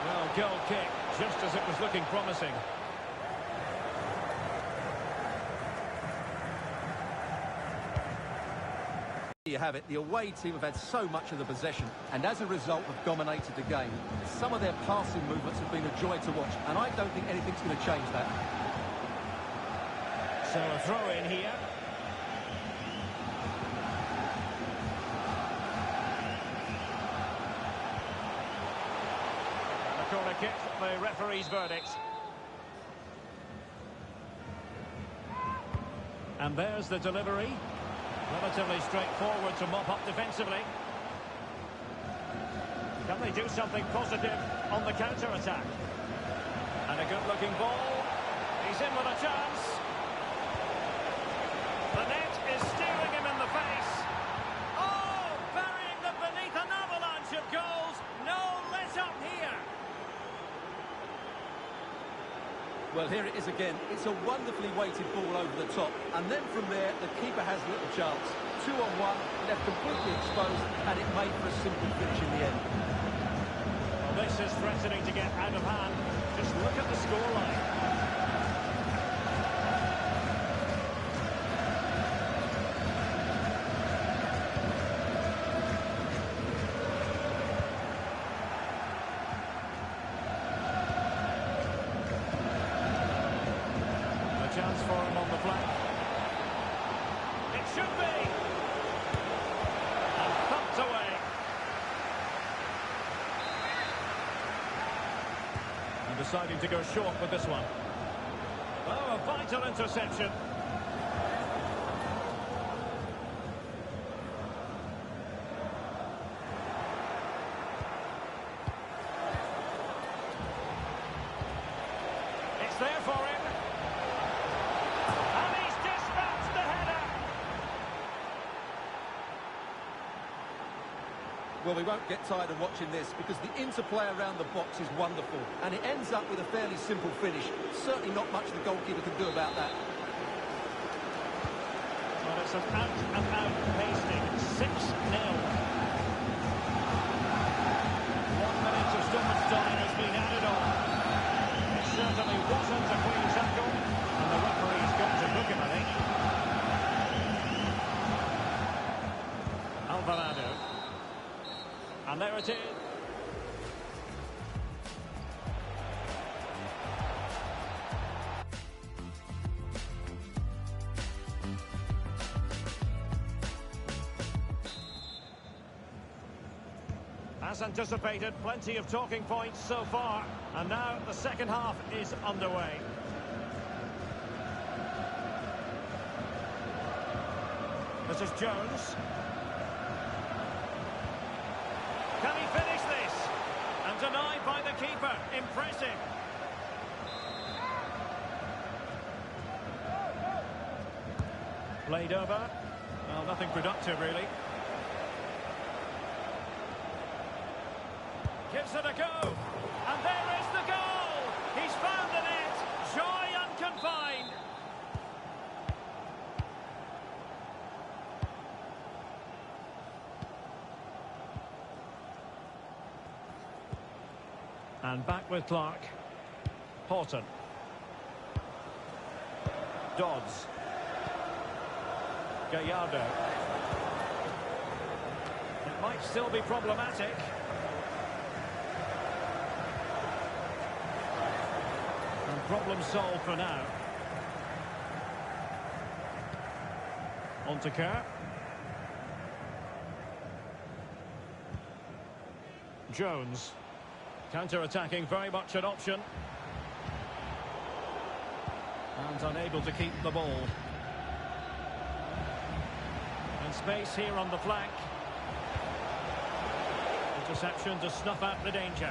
Well, goal kick, just as it was looking promising. There you have it. The away team have had so much of the possession and as a result have dominated the game. Some of their passing movements have been a joy to watch and I don't think anything's going to change that. So a throw in here. Corner kick, the referee's verdict. And there's the delivery. Relatively straightforward to mop up defensively. Can they do something positive on the counter-attack? And a good-looking ball. He's in with a chance. The net is steering him in the face. Oh, burying them beneath an avalanche of goals. No let-up here. Well, here it is again. It's a wonderfully weighted ball over the top. And then from there, the keeper has little chance. 2-on-1, left completely exposed, and it made for a simple finish in the end. Well, this is threatening to get out of hand. Just look at the scoreline. Chance for him on the flank. It should be. And thumped away. And deciding to go short with this one. Oh, a vital interception. It's there for him. Well, we won't get tired of watching this because the interplay around the box is wonderful and it ends up with a fairly simple finish. Certainly not much the goalkeeper can do about that. Well, it's an out-and-out pasting. 6-0. 1 minute of stoppage time has been added on. It certainly wasn't a clean tackle and the referee's got to book him, I think. Alvarado. And there it is. As anticipated, plenty of talking points so far. And now the second half is underway. This is Jones. Can he finish this? And denied by the keeper. Impressive. Played over. Well, nothing productive, really. Gives it a go. And there is the goal! He's found the net. Joy unconfined. And back with Clark. Horton. Dodds. Gallardo. It might still be problematic. And problem solved for now. On to Kerr. Jones. Counter-attacking, very much an option. And unable to keep the ball. And space here on the flank. Interception to snuff out the danger.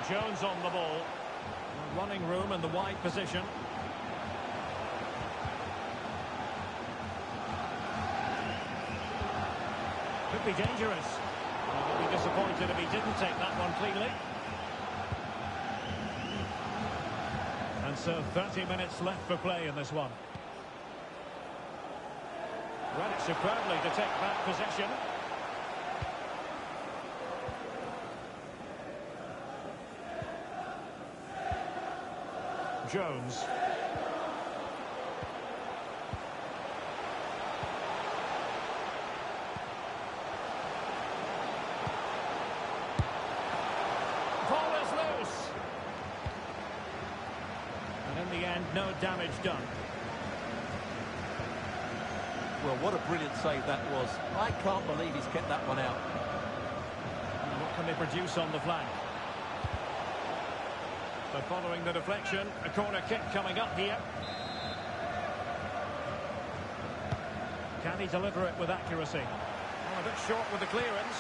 Jones on the ball. Running room in the wide position. Could be dangerous. He'll be disappointed if he didn't take that one cleanly. And so 30 minutes left for play in this one. Read it superbly to take back possession. Jones. Ball is loose. And in the end, no damage done. Well, what a brilliant save that was. I can't believe he's kept that one out. And what can they produce on the flank? So following the deflection, a corner kick coming up here. Can he deliver it with accuracy? Oh, a bit short with the clearance.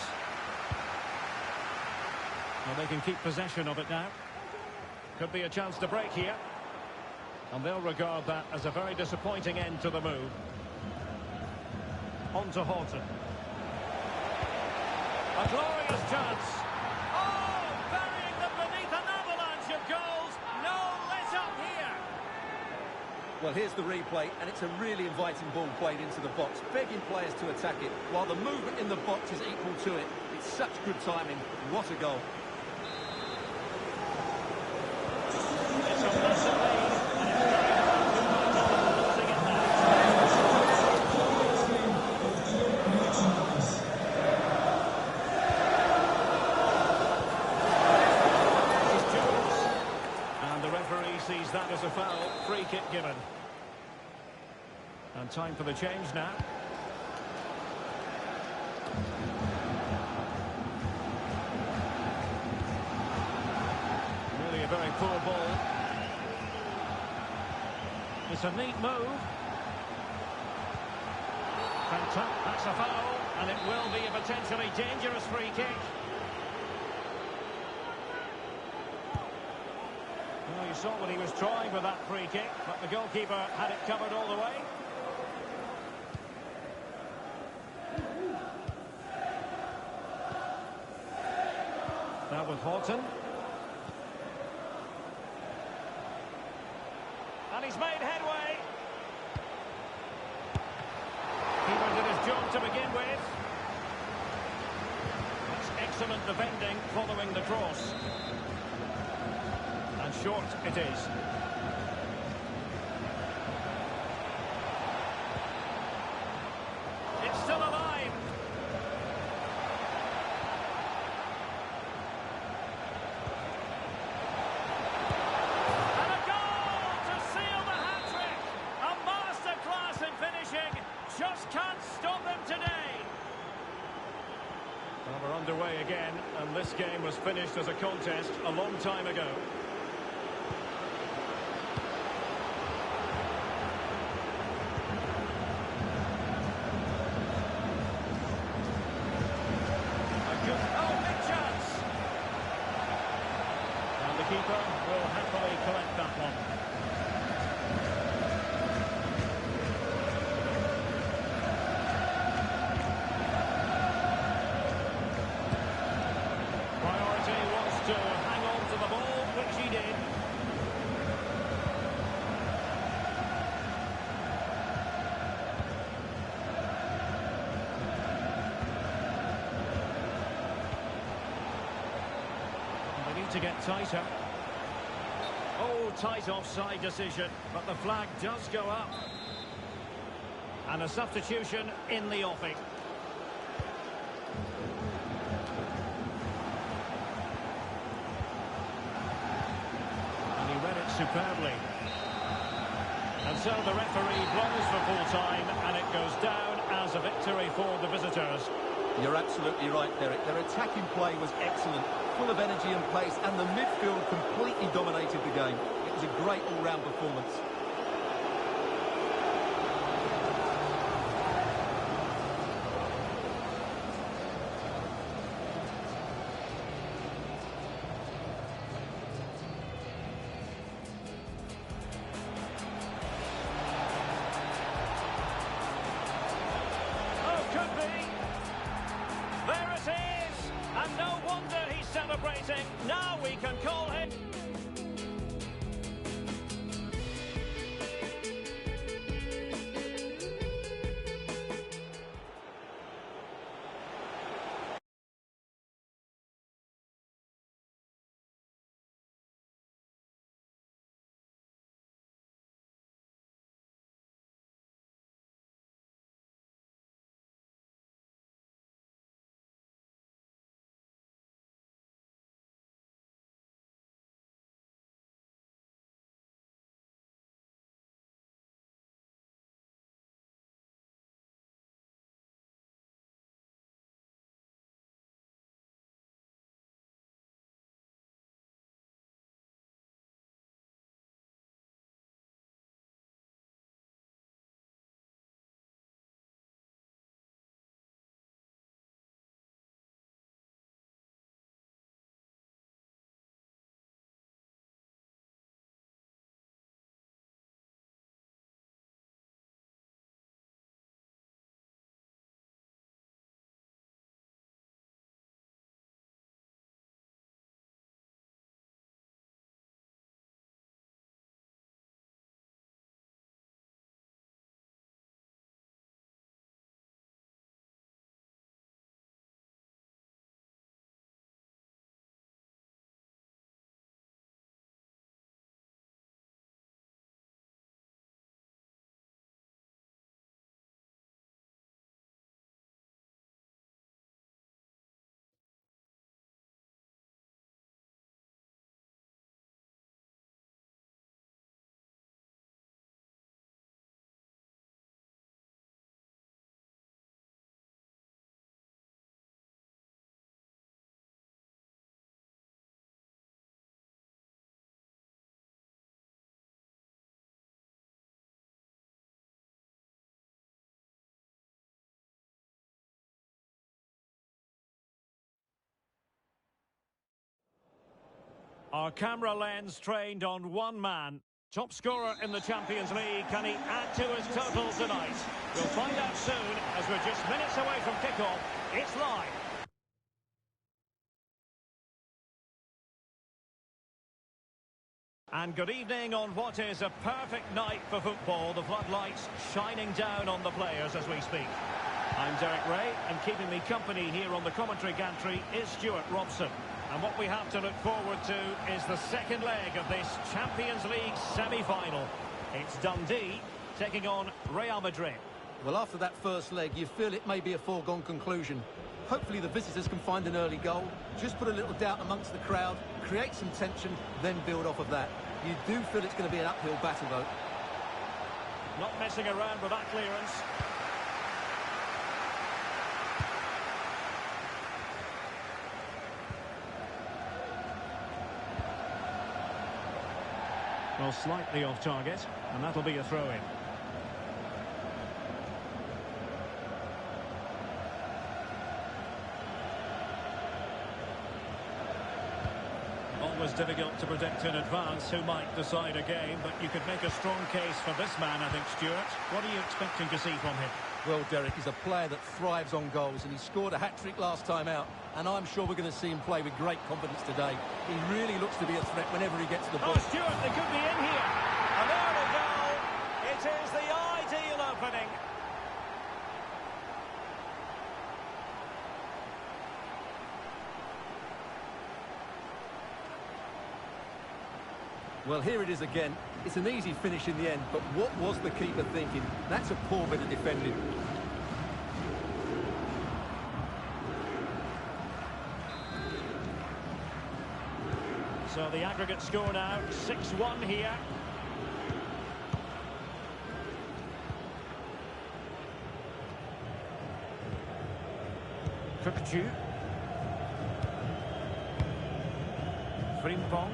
Well, they can keep possession of it now. Could be a chance to break here. And they'll regard that as a very disappointing end to the move. On to Horton. A glorious chance. Oh, burying them beneath an avalanche of goals. No let up here. Well, here's the replay, and it's a really inviting ball played into the box, begging players to attack it, while the movement in the box is equal to it. It's such good timing. What a goal. It's a massive lead, and it's very hard to find nothing in that. This is Jones. And the referee sees that as a foul. Free kick given. And time for the change now. Really a very poor ball. It's a neat move. That's a foul, and it will be a potentially dangerous free kick. Well, you saw what he was trying with that free kick, but the goalkeeper had it covered all the way. Now with Horton. And he's made headway. Keeper did his job to begin with. That's excellent defending following the cross. And short it is. It's still alive. And a goal to seal the hat-trick. A masterclass in finishing. Just can't stop them today. Well, we're underway again, and this game was finished as a contest a long time ago. goalkeeper will happily collect that one. Priority was to hang on to the ball, which he did. They need to get tighter. Oh, tight offside decision, but the flag does go up. And a substitution in the offing. And he read it superbly. And so the referee blows for full time, and it goes down as a victory for the visitors. You're absolutely right, Derek. Their attacking play was excellent, full of energy and pace, and the midfield completely dominated the game. It was a great all-round performance. Oh, could be. There it is. And no wonder he's celebrating. Now we can call him. Our camera lens trained on one man. Top scorer in the Champions League. Can he add to his total tonight? We'll find out soon as we're just minutes away from kickoff. It's live. And good evening on what is a perfect night for football. The floodlights shining down on the players as we speak. I'm Derek Ray, and keeping me company here on the commentary gantry is Stuart Robson. And what we have to look forward to is the second leg of this Champions League semi-final. It's Dundee taking on Real Madrid. Well, after that first leg, you feel it may be a foregone conclusion. Hopefully the visitors can find an early goal, just put a little doubt amongst the crowd, create some tension, then build off of that. You do feel it's going to be an uphill battle, though. Not messing around with that clearance. Well, slightly off target, and that'll be a throw-in. always difficult to predict in advance who might decide a game, but you could make a strong case for this man, I think, Stuart. What are you expecting to see from him? Well, Derek, he's a player that thrives on goals, and he scored a hat-trick last time out, and I'm sure we're going to see him play with great confidence today. He really looks to be a threat whenever he gets the ball. Oh, Stuart, they could be in here. And there we go. It is the ideal opening. Well, here it is again. It's an easy finish in the end, but what was the keeper thinking? That's a poor bit of defending. So the aggregate score now, 6-1 here. Kukju. Frimpong.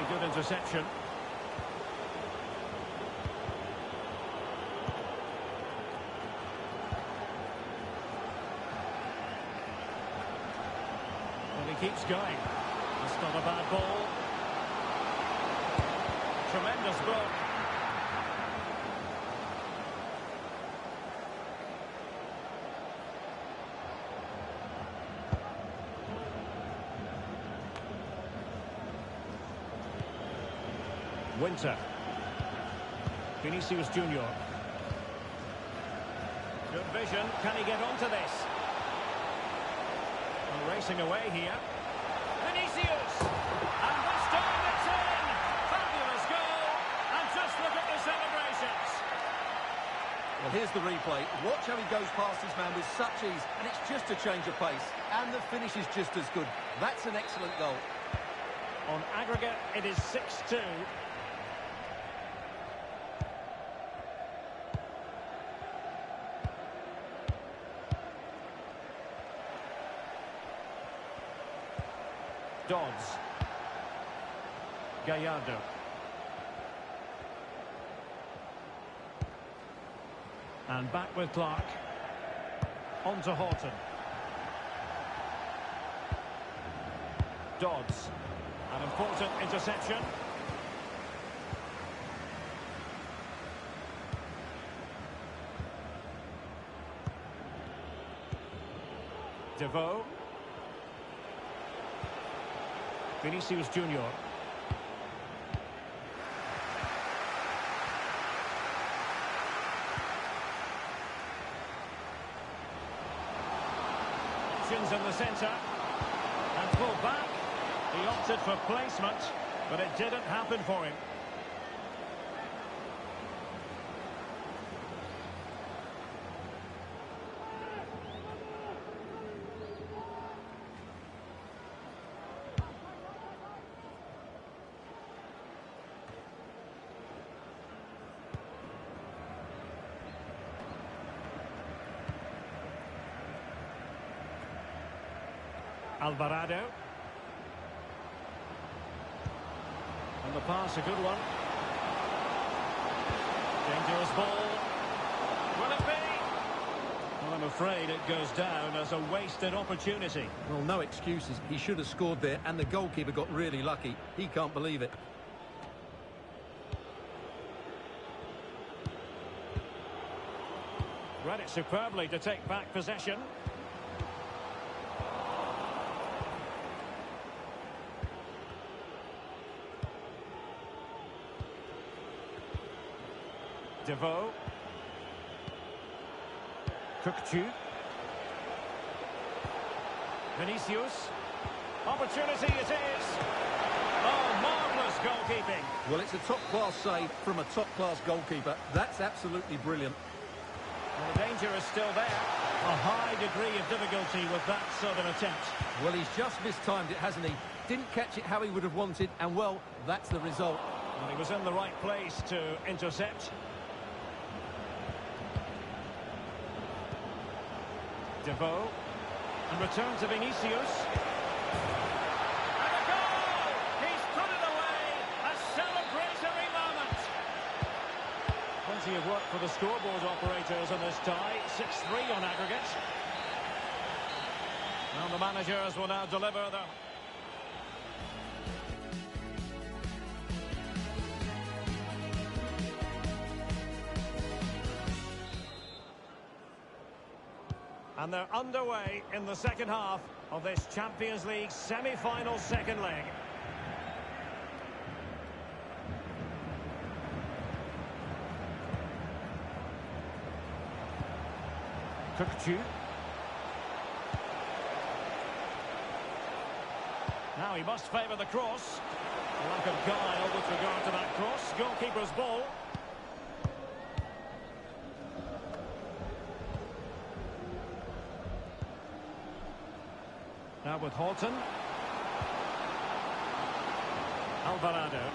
Good interception. Well, he keeps going. It's not a bad ball. Tremendous ball. Winter. Vinicius Junior. Good vision. Can he get onto this? Well, racing away here. Vinicius! And this time it's in! Fabulous goal! And just look at the celebrations! Well, here's the replay. Watch how he goes past his man with such ease, and it's just a change of pace. And the finish is just as good. That's an excellent goal. On aggregate, it is 6-2. Dodds. Gallardo. And back with Clark. On to Horton. Dodds. An important interception. Devoe. Vinicius Junior. Options in the centre. And pull back. He opted for placement, but it didn't happen for him. Alvarado. And the pass, a good one. Dangerous ball. Will it be? Well, I'm afraid it goes down as a wasted opportunity. Well, no excuses. He should have scored there, and the goalkeeper got really lucky. He can't believe it. Read it superbly to take back possession. Devoe. Kukju. Vinicius. Opportunity it is. Oh, marvellous goalkeeping. Well, it's a top-class save from a top-class goalkeeper. That's absolutely brilliant. Well, the danger is still there. A high degree of difficulty with that sort of attempt. Well, he's just mistimed it, hasn't he? Didn't catch it how he would have wanted, and, well, that's the result. Well, he was in the right place to intercept. Devoe. And return to Vinicius. And a goal! He's put it away. A celebratory moment. Plenty of work for the scoreboard operators in this tie. 6-3 on aggregate. Well, the managers will now deliver the... And they're underway in the second half of this Champions League semi-final second leg. Cookchu. Now he must favour the cross. A lack of guile with regard to that cross. Goalkeeper's ball. Now with Horton. Alvarado.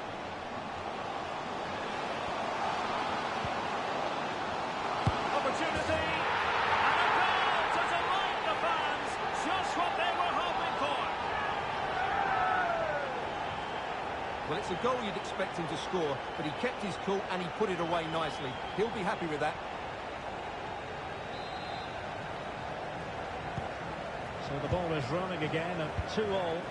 Opportunity. And a goal to delight the fans. Just what they were hoping for. Well, it's a goal you'd expect him to score, but he kept his cool and he put it away nicely. He'll be happy with that. So the ball is running again at 2-2.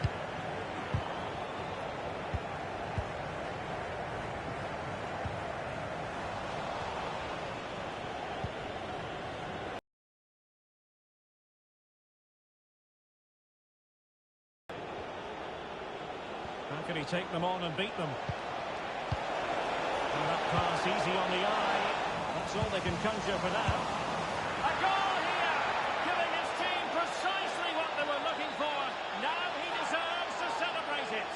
How can he take them on and beat them? And that pass easy on the eye. That's all they can conjure for now. A goal here! Giving his team precisely what they were looking for. Now he deserves to celebrate it.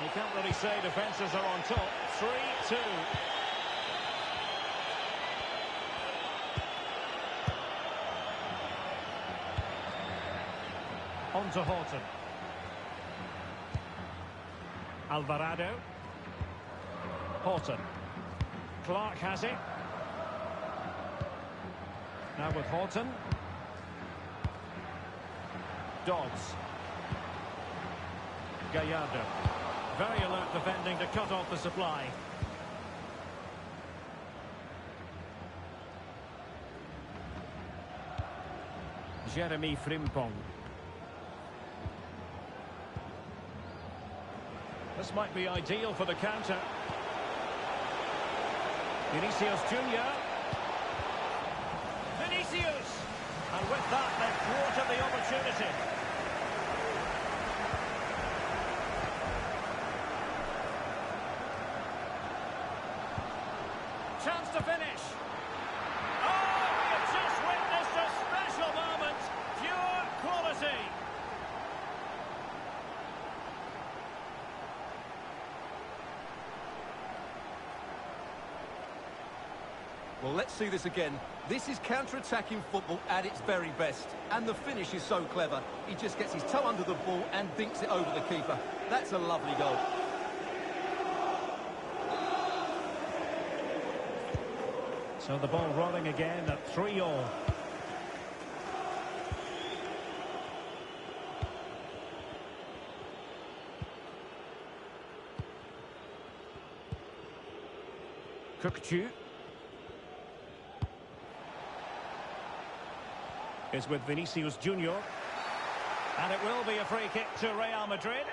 You can't really say defences are on top. 3-2. On to Horton. Alvarado. Horton. Clark has it. Now with Horton. Dodds. Gallardo. Very alert defending to cut off the supply. Jeremy Frimpong. This might be ideal for the counter. Vinicius Junior. Vinicius! And with that, they've thwarted the opportunity. Chance to finish. Oh, we have just witnessed a special moment. Pure quality. Well, let's see this again. This is counter-attacking football at its very best. And the finish is so clever. He just gets his toe under the ball and dinks it over the keeper. That's a lovely goal. So the ball rolling again at 3-3. Cookchu. Is with Vinicius Junior. And it will be a free kick to Real Madrid.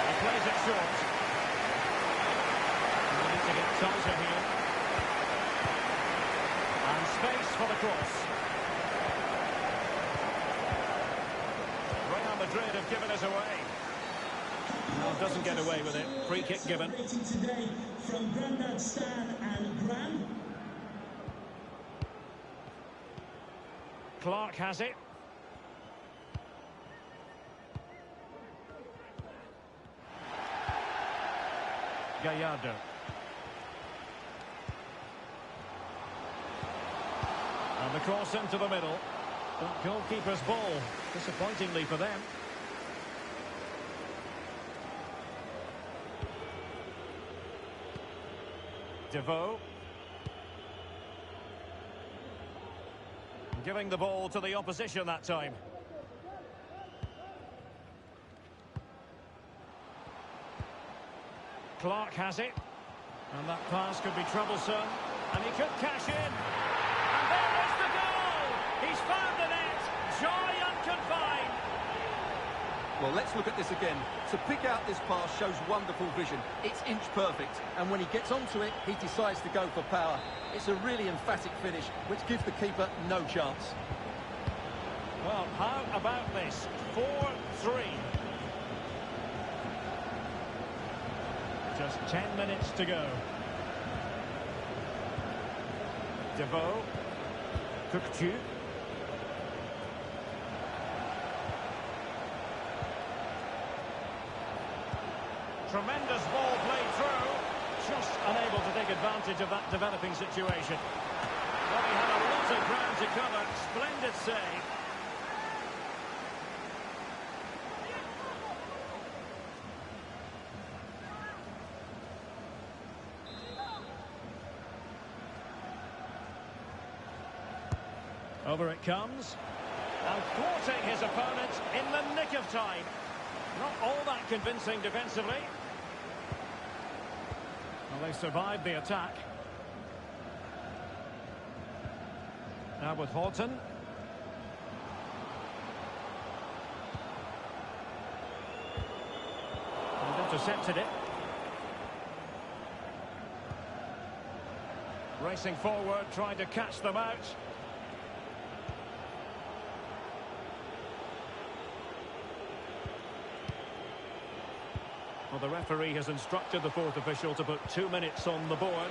He plays it short. We need to get tighter here. And space for the cross. Real Madrid have given us away. No, doesn't get away with it. Free kick given. Today from Grandad Stan and Gran. Clark has it. Gallardo. And the cross into the middle. But goalkeeper's ball, disappointingly for them. Devoe. Giving the ball to the opposition that time. Clark has it. And that pass could be troublesome. And he could cash in. And there is the goal! He's found the net. Joy unconfined. Well, let's look at this again. To pick out this pass shows wonderful vision. It's inch perfect. And when he gets onto it, he decides to go for power. It's a really emphatic finish, which gives the keeper no chance. Well, how about this? 4-3. Just 10 minutes to go. Devoe. Cookju. Tremendous ball played through. Just unable to take advantage of that developing situation. Well, he had a lot of ground to cover. Splendid save. Over it comes. And thwarting his opponent in the nick of time. Not all that convincing defensively. Well, they survived the attack. Now with Horton. And intercepted it. Racing forward, trying to catch them out. Well, the referee has instructed the fourth official to put 2 minutes on the board.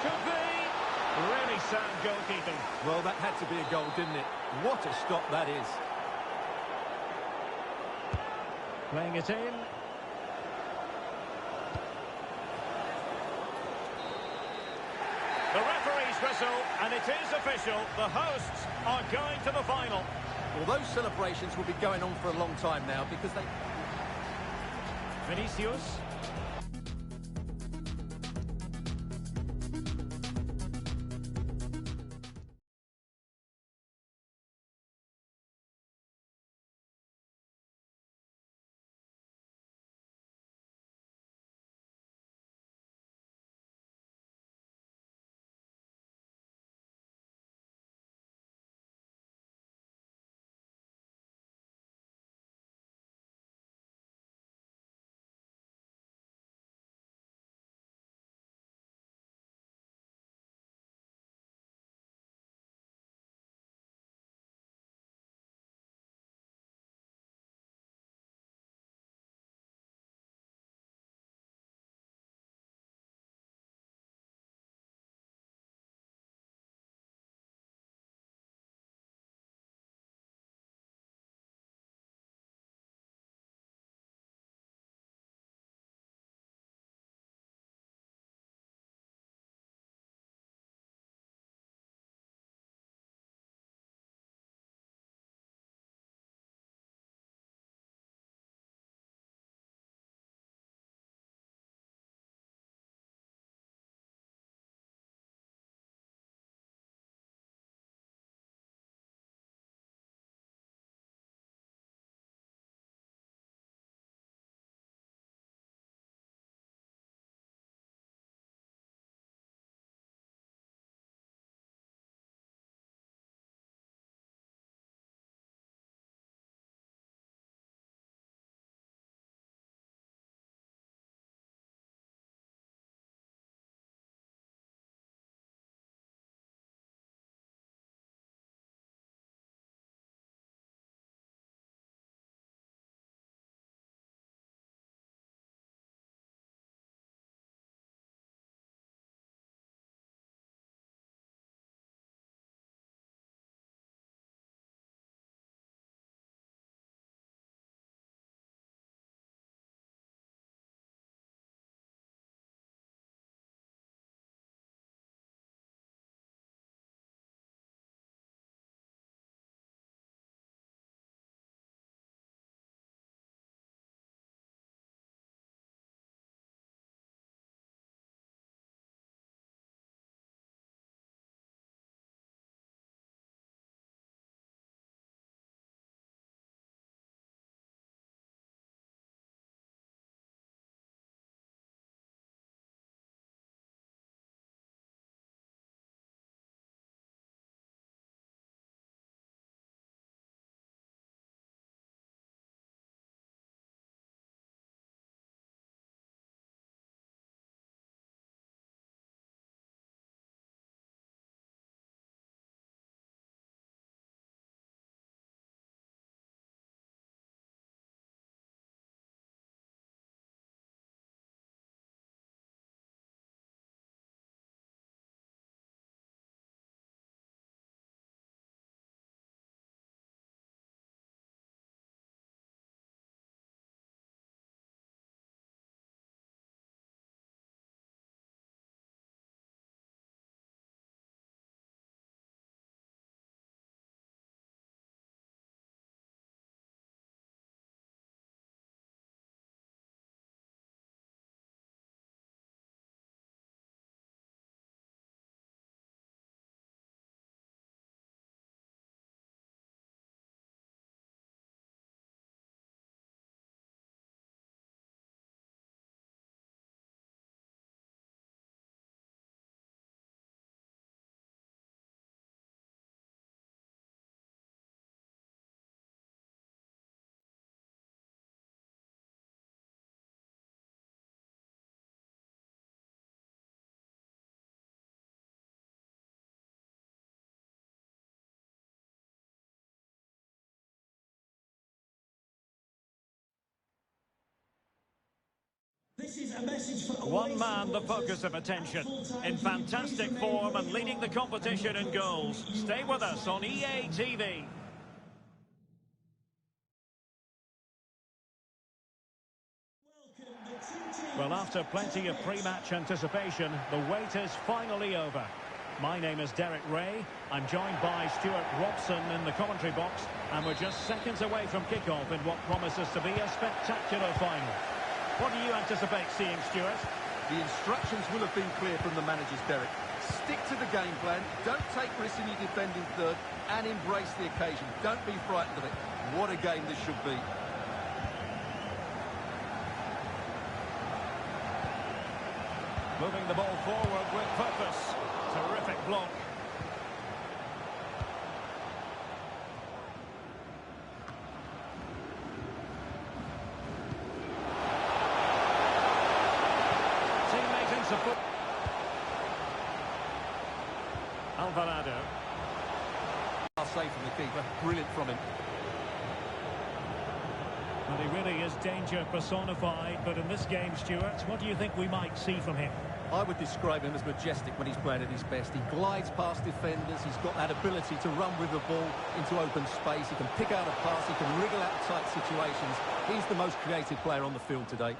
Could be. Really sound goalkeeping. Well, that had to be a goal, didn't it? What a stop that is. Playing it in. The referee's whistle, and it is official. The hosts are going to the final. Well, those celebrations will be going on for a long time now because they... Vinicius. This is a message for One man the focus of attention, in fantastic form and leading the competition in goals. Stay with us on EA TV. Well, after plenty of pre-match anticipation, the wait is finally over. My name is Derek Ray. I'm joined by Stuart Robson in the commentary box, and we're just seconds away from kick-off in what promises to be a spectacular final. What do you anticipate seeing, Stuart? The instructions will have been clear from the managers, Derek. Stick to the game plan, don't take risks in your defending third, and embrace the occasion. Don't be frightened of it. What a game this should be. Moving the ball forward with purpose. Terrific block. Teammate in support. Alvarado. Safe from the keeper. Brilliant from him. Well, he really is danger personified, but in this game, Stuart, what do you think we might see from him? I would describe him as majestic when he's playing at his best. He glides past defenders. He's got that ability to run with the ball into open space. He can pick out a pass. He can wriggle out of tight situations. He's the most creative player on the field today.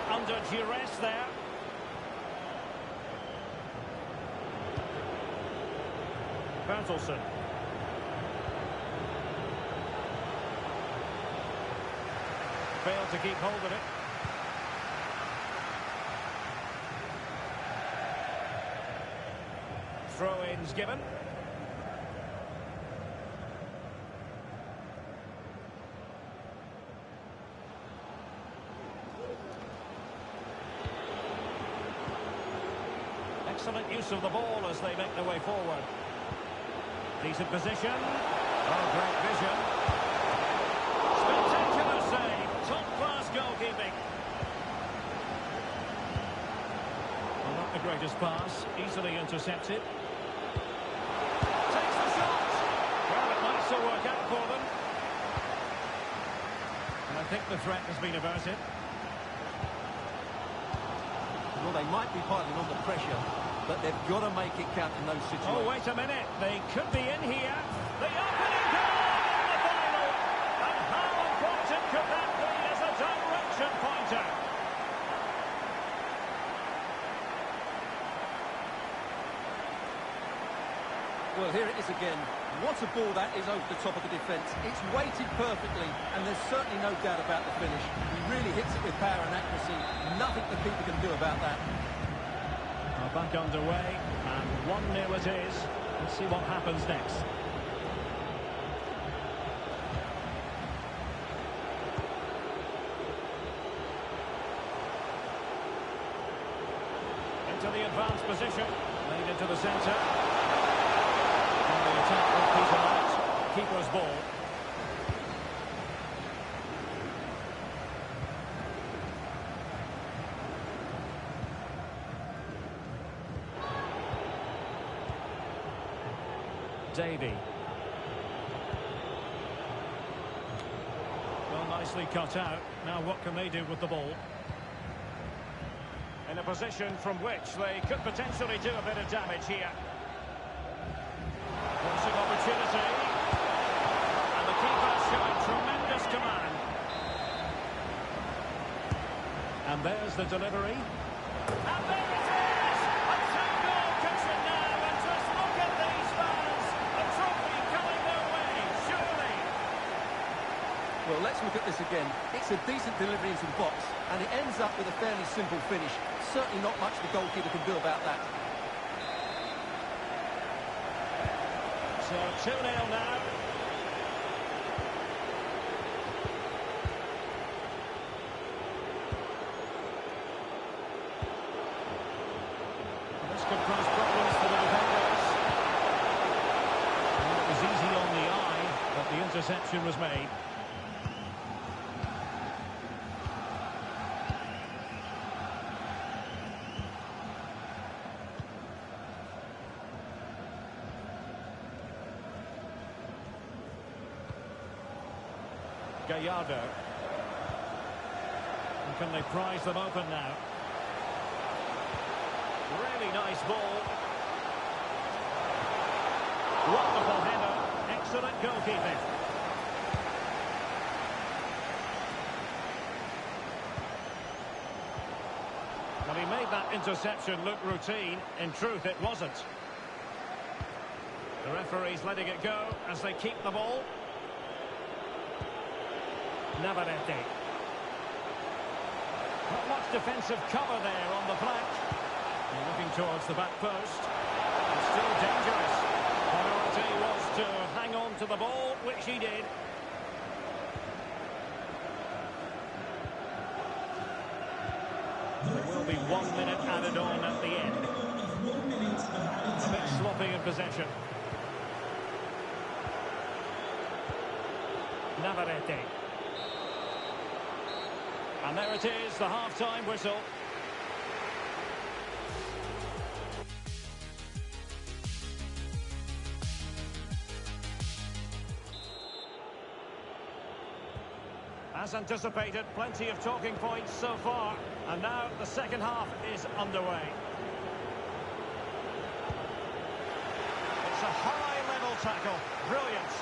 Under duress there. Bertelsen. Failed to keep hold of it. Throw-ins given. Excellent use of the ball as they make their way forward. Decent position. Oh, great vision. Spectacular save. Top-class goalkeeping. Well, not the greatest pass. Easily intercepted. Takes the shot. Well, it might still work out for them. And I think the threat has been averted. Well, they might be piling on the pressure, but they've got to make it count in those situations. Oh, wait a minute. They could be in here. The opening goal in the final. And how important could that be as a direction pointer? Well, here it is again. What a ball that is over the top of the defence. It's weighted perfectly, and there's certainly no doubt about the finish. He really hits it with power and accuracy. Nothing the keeper can do about that. Back underway, and 1-0 it is. Let's see what happens next. Into the advanced position, laid into the centre. And the attack will peter out. Keeper's ball. Davy. Well, nicely cut out. Now what can they do with the ball? In a position from which they could potentially do a bit of damage here. Forcing opportunity. And the keeper showing tremendous command. And there's the delivery. And there it is! A 10-goal kitchen now, and just look at these fans! A trophy coming their way, surely! Well, let's look at this again. It's a decent delivery into the box, and it ends up with a fairly simple finish. Certainly not much the goalkeeper can do about that. So 2-0 now. This could cause problems for the defenders. And it was easy The interception was made. Gallardo. And can they prize them open now? Really nice ball. Wonderful header. Excellent goalkeeping. Well, he made that interception look routine. In truth, it wasn't. The referee's letting it go as they keep the ball. Navarrete. Not much defensive cover there on the flank. And looking towards the back post. It's still dangerous. Priority was to hang on to the ball, which he did. There will be 1 minute added on at the end. A bit sloppy in possession. Navarrete. And there it is, the half-time whistle. As anticipated, plenty of talking points so far. And now the second half is underway. It's a high-level tackle. Brilliant.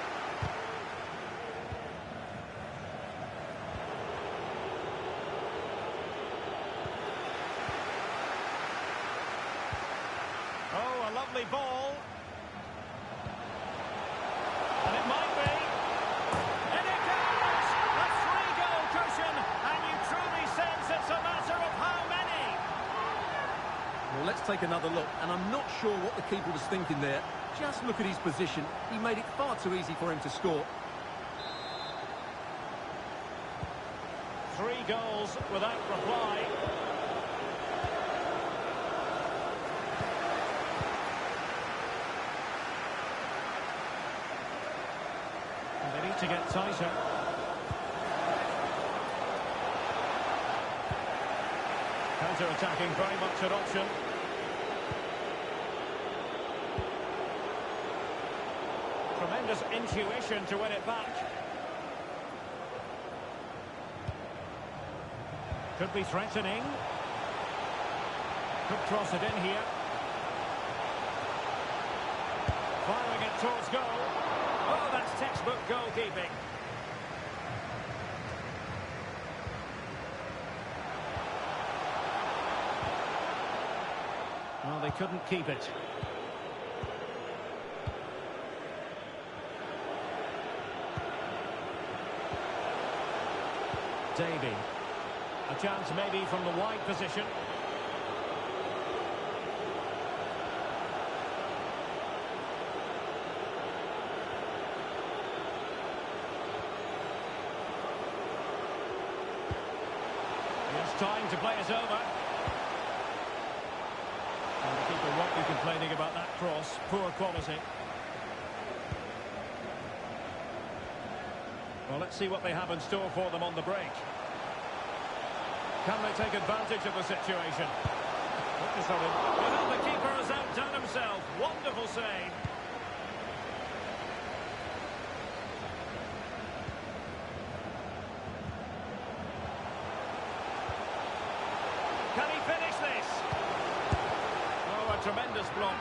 Oh, a lovely ball. And it might be. And it goes! A three-goal cushion. And you truly sense it's a matter of how many. Well, let's take another look. And I'm not sure what the keeper was thinking there. Just look at his position. He made it far too easy for him to score. 3 goals without reply. They need to get tighter. Counter-attacking, very much an option. Tremendous intuition to win it back. Could be threatening. Could cross it in here. Firing it towards goal. Oh, that's textbook goalkeeping. Well, they couldn't keep it. Davy. A chance maybe from the wide position. It's time to play it over. And the keeper won't be complaining about that cross. Poor quality. Well, let's see what they have in store for them on the break. Can they take advantage of the situation? Well, the keeper has outdone himself. Wonderful save. Can he finish this? Oh, a tremendous block.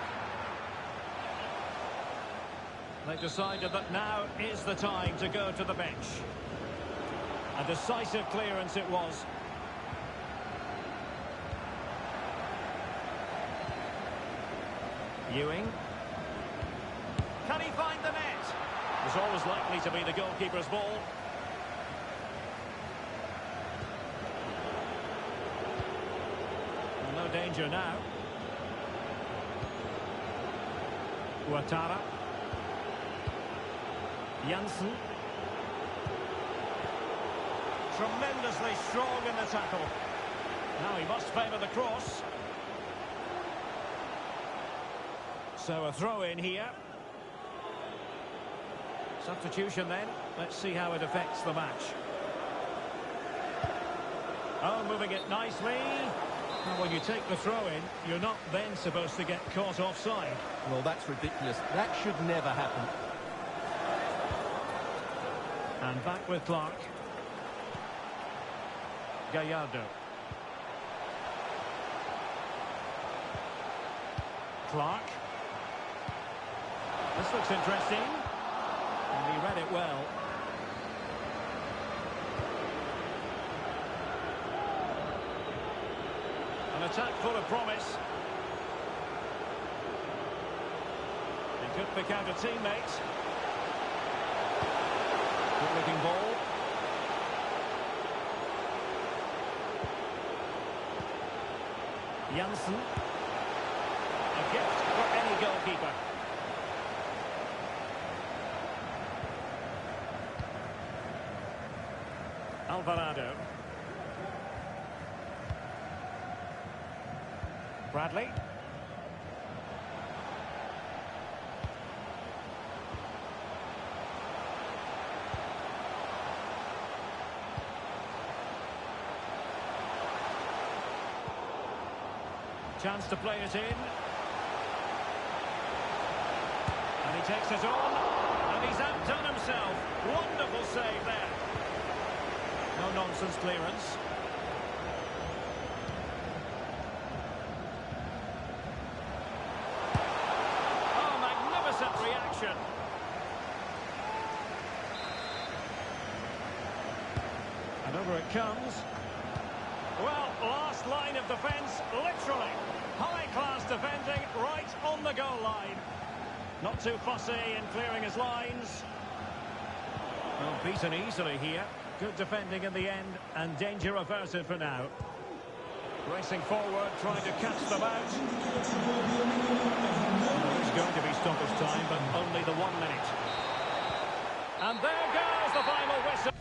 They've decided that now is the time to go to the bench. A decisive clearance it was. Ewing. Can he find the net? It's always likely to be the goalkeeper's ball. Well, no danger now. Ouattara. Janssen. Tremendously strong in the tackle. Now he must favour the cross. So a throw in here. Substitution then. Let's see how it affects the match. Oh, moving it nicely. Well, when you take the throw in, you're not then supposed to get caught offside. Well, that's ridiculous. That should never happen. And back with Clark. Gallardo. Clark. This looks interesting. And he read it well. An attack full of promise. He could pick out a teammate. Good looking ball. Janssen. A gift for any goalkeeper. Alvarado. Bradley. Chance to play it in. And he takes it on. And he's outdone himself. Wonderful save there. No-nonsense clearance. Oh, magnificent reaction. And over it comes. Well, last line of defence, literally. High-class defending right on the goal line. Not too fussy in clearing his lines. Well, beaten easily here. Good defending in the end, and danger averted for now. Racing forward, trying to catch them out. There's going to be stoppage time, but only the 1 minute. And there goes the final whistle.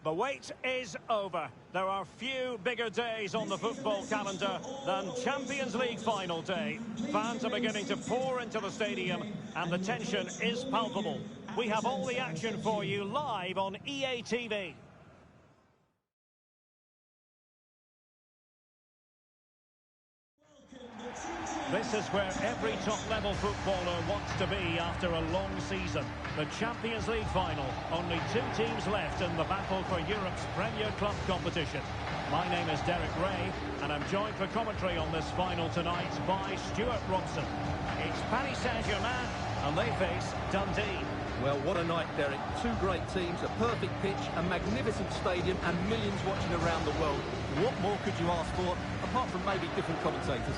The wait is over. There are few bigger days on the football calendar than Champions League final day. Fans are beginning to pour into the stadium and the tension is palpable. We have all the action for you live on EA TV. This is where every top-level footballer wants to be after a long season. The Champions League final. Only two teams left in the battle for Europe's Premier Club competition. My name is Derek Ray, and I'm joined for commentary on this final tonight by Stuart Robson. It's Paris Saint-Germain, and they face Dundee. Well, what a night, Derek. Two great teams, a perfect pitch, a magnificent stadium, and millions watching around the world. What more could you ask for, apart from maybe different commentators?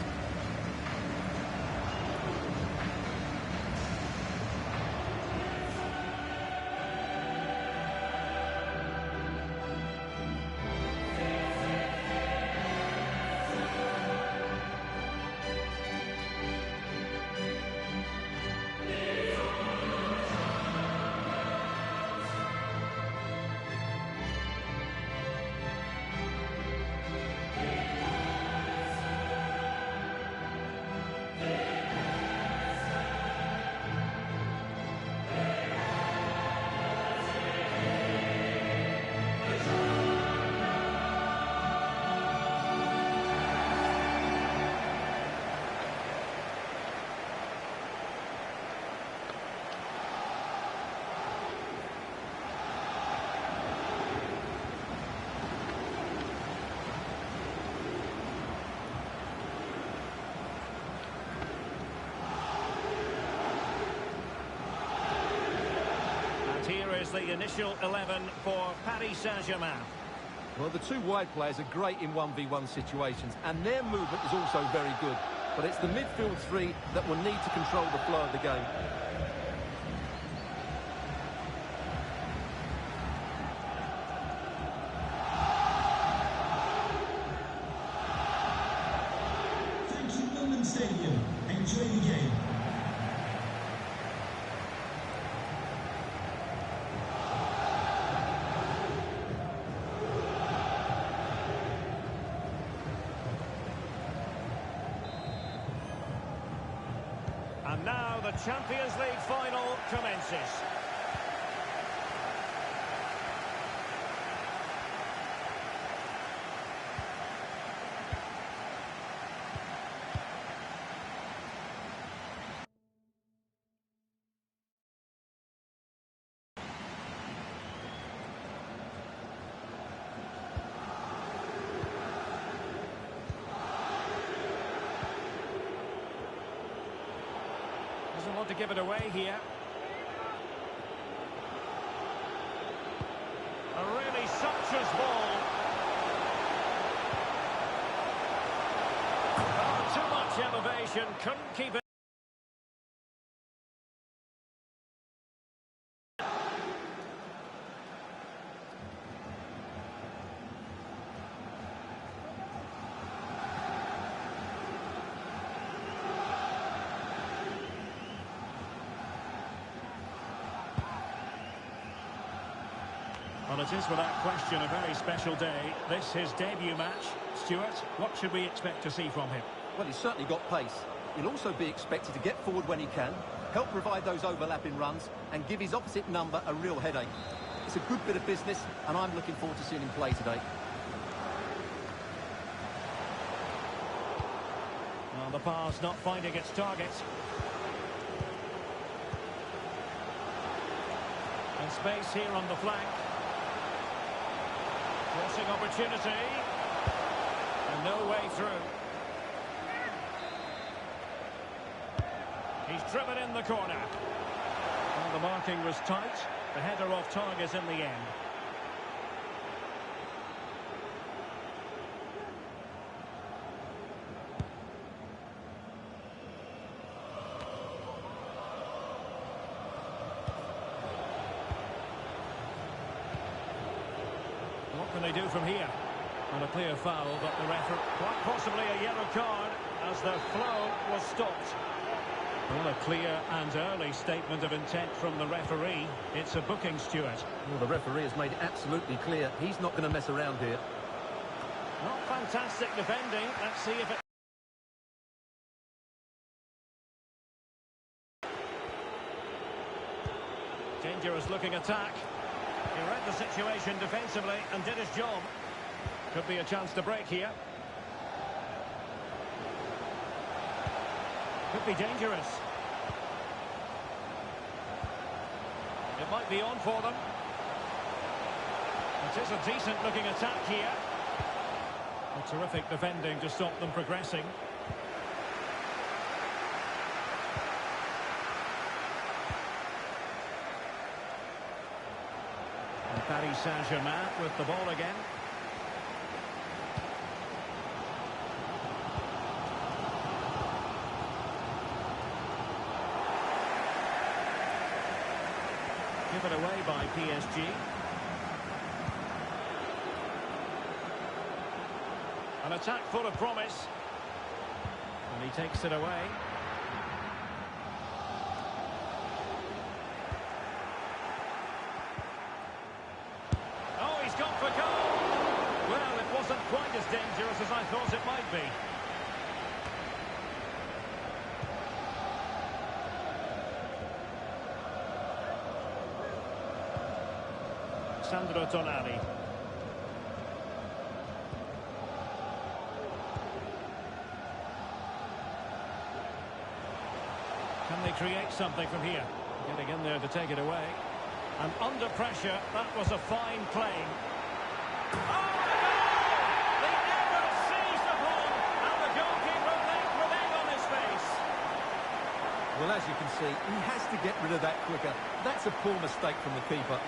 Here is the initial 11 for Paris Saint-Germain. Well, the two wide players are great in 1v1 situations, and their movement is also very good. But it's the midfield three that will need to control the flow of the game. Thank you, London Stadium. Enjoy the game. And now the Champions League final commences. Doesn't want to give it away here. A really sumptuous ball. Oh, too much elevation, couldn't keep it. Well, it is without question a very special day. This his debut match. Stuart, what should we expect to see from him? Well, he's certainly got pace. He'll also be expected to get forward when he can, help provide those overlapping runs, and give his opposite number a real headache. It's a good bit of business, and I'm looking forward to seeing him play today. Well, the pass not finding its target. And space here on the flank. Crossing opportunity. And no way through. He's driven in the corner. Well, the marking was tight. The header off target in the end. What can they do from here? And a clear foul, but the referee, quite possibly a yellow card, as the flow was stopped. Well, a clear and early statement of intent from the referee. It's a booking, Stuart. Well, the referee has made it absolutely clear he's not going to mess around here. Not fantastic defending. Let's see if it... Dangerous looking attack. He read the situation defensively and did his job. Could be a chance to break here. Could be dangerous. It might be on for them. It is a decent looking attack here. A terrific defending to stop them progressing. And Paris Saint-Germain with the ball again. Given away by PSG. An attack full of promise. And he takes it away. Oh, he's gone for goal! Well, it wasn't quite as dangerous as I thought it might be. Sandro Tonali. Can they create something from here? Getting in there to take it away. And under pressure, that was a fine play. Oh, the goal! The error seized upon, and the goalkeeper left with egg on his face. Well, as you can see, he has to get rid of that quicker. That's a poor mistake from the keeper.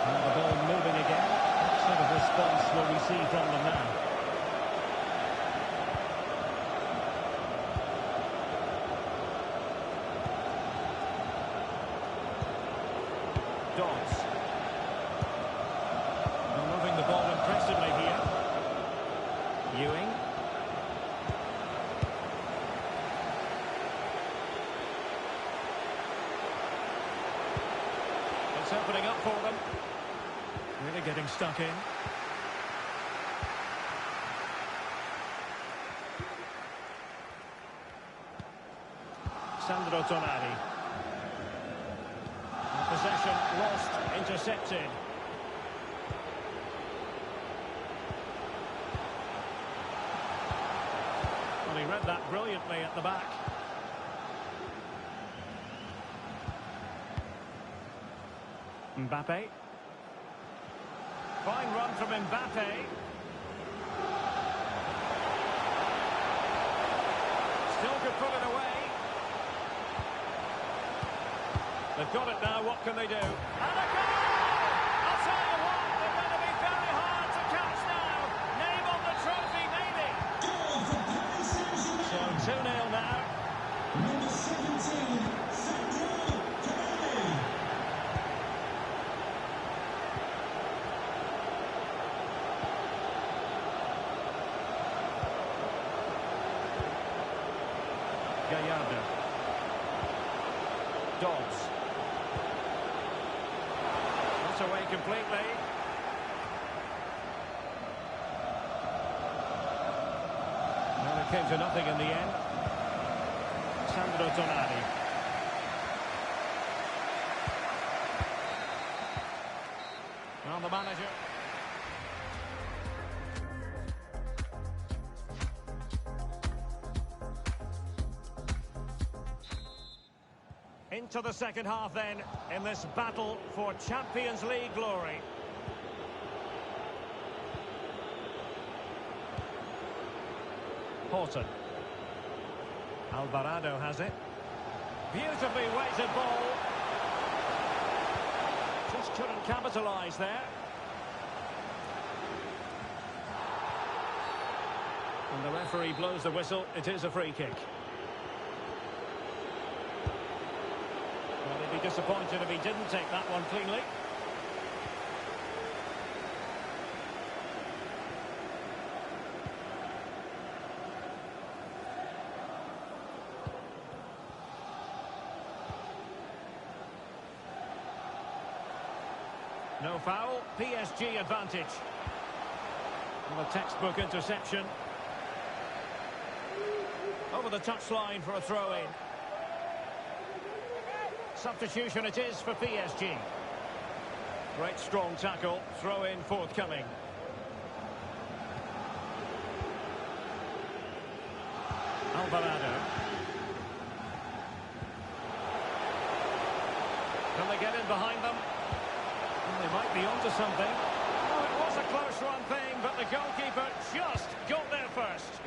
And the ball moving again. What sort of response will we see from them now? Dodds. Moving the ball impressively here. Ewing. It's opening up for them. Really getting stuck in. Sandro Tonali. Possession lost, intercepted. Well, he read that brilliantly at the back. Mbappe. Fine run from Mbappe. Still could put it away. They've got it now, what can they do? And a goal! I'll tell you what, they're going to be very hard to catch now. Name on the trophy, maybe. Goal for Paris Saint-Germain. So 2-0 now. Number 17, Sandro Tonali. Gallardo. Dodds. Not away completely. Well, it came to nothing in the end. Sandro Tonali. Well, the manager. Into the second half then, in this battle for Champions League glory. Horton. Alvarado has it. Beautifully weighted ball. Just couldn't capitalise there. And the referee blows the whistle. It is a free kick. Well, he'd be disappointed if he didn't take that one cleanly. No foul, PSG advantage. Well, a textbook interception. Over the touchline for a throw-in. Substitution it is for PSG. Great strong tackle, throw-in forthcoming. Alvarado. Can they get in behind them? Well, they might be onto something. Oh, it was a close run thing, but the goalkeeper just got there first.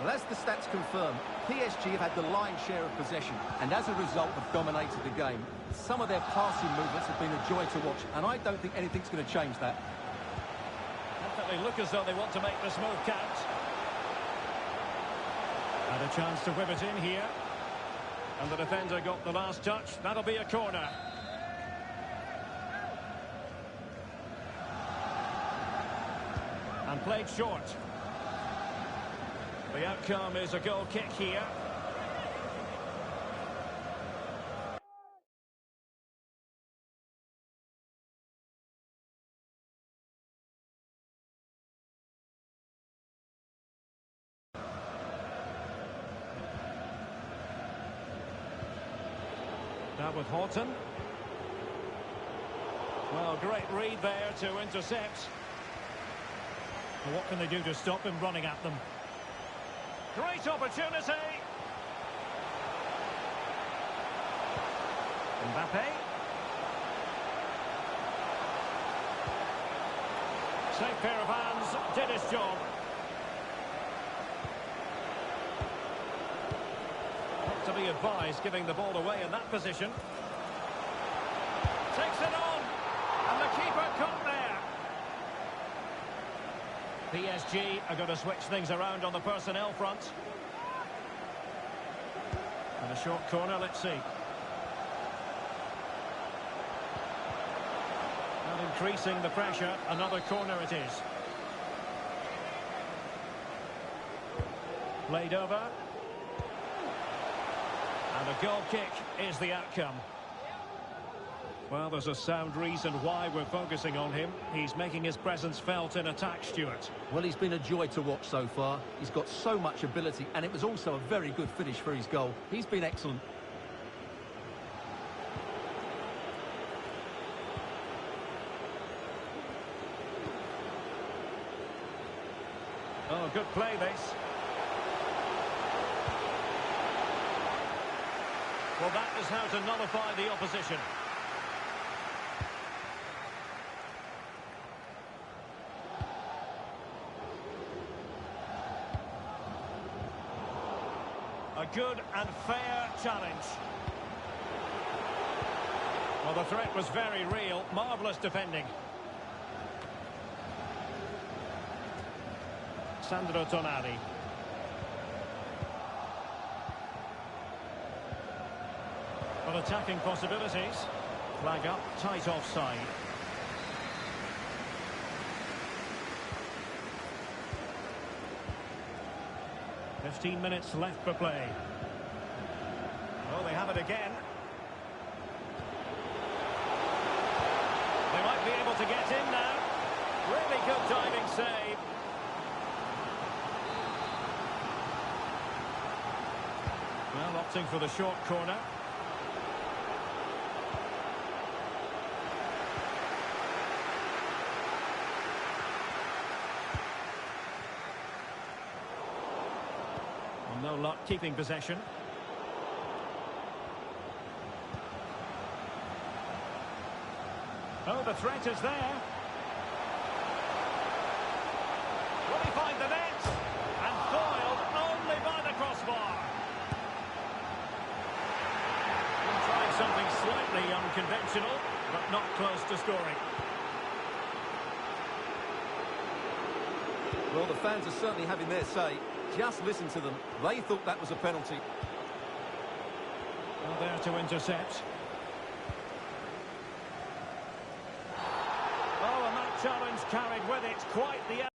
Well, as the stats confirm, PSG have had the lion's share of possession, and as a result have dominated the game. Some of their passing movements have been a joy to watch, and I don't think anything's going to change that. Definitely look as though they want to make this move count. And a chance to whip it in here. And the defender got the last touch. That'll be a corner. And played short. The outcome is a goal kick here. Now with Horton. Well, great read there to intercept. Well, what can they do to stop him running at them? Great opportunity. Mbappe. Safe pair of hands, did his job. Not to be advised giving the ball away in that position. Takes it on, and the keeper caught there. PSG are going to switch things around on the personnel front. And a short corner, let's see. Not increasing the pressure, another corner it is. Played over. And a goal kick is the outcome. Well, there's a sound reason why we're focusing on him. He's making his presence felt in attack, Stuart. Well, he's been a joy to watch so far. He's got so much ability, and it was also a very good finish for his goal. He's been excellent. Oh, good play, this. Well, that is how to nullify the opposition. A good and fair challenge. Well, the threat was very real. Marvellous defending. Sandro Tonali. Well, attacking possibilities. Flag up, tight offside. "15 minutes left for play." Oh, they have it again. They might be able to get in now. Really good diving save. Well, opting for the short corner. No luck keeping possession. Oh, the threat is there. Will he find the net? And foiled only by the crossbar. Trying something slightly unconventional, but not close to scoring. Well, the fans are certainly having their say. Just listen to them. They thought that was a penalty. Well, there to intercept. Oh, and that challenge carried with it quite the...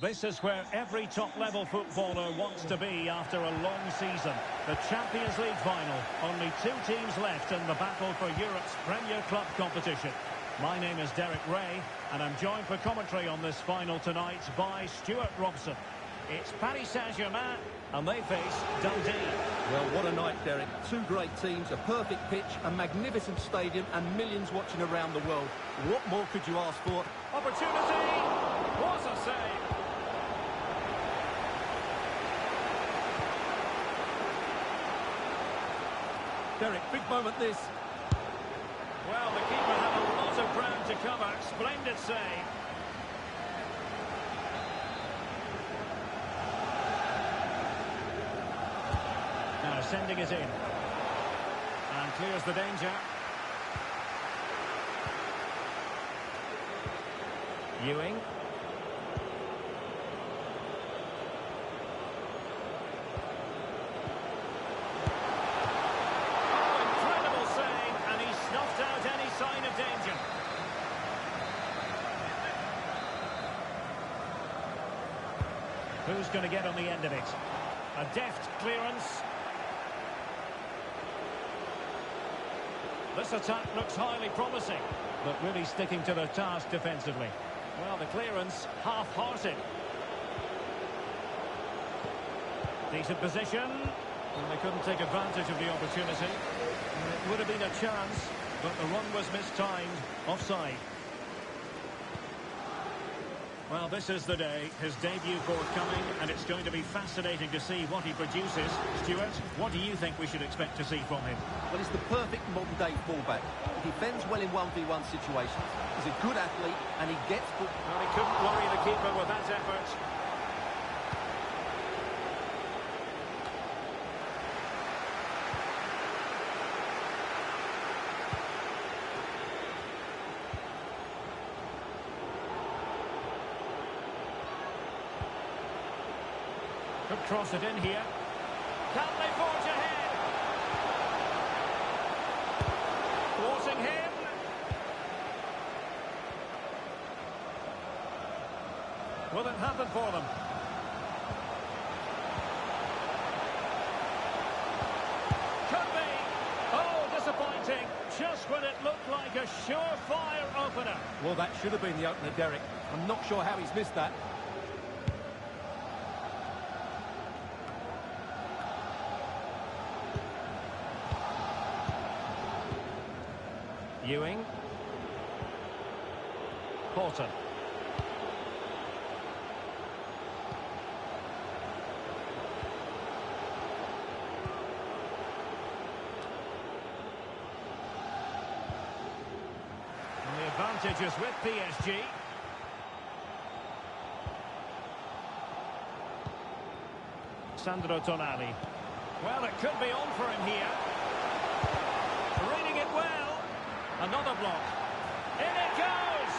This is where every top-level footballer wants to be after a long season. The Champions League final. Only 2 teams left in the battle for Europe's Premier Club competition. My name is Derek Ray, and I'm joined for commentary on this final tonight by Stuart Robson. It's Paris Saint-Germain, and they face Dundee. Well, what a night, Derek. 2 great teams, a perfect pitch, a magnificent stadium, and millions watching around the world. What more could you ask for? Opportunity! What a save! Derek, big moment this. Well, the keeper had a lot of ground to cover. Splendid save. Now sending it in. And clears the danger. Ewing. Sign of danger. Who's going to get on the end of it? A deft clearance. This attack looks highly promising, but really sticking to their task defensively. Well, the clearance half-hearted. Decent position, and they couldn't take advantage of the opportunity. It would have been a chance, but the run was mistimed. Offside. Well, this is the day. His debut forthcoming, and it's going to be fascinating to see what he produces. Stuart, what do you think we should expect to see from him? Well, he's the perfect modern-day fullback. He defends well in 1v1 situations. He's a good athlete, and he gets... Well, he couldn't worry the keeper with that effort. Could cross it in here. Can they forge ahead? Thwarting him. Will it happen for them? Could be. Oh, disappointing. Just when it looked like a surefire opener. Well, that should have been the opener, Derek. I'm not sure how he's missed that. Ewing. Porter. And the advantage is with PSG. Sandro Tonali. Well, it could be on for him here. Reading it well. Another block. In it goes!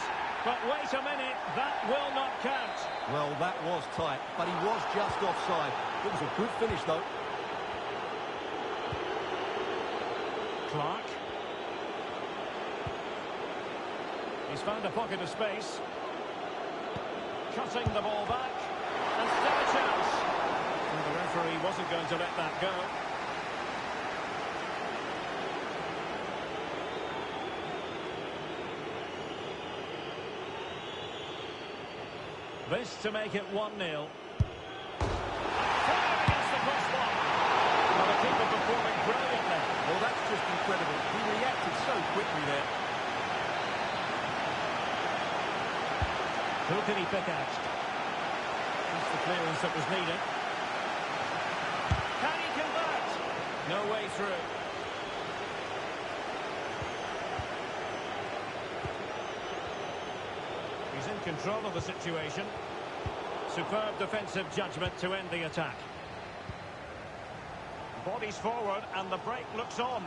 But wait a minute, that will not count. Well, that was tight, but he was just offside. It was a good finish, though. Clark. He's found a pocket of space. Cutting the ball back. And still a chance. And the referee wasn't going to let that go. This to make it 1-0. Fire against the crossbar. Well, the keeper performing brilliantly. Well, that's just incredible. He reacted so quickly there. Who can he pick out? That's the clearance that was needed. Can he convert? No way through. He's in control of the situation. Superb defensive judgment to end the attack. Bodies forward and the break looks on.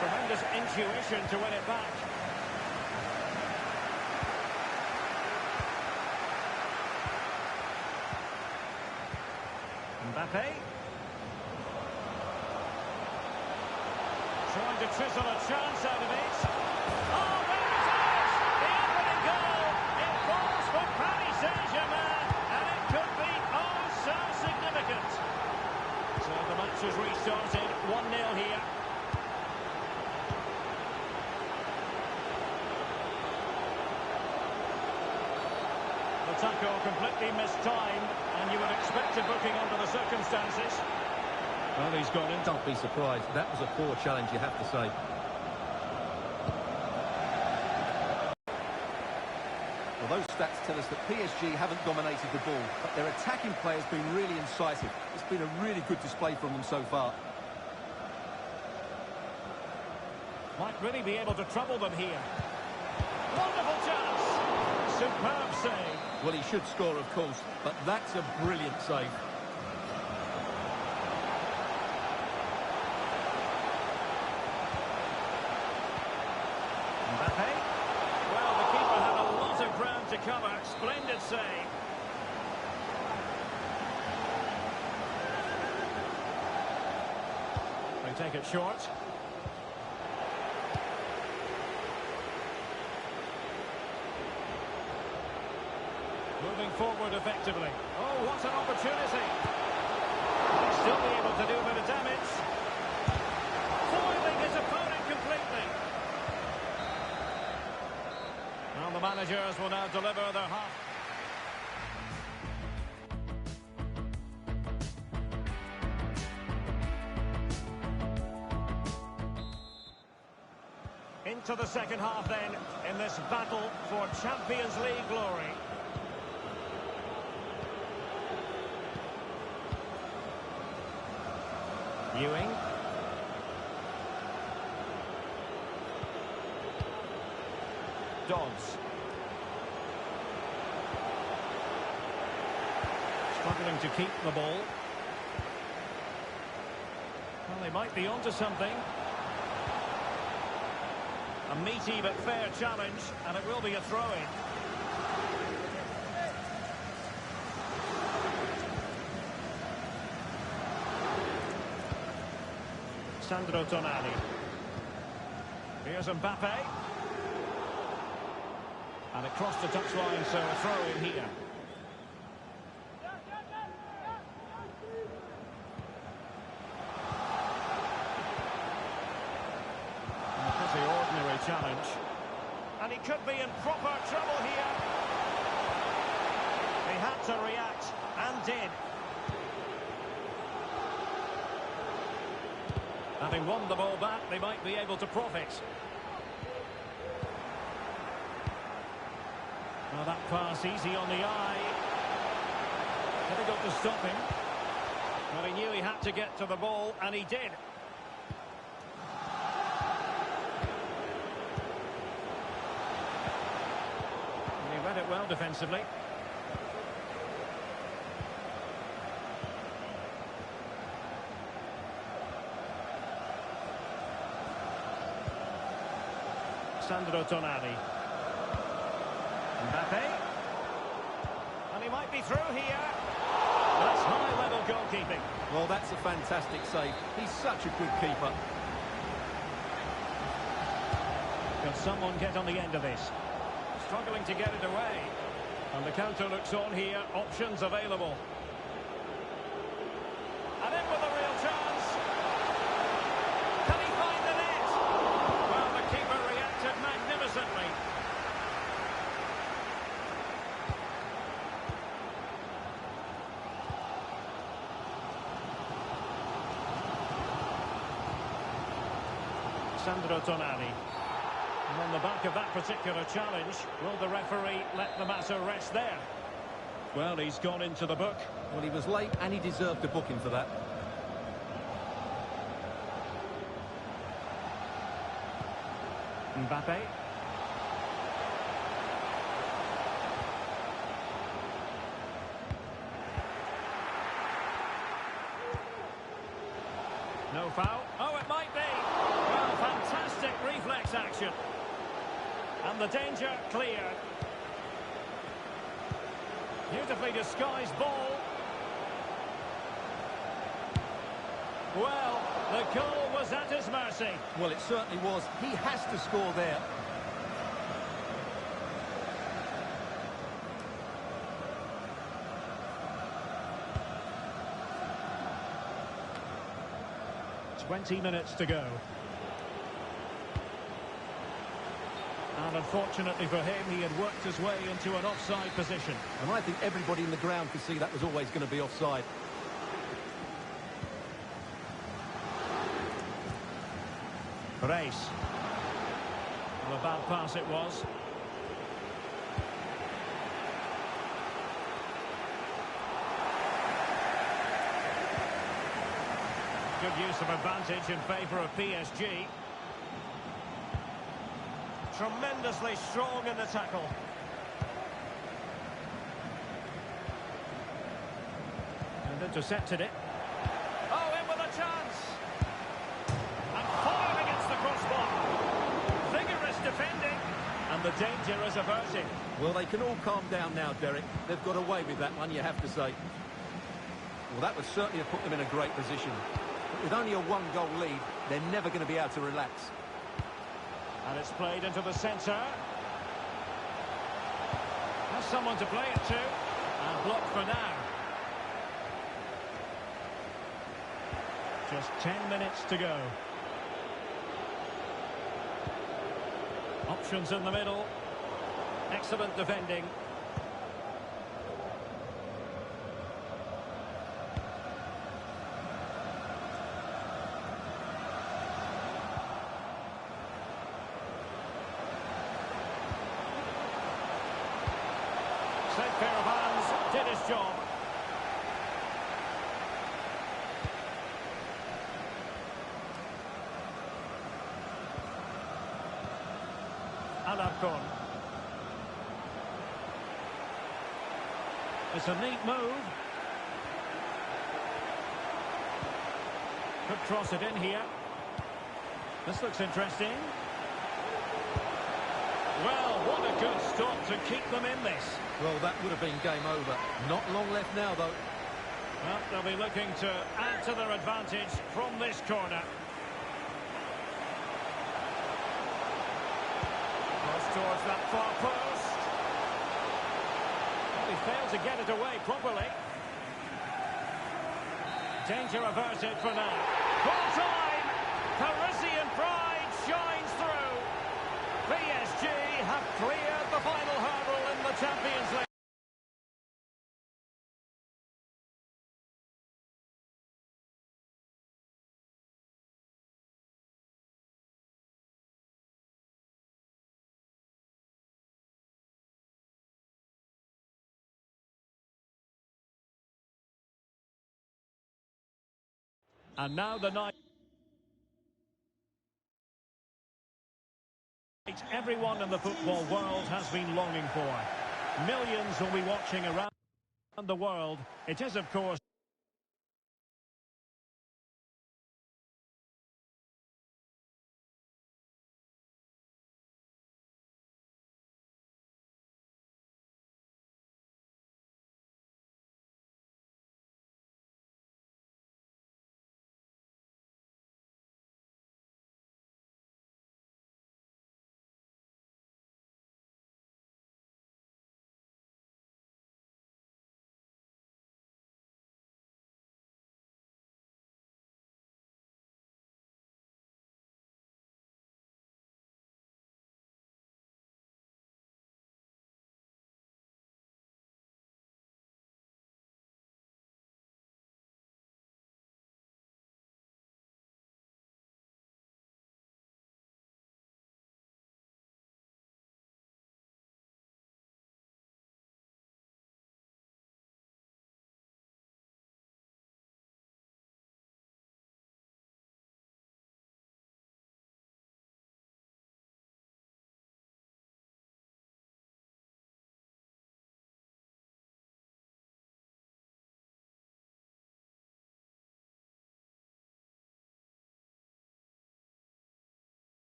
Tremendous intuition to win it back. Mbappe. Trying to chisel a chance out of it. Oh, there it is! The opening goal! It falls for Paris Saint-Germain, and it could be oh so significant. So the match has restarted, 1-0 here. The tackle completely mistimed, and you would expect a booking under the circumstances. Well, he's gone in. Don't be surprised. That was a poor challenge, you have to say. Well, those stats tell us that PSG haven't dominated the ball, but their attacking play has been really incisive. It's been a really good display from them so far. Might really be able to trouble them here. Wonderful chance! Superb save. Well, he should score, of course, but that's a brilliant save. Mbappe. Well, the keeper had a lot of ground to cover. Splendid save. They take it short. Moving forward effectively. Oh, what an opportunity. He'll still be able to do a bit of damage. Foiling his opponent completely. Well, the managers will now deliver their half. Into the second half then, in this battle for Champions League glory. Ewing. Dodds. Struggling to keep the ball. Well, they might be onto something. A meaty but fair challenge, and it will be a throw-in. Sandro Tonali. Here's Mbappe. And across the touchline, so a throw in here. A pretty ordinary challenge. And he could be in proper trouble here. He had to react, and did. Having won the ball back, they might be able to profit. Well, that pass easy on the eye. Difficult to stop him. Well, he knew he had to get to the ball, and he did. And he read it well defensively. Sandro Tonali. Mbappe. And he might be through here. That's high-level goalkeeping. Well, that's a fantastic save. He's such a good keeper. Can someone get on the end of this? Struggling to get it away. And the counter looks on here. Options available. And in with a real chance. Can he find the net? Well, the keeper reacted magnificently. Sandro Tonali. And on the back of that particular challenge, will the referee let the matter rest there? Well, he's gone into the book. Well, he was late and he deserved a booking for that. Mbappe. No foul. Oh, it might be. Well, fantastic reflex action. And the danger cleared. Beautifully disguised ball. Well, The goal was at his mercy. Well, it certainly was. He has to score there. Minutes to go. And unfortunately for him, he had worked his way into an offside position. And I think everybody in the ground could see that was always going to be offside. Race. Well, a bad pass it was. Good use of advantage in favour of PSG. Tremendously strong in the tackle. And intercepted it. Oh, in with a chance. And firing against the crossbar. Vigorous defending. And the danger is averted. Well, they can all calm down now, Derek. They've got away with that one, you have to say. Well, that would certainly have put them in a great position. But with only a one-goal lead, they're never going to be able to relax. And it's played into the centre. Has someone to play it to. And blocked for now. Just 10 minutes to go. Options in the middle. Excellent defending. Safe pair of hands, did his job. Akan. It's a neat move. Could cross it in here. This looks interesting. Well, what a good stop to keep them in this. Well, that would have been game over. Not long left now, though. Well, they'll be looking to add to their advantage from this corner. Cross towards that far post. Well, he failed to get it away properly. Danger averted for now. Full time! Parisian pride shines through. PSG have cleared the final hurdle in the Champions League. And now the night everyone in the football world has been longing for. Millions will be watching around the world. It is, of course,